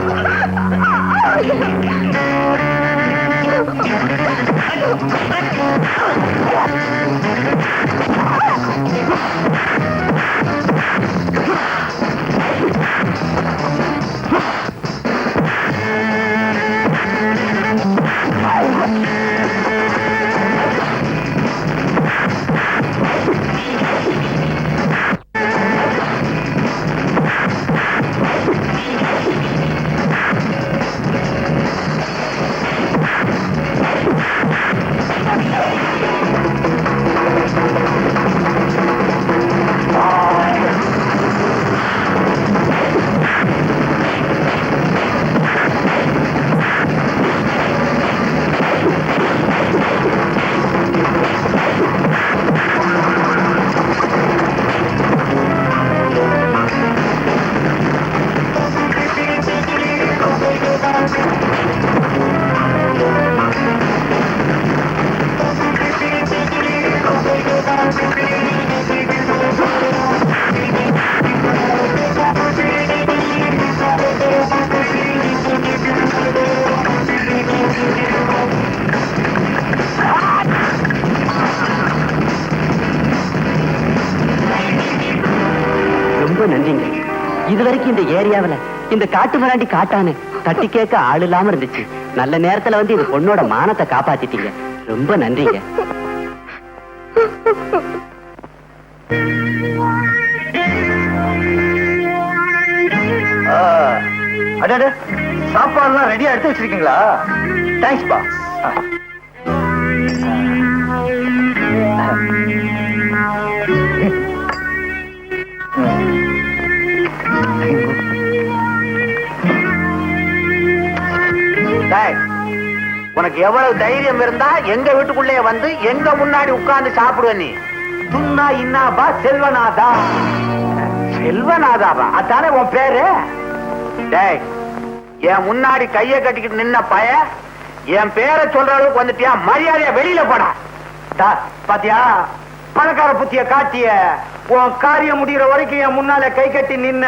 ரொம்ப நன்றிங்க. இதுவரைக்கும் இந்த ஏரியாவில இந்த காட்டு மிராண்டி காட்டானு தட்டி கேட்க ஆள் இல்லாம இருந்துச்சு. நல்ல நேரத்துல வந்து இந்த பொண்ணோட மானத்தை காப்பாத்திட்டீங்க. ரொம்ப நன்றிங்க.
அடடே, சாப்பாடுலாம் ரெடியா எடுத்து வச்சிருக்கீங்களா? தேங்க்ஸ் பா.
உனக்கு எவ்வளவு தைரியம் இருந்தா எங்க வீட்டுக்குள்ளே வந்து எங்க முன்னாடி உட்கார்ந்து சாப்பிடுவ நீ?
துன்னா இன்னாபா செல்வநாதா.
செல்வநாதாவா?
அதானே உன் பேரு?
டேய், என் முன்னாடி கைய கட்டிக்கிட்டு நின்ன பய என் பேரை சொல்ற அளவுக்கு வந்துட்டியா? மரியாதையா வெளியில போடா.
பாத்தியா, பணக்கார புத்திய காட்டிய உன் காரியம் முடிகிற வரைக்கும் என் முன்னால கை கட்டி நின்ன,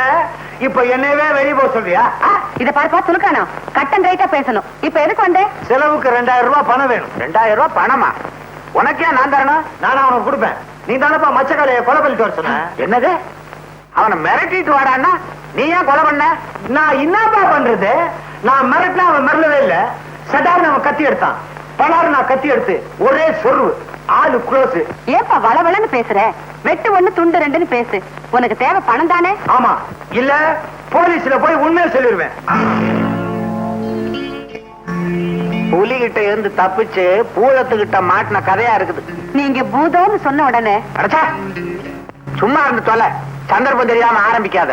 இப்ப என்னவே வெளியே போக சொல்றியா?
இத பார்ப்பா துலுக்கானா, கட்டன் ரைட்டா பேசணும். இப்ப எதுக்கு வந்தே?
செலவுக்கு 2000 ரூபாய் பணம் வேணும்.
2000 ரூபாய் பணமா? உனக்கே நான் தரணும்?
நானும் அவனுக்கு கொடுப்பேன். நீ தானப்பா மச்சக்காலைய கொலை பண்ணிட்டு வர சொன்ன.
என்னது? அவனை மிரட்டிட்டு வாடான்னா நீ ஏன் கொலை பண்ண?
நான் என்னப்பா பண்றது? நான் மிரட்டினா அவன் மிரளவே இல்ல. சடார்னு அவன் கத்தி எடுத்தான். பலாறு நான் கத்தி எடுத்து ஒரே சொருவு. ஆளு க்ளோஸ்.
ஏப்பா வளவளன்னு பேசுற? வெட்டு ஒண்ணு துண்டு ரெண்டுன்னு பேசு. உனக்கு தேவை பணம் தானே?
ஆமா, இல்ல போலீஸ்ல போய் உண்மையை சொல்லிடுவேன்.
புலிகிட்ட இருந்து தப்பிச்சு பூதத்துக்கிட்ட மாட்டின கதையா இருக்குது.
நீங்க பூதம்னு சொன்ன உடனே
அடச்சா, சும்மா இருந்து தொலை. சந்தர்ப்பம் தெரியாம ஆரம்பிக்காத.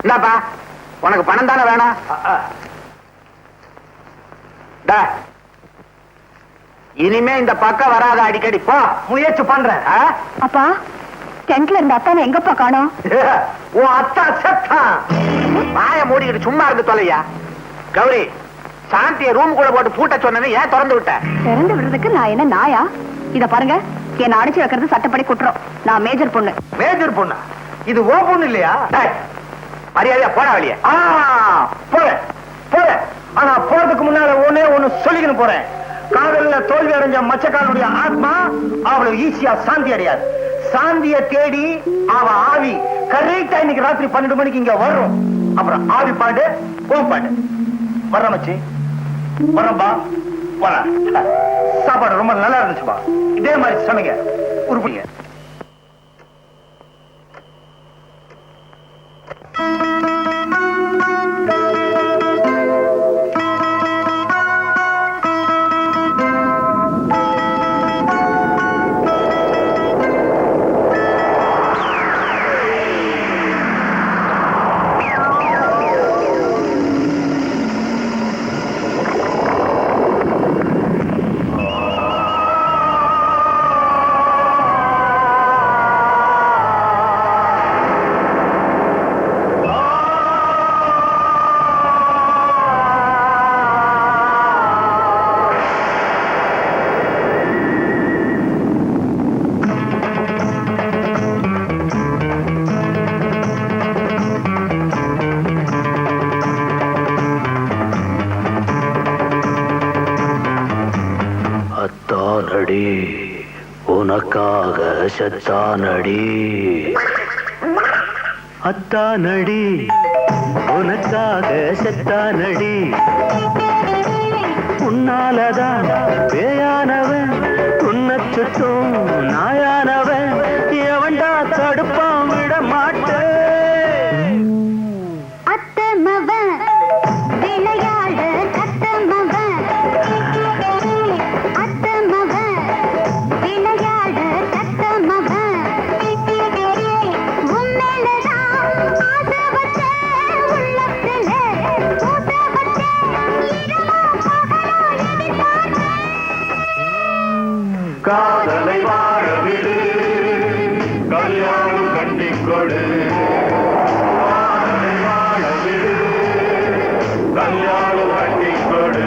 என்னப்பா, உனக்கு பணம் தானே வேணும்? இனிமே இந்த பக்கம் வராத, அடிக்கடி போ.
முயற்சி பண்றேன்.
அப்பா, டென்ட்ல இருந்த அத்தானை எங்கப்பா காணோம்?
உன் அத்தா செத்தான்.
வாய மூடிக்கிட்டு சும்மா இருந்து தொலையா. கௌரி, சாந்திய ரூம் கூட போட்டு பூட்ட சொன்னது ஏன் திறந்து விட்ட?
திறந்து விடுறதுக்கு நான் என்ன நாயா? இத பாருங்க, என்ன அடிச்சு வைக்கிறது சட்டப்படி குற்றம். நான் மேஜர் பொண்ணு.
மேஜர் பொண்ணா? இது ஓ பொண்ணு இல்லையா?
மரியாதையா போட வழிய.
போறேன் போறேன். ஆனா போறதுக்கு முன்னால ஒண்ணு சொல்லிக்கணும் போறேன். காதல்ல தோல்வி அடைஞ்ச மச்சக்காரனுடைய ஆத்மா அவ்வளவு ஈஸியா சாந்தி அடையாது. சாந்திய தேடி அவ ஆவி கரெக்டா இன்னைக்கு ராத்திரி 12 மணிக்கு இங்க வரும். அப்புறம் ஆவி பாடு, ஓம் பாடு. வர்ற மச்சி, வரம்பா, வர. சாப்பாடு ரொம்ப நல்லா இருந்துச்சுப்பா. இதே மாதிரி சமைங்க, உருப்பிங்க.
அத்தானடி உனக்காக செத்தானடி, அத்தானடி உனக்காக செத்தானடி, உன்னாலதான் பேயானவன் உன்னை சுத்தும் நாயானவன் எவன்டா தடுப்பான் விட மாட்டேன்.
காதலை வாழ விடு, கல்யாணம் கண்டிக்கொடு. காதலை வாழ விடு, கல்யாணம் கண்டிக்கொடு.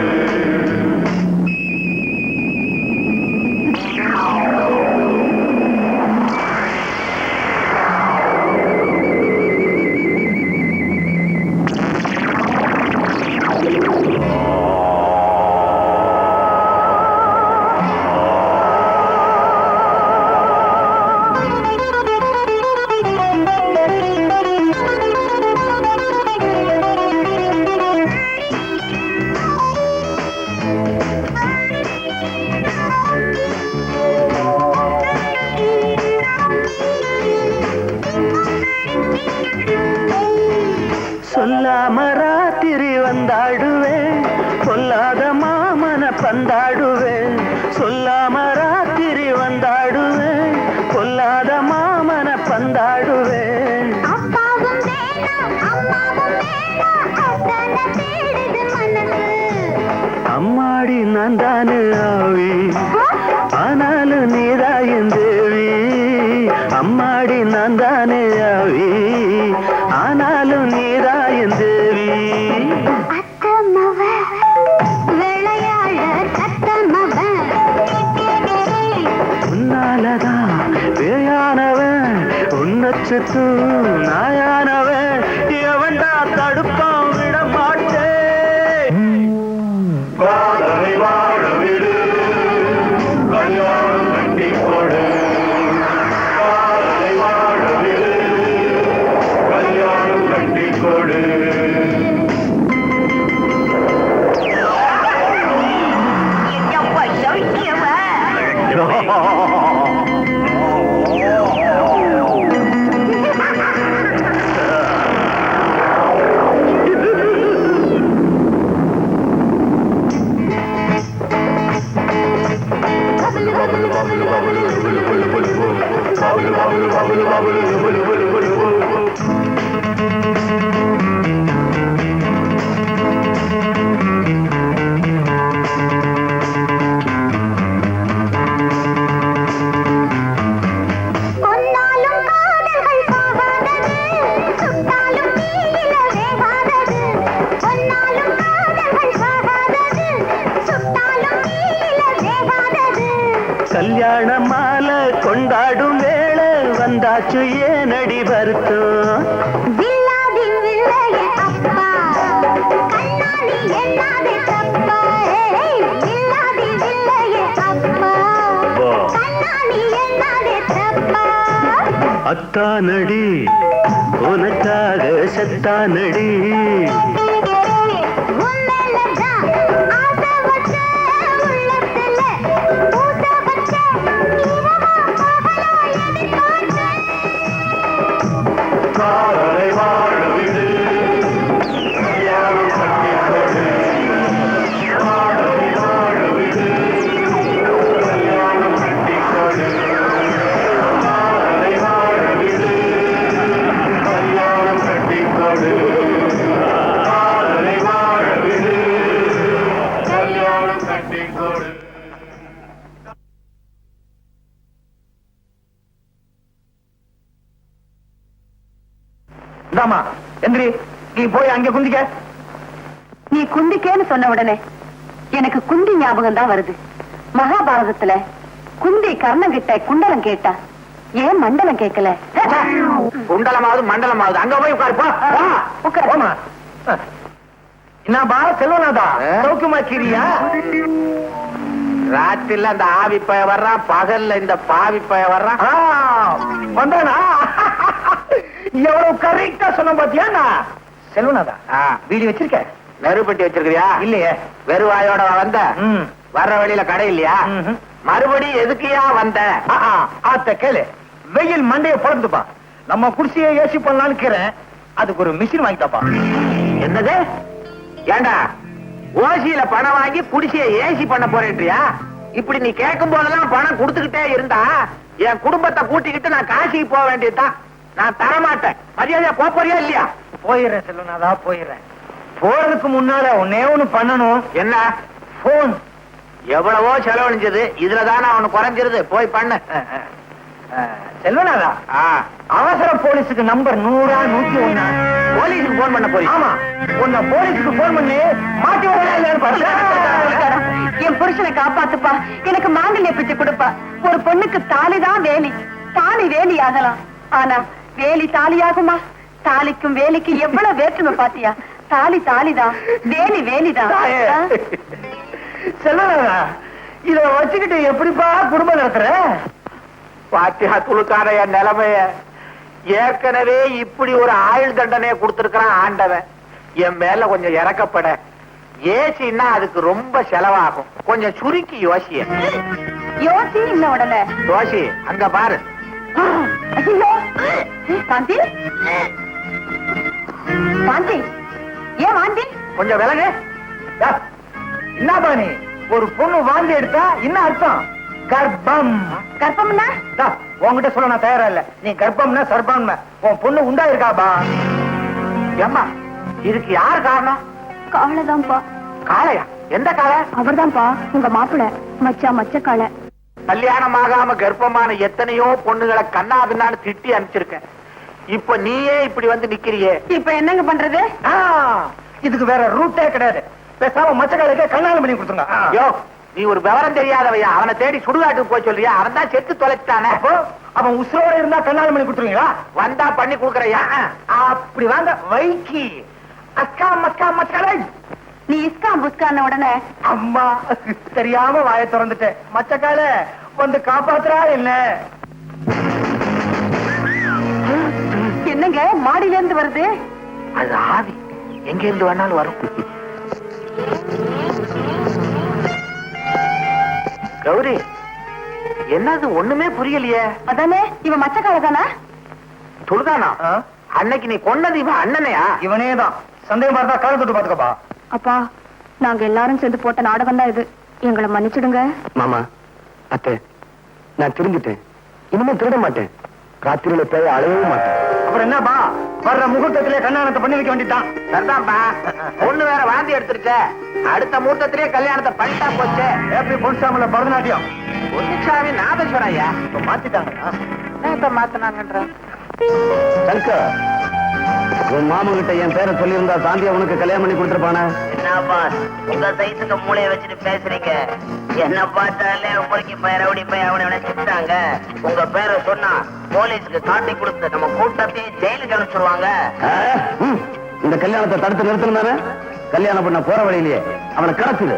வந்தாடுவேன் பொல்லாத மாமன பந்தாடுவேன் சொல்லாம ராத்திரி வந்தாடுவேன் பொல்லாத மாமன பந்தாடுவேன்
அப்பாவும் வேணாம் அம்மாவும் வேணாம் அத்தனை தேடுது மனசு
அம்மாடி நான் தானே ஆவி ஆனாலும் நீதாயின் தேவி அம்மாடி நான் தானே ஆவி ஆனாலும் நீதாயின் தேவி
அத்தமவ விளையாட கத்தமவ
உன்னாலதான் பேயானவன் உன்னச்சுத்து நாயானவன் எவன்டா தடுப்பான் விட மாட்டேன் வாழ விடு கல்யாணம் கட்டி கொடு வாழ விடு கல்யாணம் கட்டி கொடு
கொன்னாலும் காதல்கள் போகாதது சுட்டாலும் தீயில வேகாதது கொன்னாலும் காதல்கள் போகாதது சுட்டாலும் தீயில வேகாதது
கல்யாண மாலை கொண்டாடும் வேளை வந்தாச்சு ஏனடி வருத்தம்
வில்லாதி வில்லையே அப்பா கண்ணாடி என்னாதே தப்பா வில்லாதி வில்லையே அப்பா கண்ணாடி என்னாதே தப்பா
அத்தானடி உனக்காக செத்தானடி
உன்மேலதான் ஆசை வச்ச உள்ளத்துல பூசை வச்ச இரவா பகலா எதிர்பார்த்தேன்
வாழ விடு கல்யாணம் கட்டி கொடு வாழ விடு கல்யாணம் கட்டி கொடு வாழ விடு கல்யாணம் கட்டி கொடு வாழ விடு கல்யாணம் கட்டி கொடு
இந்தாமா எந்திரி நீ போய் அங்க குந்திக்க
நீ குந்திக்கேன்னு சொன்ன உடனே எனக்கு குந்தி ஞாபகம் தான் வருது மகாபாரதத்துல குந்தி கர்ணன் கிட்ட குண்டலம் கேட்டா ஏன் மண்டலம் கேட்கல
குண்டலமாவது மண்டலமாவது அங்க போய் உட்காரு போ
உட்காரு.
போமா என்னப்பா செல்வனாதா சௌக்கியமா கிரியா ராத்திரில அந்த ஆவி பய வர்றான் பகல்ல இந்த பாவி பய வர்றான் வந்தானா எவ்வளவு கரெக்டா சொன்ன பாத்தியா செல்வனாதா வீடு வச்சிருக்க நெருப்பட்டி வச்சிருக்கியா இல்லையே வெறுவாயோட வந்த வர்ற வழியில கடை இல்லையா மறுபடியும் எதுக்குயா வந்த ஆத்த கேளு வெயில் மண்டைய பொழந்துப்பா நம்ம குடிசையை ஏசி பண்ணலான்னு இருக்கிறேன் அதுக்கு ஒரு மிஷின் வாங்கிட்டாப்பா என்னது ஏண்டா ஓசியில பணம் வாங்கி குடிசையை ஏசி பண்ண போறேன்றியா இப்படி நீ கேட்கும் போதெல்லாம் பணம் கொடுத்துக்கிட்டே இருந்தா என் குடும்பத்தை கூட்டிக்கிட்டு நான் காசிக்கு போக வேண்டியதுதான் நான் தரமாட்டேன் மரியாதையா போறியா இல்லையா போயிடுறேன் செல்வனாதா போயிடுறேன் போறதுக்கு முன்னால ஒன்னே ஒண்ணு பண்ணணும் என்ன போன் எவ்வளவோ செலவழிஞ்சது இதுலதானே அவனு குறைஞ்சிருது போய் பண்ணு செல்வனாதா அவசர போலீஸுக்கு நம்பர் 100 101 போலீஸுக்கு போன் பண்ண போய் ஆமா உன்ன போலீஸுக்கு போன் பண்ணி மாட்டி வரல
என் புருஷனை காப்பாத்துப்பா எனக்கு மாங்கல்ய பிச்சை கொடுப்பா ஒரு பொண்ணுக்கு தாலிதான் வேலி தாலி வேலி ஆகலாம் ஆனா வேலி தாலியாகுமா தாலிக்கும் வேலிக்கு எவ்வளவு வேற்றுமை பாத்தியா தாலி தாலிதான் வேலி வேலிதான்
செல்வனாதா இத வச்சுக்கிட்டு எப்படிப்பா குடும்பம் நடத்துற பாத்தியா துளுக்கான என் நிலைமைய ஏற்கனவே இப்படி ஒரு ஆயுள் தண்டனையை கொடுத்திருக்கிறான் ஆண்டவன் என் மேல கொஞ்சம் இறக்கப்பட ஏசின்னா அதுக்கு ரொம்ப செலவாகும் கொஞ்சம் சுருக்கி யோசிய
யோசி இல்ல உடனே
யோசி அங்க பாரு
ஐயோ சாந்தி சாந்தி ஏன் வாந்தி
கொஞ்சம் விலகு. என்ன பாணி, ஒரு பொண்ணு வாந்தி எடுத்தா என்ன அர்த்தம்? கர்ப்பம்.
கர்ப்பம்னா
உன்கிட்ட சொல்ல நான் தயாரா இல்ல. நீ கர்ப்பம்னா சர்ப்பம். உன் பொண்ணு உண்டா இருக்காபா? ஏம்மா, இதுக்கு யார் காரணம்?
காளைதான்ப்பா.
காளையா? எந்த காளை?
அவர்தான்ப்பா உங்க மாப்பிள்ள மச்ச காளை.
கல்யாணம் ஆகாம கர்ப்பமான எத்தனையோ பொண்ணுகளை கண்ணா பின்னான்னு திட்டி அனுப்பிச்சிருக்கேன். இப்ப நீயே இப்படி வந்து நிக்கிறியே.
இப்ப என்னங்க பண்றது?
இதுக்கு வேற ரூட்டே கிடையாது. பேசாம மச்சக்காலுக்கு கல்யாணம் பண்ணி கொடுத்துங்க.
யோ, நீ ஒரு விவரம் தெரியாதவையா. அவனை தேடி சுடுகாட்டுக்கு போய் சொல்றியா? அவன் தான் செத்து தொலைச்சிட்டானே.
அவன் உசுரோட இருந்தா கல்யாணம் பண்ணி கொடுத்துருவீங்களா?
வந்தா பண்ணி கொடுக்கறையா?
அப்படி வாங்க வைக்கி. அக்கா மக்கா மச்சக்காலை.
நீ இஸ்கா புஸ்கான உடனே
அம்மா தெரியாம வாயை திறந்துட்டேன். மச்சக்கால வந்து காப்பாத்துறா என்ன?
என்னங்க மாடியில இருந்து வருது?
அது ஆவி எங்க இருந்து வேணாலும் வரும். கௌரி, என்னது ஒண்ணுமே புரியலையே.
அதானே இவன் மச்ச காளை தானா?
துளுதானா? அன்னைக்கு நீ கொன்னது இவன் அண்ணனையா?
இவனே தான். சந்தேகம் பார்த்தா கால தொட்டு பாத்துக்கப்பா.
அப்பா, நாங்க எல்லாரும் சேர்ந்து போட்ட நாடகம் தான் இது. எங்களை மன்னிச்சிடுங்க.
மாமா, அத்தை, நான் திரும்பிட்டேன். இனிமே திருட மாட்டேன். ராத்திரியில பேய அழையவே மாட்டேன். அப்புறம் என்னப்பா, வர்ற முகூர்த்தத்திலே கல்யாணத்தை பண்ணி வைக்க வேண்டியதான்.
சரிதான்ப்பா. பொண்ணு வேற வாந்தி எடுத்துருச்ச. அடுத்த முகூர்த்தத்திலே கல்யாணத்தை பண்ணிட்டா போச்சு.
எப்படி பொன்சாமில பரதநாட்டியம்
பொன்னுச்சாமி நாதஸ்வரையா
இப்ப மாத்திட்டாங்க.
இப்ப மாத்தினாங்கன்ற
சங்கர், உன் மாமன் கிட்ட என் பேரை சொல்லியிருந்தா சாந்தியா உனக்கு கல்யாணம் பண்ணி கொடுத்துருப்பானே.
என்னப்பா உங்க சைஸுக்கு மூளைய வச்சுட்டு பேசுறீங்க? என்ன பார்த்தாலே உங்களுக்கு ரவுடி போய் அவனை சுட்டாங்க. உங்க பேரை சொன்னா போலீஸுக்கு காட்டி கொடுத்து நம்ம கூட்டத்தையும் ஜெயிலுக்கு அனுப்பிச்சிருவாங்க.
இந்த கல்யாணத்தை தடுத்து நிறுத்தினானே. கல்யாணம் பண்ண போற வழியிலேயே அவனை கடத்துது.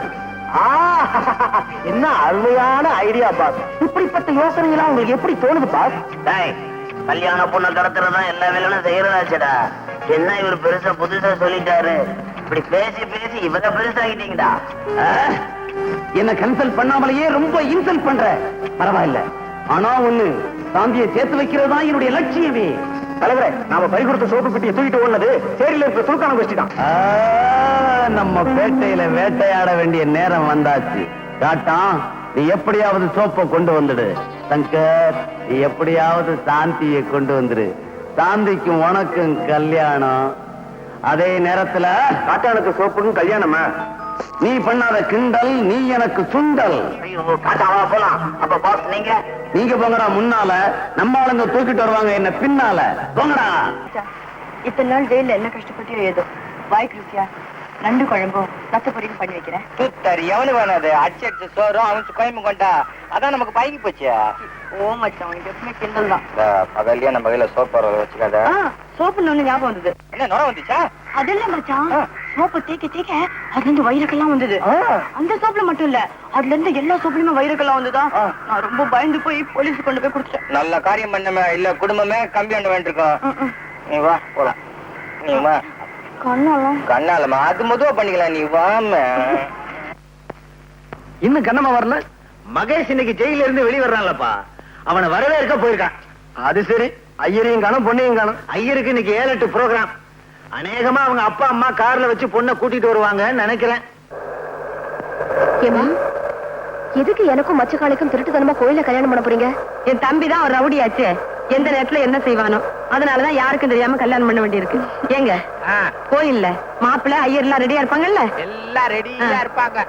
என்ன அருமையான ஐடியா பாஸ். இப்படிப்பட்ட யோசனை எல்லாம் உங்களுக்கு எப்படி தோணுது பாஸ்?
டேய், கல்யாண பொண்ணை கடத்துறதா எல்லா வேலையும் செய்யறதாச்சடா. என்ன இவர் பெருசா புதுசா சொல்லிட்டாரு. இப்படி பேசி பேசி இவங்க பெருசாகிட்டீங்கடா.
என்ன கன்சல்ட் பண்ணாமலேயே ரொம்ப இன்சல்ட் பண்ற. பரவாயில்ல, ஆனா ஒண்ணு, சாந்தியை சேர்த்து வைக்கிறதா என்னுடைய லட்சியமே.
தலைவரே, நாம பறி கொடுத்த சோப்பு பெட்டியை தூக்கிட்டு ஓடுனது சேரியில இருக்கிற துருக்கான கோஷ்டி தான்.
நம்ம பேட்டையில வேட்டையாட வேண்டிய நேரம் வந்தாச்சு. காட்டான், நீ எப்படியாவது சோப்பை கொண்டு வந்துடு. சங்கர், நீ எப்படியாவது சாந்தியை கொண்டு வந்துரு. சாந்திக்கும் உனக்கும் கல்யாணம். அதே நேரத்துல
காட்டானுக்கு சோப்புக்கும் கல்யாணமா?
நீ பண்ணாத கிண்டல், நீ எனக்கு சுண்டல்.
ஐயோ, காட்டாவா போலாம். அப்ப பாஸ் நீங்க
நீங்க போங்கடா முன்னால, நம்ம ஆளுங்க தூக்கிட்டு வருவாங்க என்ன பின்னால. போங்கடா.
இத்தனை நாள் ஜெயில என்ன கஷ்டப்பட்டு ஏதோ வாய்க்கு ருசியா நண்டு குழம்பும் ரத்த பொரியும் பண்ணி வைக்கிறேன்.
சுத்தரி எவனு வேணாது. அடிச்சு சோறும் அவன் குழம்பு கொண்டா அதான் நமக்கு பழகி போச்சு.
ஓ மச்சான், உனக்கு எப்பவுமே கிண்டல் தான்.
பகல்லையே நம்ம கையில சோப்பு வச்சுக்காத.
சோப்புன்னு ஒண்ணு ஞாபகம் வந்தது.
என்ன நுர வந்துச்சா?
அது இல்ல மச்சான், சோப்பு தேய்க்க தேய்க்க அதுல இருந்து வயிறுக்கெல்லாம் வந்தது. அந்த சோப்புல மட்டும் இல்ல, அதுல இருந்து எல்லா சோப்புலயுமே வயிறுக்கெல்லாம் வந்துதா. நான் ரொம்ப பயந்து போய் போலீஸ் கொண்டு போய் கொடுத்துட்டேன்.
நல்ல காரியம் பண்ணமே, இல்ல குடும்பமே கம்பி பண்ண வேண்டியிருக்கோம். நீ வா போலாம். நீ வா. கண்ணாலமா அது மொதவா பண்ணிக்கலாம். நீ வாம.
இன்னும் கண்ணமா வரல. மகேஷ் இன்னைக்கு ஜெயில இருந்து வெளியே வர்றான்லப்பா. அவனை வரவேற்க போயிருக்கான். அது சரி, ஐயரையும் காணும் பொண்ணையும் காணும். ஐயருக்கு இன்னைக்கு 7-8 ப்ரோக்ராம். அநேகமா அவங்க அப்பா அம்மா கார்ல வச்சு பொண்ணை கூட்டிட்டு வருவாங்கன்னு நினைக்கிறேன்.
எதுக்கு எனக்கும் மச்சக்காளிக்கும் திருட்டுத்தனமா கோயில கல்யாணம் பண்ண போறீங்க?
என் தம்பி தான் ஒரு ரவுடியாச்சு. எந்த நேரத்துல என்ன செய்வானோ, அதனாலதான் யாருக்கும் தெரியாம கல்யாணம் பண்ண வேண்டியிருக்கு. ஏங்க, கோயில்ல மாப்பிள்ளை ஐயர் எல்லாம் ரெடியா இருப்பாங்கல்ல?
எல்லாம் ரெடியா இருப்பாங்க.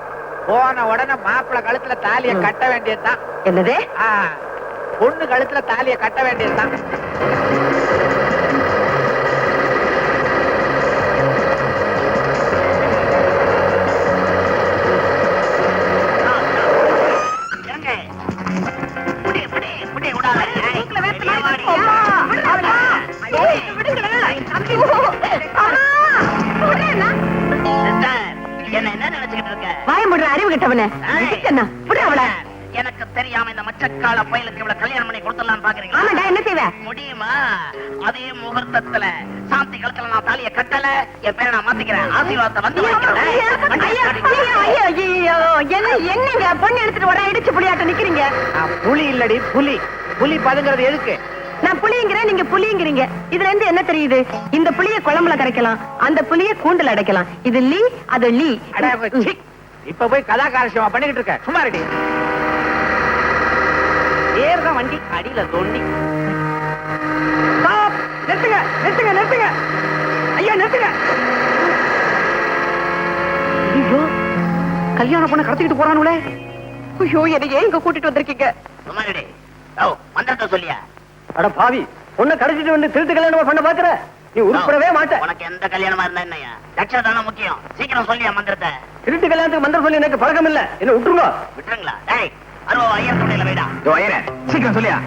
போன உடனே மாப்பிள்ளை கழுத்துல தாலிய கட்ட வேண்டியதுதான்.
என்னது?
பொண்ணு கழுத்துல தாலிய கட்ட வேண்டியதுதான்.
என்ன நினைச்சுக்கிட்டு இருக்க?
வாய முடுற அறிவு கிட்டவனே.
எனக்கு தெரியாம இந்த மச்சக்கால பயலுக்கு இவ்வளவு கல்யாணம் பண்ணி கொடுத்துடலாம் பாக்குறீங்களா?
ஆமாடா, என்ன செய்வ?
முடியுமா? அதே முகூர்த்தத்துல சாந்தி கழுத்துல நான் தாலிய கட்டல, என் பேரை நான் மாத்திக்கிறேன். ஆசீர்வாதத்தை வந்து
என்னங்க பொண்ணு எடுத்துட்டு வர இடிச்சு புளியாட்ட நிக்கிறீங்க?
புலி இல்லடி புலி. புலி பதுங்கிறது எதுக்கு?
நான் புளிங்கிறேன், நீங்க புளிங்கிறீங்க. இதுல இருந்து என்ன தெரியுது? இந்த புளிய குழம்புல கரைக்கலாம், அந்த புளிய கூண்டுல அடைக்கலாம். இது லீ, அது லீ.
இப்ப போய் கதாகாரசியமா பண்ணிக்கிட்டு இருக்க, சும்மா ரெடி. ஏறுதான் வண்டி, அடியில தோண்டி.
Stop! நிறுத்துங்க நிறுத்துங்க நிறுத்துங்க ஐயா, நிறுத்துங்க. ஐயோ, கல்யாண பொண்ணை கடத்திக்கிட்டு போறானுங்களே.
ஐயோ, என்னை ஏன் இங்க கூட்டிட்டு வந்திருக்கீங்க?
சும்மா ரெடி. ஓ, மந்திரத்தை சொல்லியா?
அட பாவி, பொண்ணை கடத்திட்டு வந்து திருட்டு கல்யாணமா பண்ண பாக்குற? நீ உருப்படவே மாட்ட.
உனக்கு எந்த கல்யாணமா இருந்தா என்னையா? லட்சம் முக்கியம். சீக்கிரம் சொல்லியா மந்திரத்தை.
திருட்டு கல்யாணத்துக்கு மந்திரம் சொல்லி எனக்கு பழக்கம் இல்ல. என்ன விட்டுருங்க.
விட்டுருங்களா? டேய், அரோ ஐயர் துணையில வைடா.
சீக்கிரம் சொல்லியா.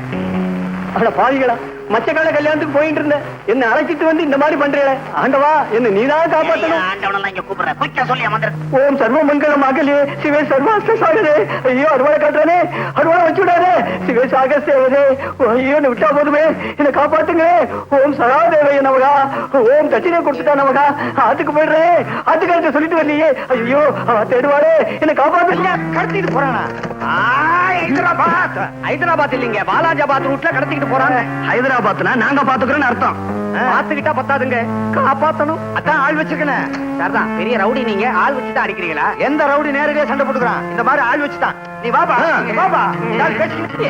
அட பாவிகளா, மச்சக்கால கல்யாணத்துக்கு போயிட்டு இருந்தேன். என்ன அழைச்சிட்டு வந்து இந்த மாதிரி பண்றீங்களே. ஆண்டவா, என்ன நீதான் காப்பாத்தணும்.
ஆண்டவனெல்லாம் இங்க கூப்பிடுற. குயிக்கா சொல்லியா மந்திரத்தை.
ஓம் சர்வ மங்கள மகளே சிவே சர்வாஸ்த சாகரே. ஐயோ, அறுவாளை காட்டுறனே, அறுவாளை வச்சு விடாதே. சிவே சாகசேவரே, ஐயோ, என்ன விட்டா போதுமே, என்ன காப்பாத்துங்க. ஓம் சராதேவைய நமகா, ஓம் தட்சிணை கொடுத்துட்டா நமகா. ஆத்துக்கு போயிடுறேன். ஆத்துக்காரத்தை சொல்லிட்டு வரலையே. ஐயோ, தேடுவாளே, என்ன காப்பாத்துங்க.
கடத்திட்டு போறானா? ஹைதராபாத். ஹைதராபாத் இல்லீங்க, பாலாஜாபாத் ரூட்ல கடத்திட்டு போறாங்க.
ஹைதராபாத்னா நாங்க பாத்துக்கிறோம்னு அர்த்தம்.
பாத்துக்கிட்டா பத்தாதுங்க, காப்பாத்தணும். அதான் ஆள் வச்சிருக்கேன். சரிதான், பெரிய ரவுடி நீங்க. ஆள் வச்சுதான் அடிக்கிறீங்களா? எந்த ரவுடி நேரடியா சண்டை போட்டுக்கிறான்? இந்த மாதிரி ஆள் வச்சுதான். நீ வாபா, வாபா.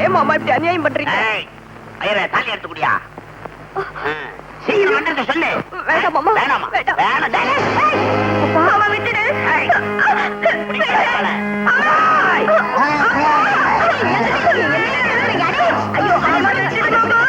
ஏன் மாமா இப்படி அநியாயம் பண்றீங்க?
ஏய், ஐயரே, தாலி எடுத்து குடியா. சீக்கிரம் மந்திரத்தை சொல்லு.
வேண்டாம் மாமா,
வேணாமா?
வேண்டாம்.
வேணாம், டேய்.
மாமா விட்டுடு.
ஏய், குடிக்காத.
ஐயோ, மாமா விட்டுடு மாமா.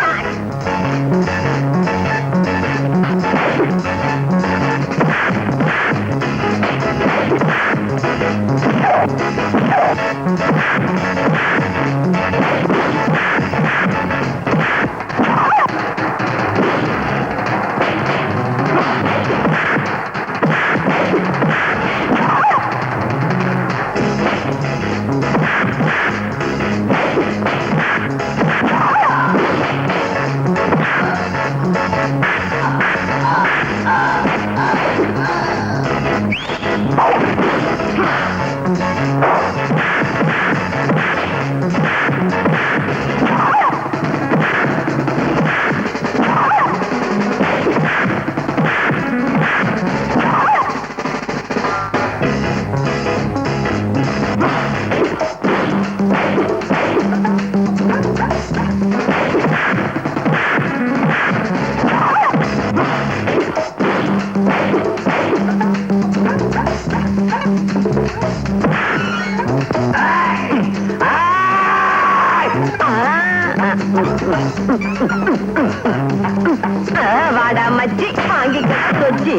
வாடா மச்சி, வாங்கிக்க சொச்சி.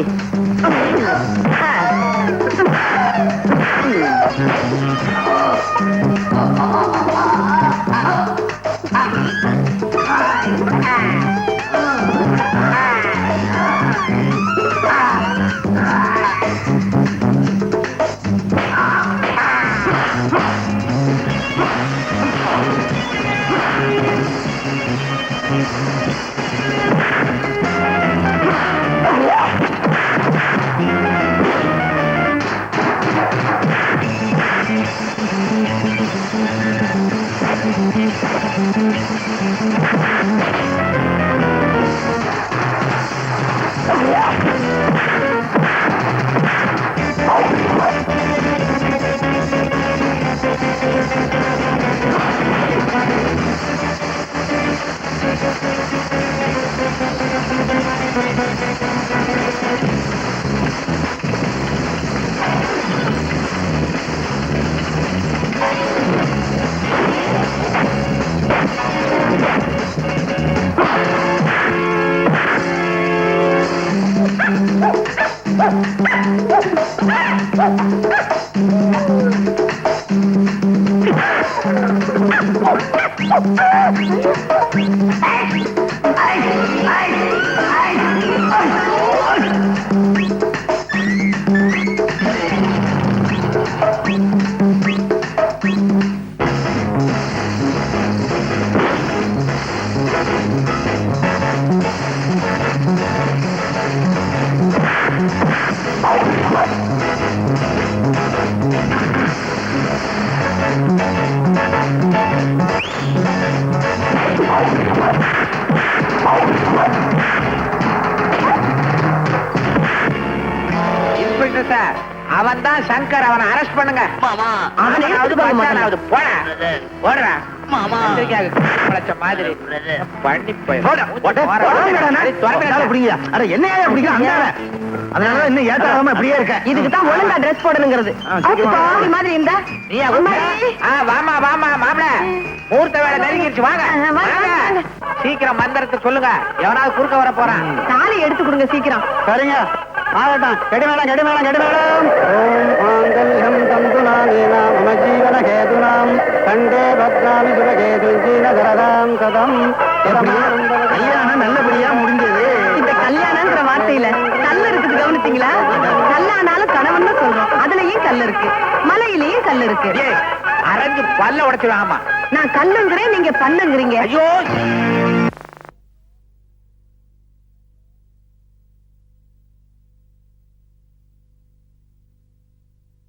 அவன் தான் சங்கர், அவனை அரெஸ்ட் பண்ணுங்க.
மாமா
அவனாவது மச்சானாவது போட ஓடுறா
மாமா
படைச்ச மாதிரி
பிரதர்
பண்ணி போய்
என்னையா பிடிக்கும் அதனால இன்னும் ஏத்தாம இப்படியே இருக்க.
இதுக்கு தான் ஒழுங்கா ட்ரெஸ் போடணுங்கிறது. பாவி மாதிரி இருந்தா
வாமா வாமா மாமல மூர்த்த வேலை நெருங்கிருச்சு. வாங்க வாங்க. சீக்கிரம் மந்திரத்தை சொல்லுங்க, எவனாவது குறுக்க வர போறான்.
தாலி எடுத்து கொடுங்க சீக்கிரம்.
சரிங்க ஆகட்டும். கெடிமேளம் கெடிமேளம் கெடிமேளம். ஓம் மாங்கல்யம் தந்துநானேன மம ஜீவன கேதுனாம் கண்டே பத்ராமி சுபகேது ஜீவதரதாம் கதம். கல்யாணம் நல்லபடியா முடிஞ்சது.
இந்த கல்யாணம்ங்கிற வார்த்தையில கல் இருக்குது கவனிச்சீங்களா? கல்லானாலும் கணவன் தான் சொல்றோம். அதுலயும் கல் இருக்கு, மலையிலயும் கல் இருக்கு.
அரைஞ்சு பல்ல உடைச்சிருவாமா.
நான் கல்லுங்கிறேன், நீங்க பல்லுங்கிறீங்க.
ஐயோ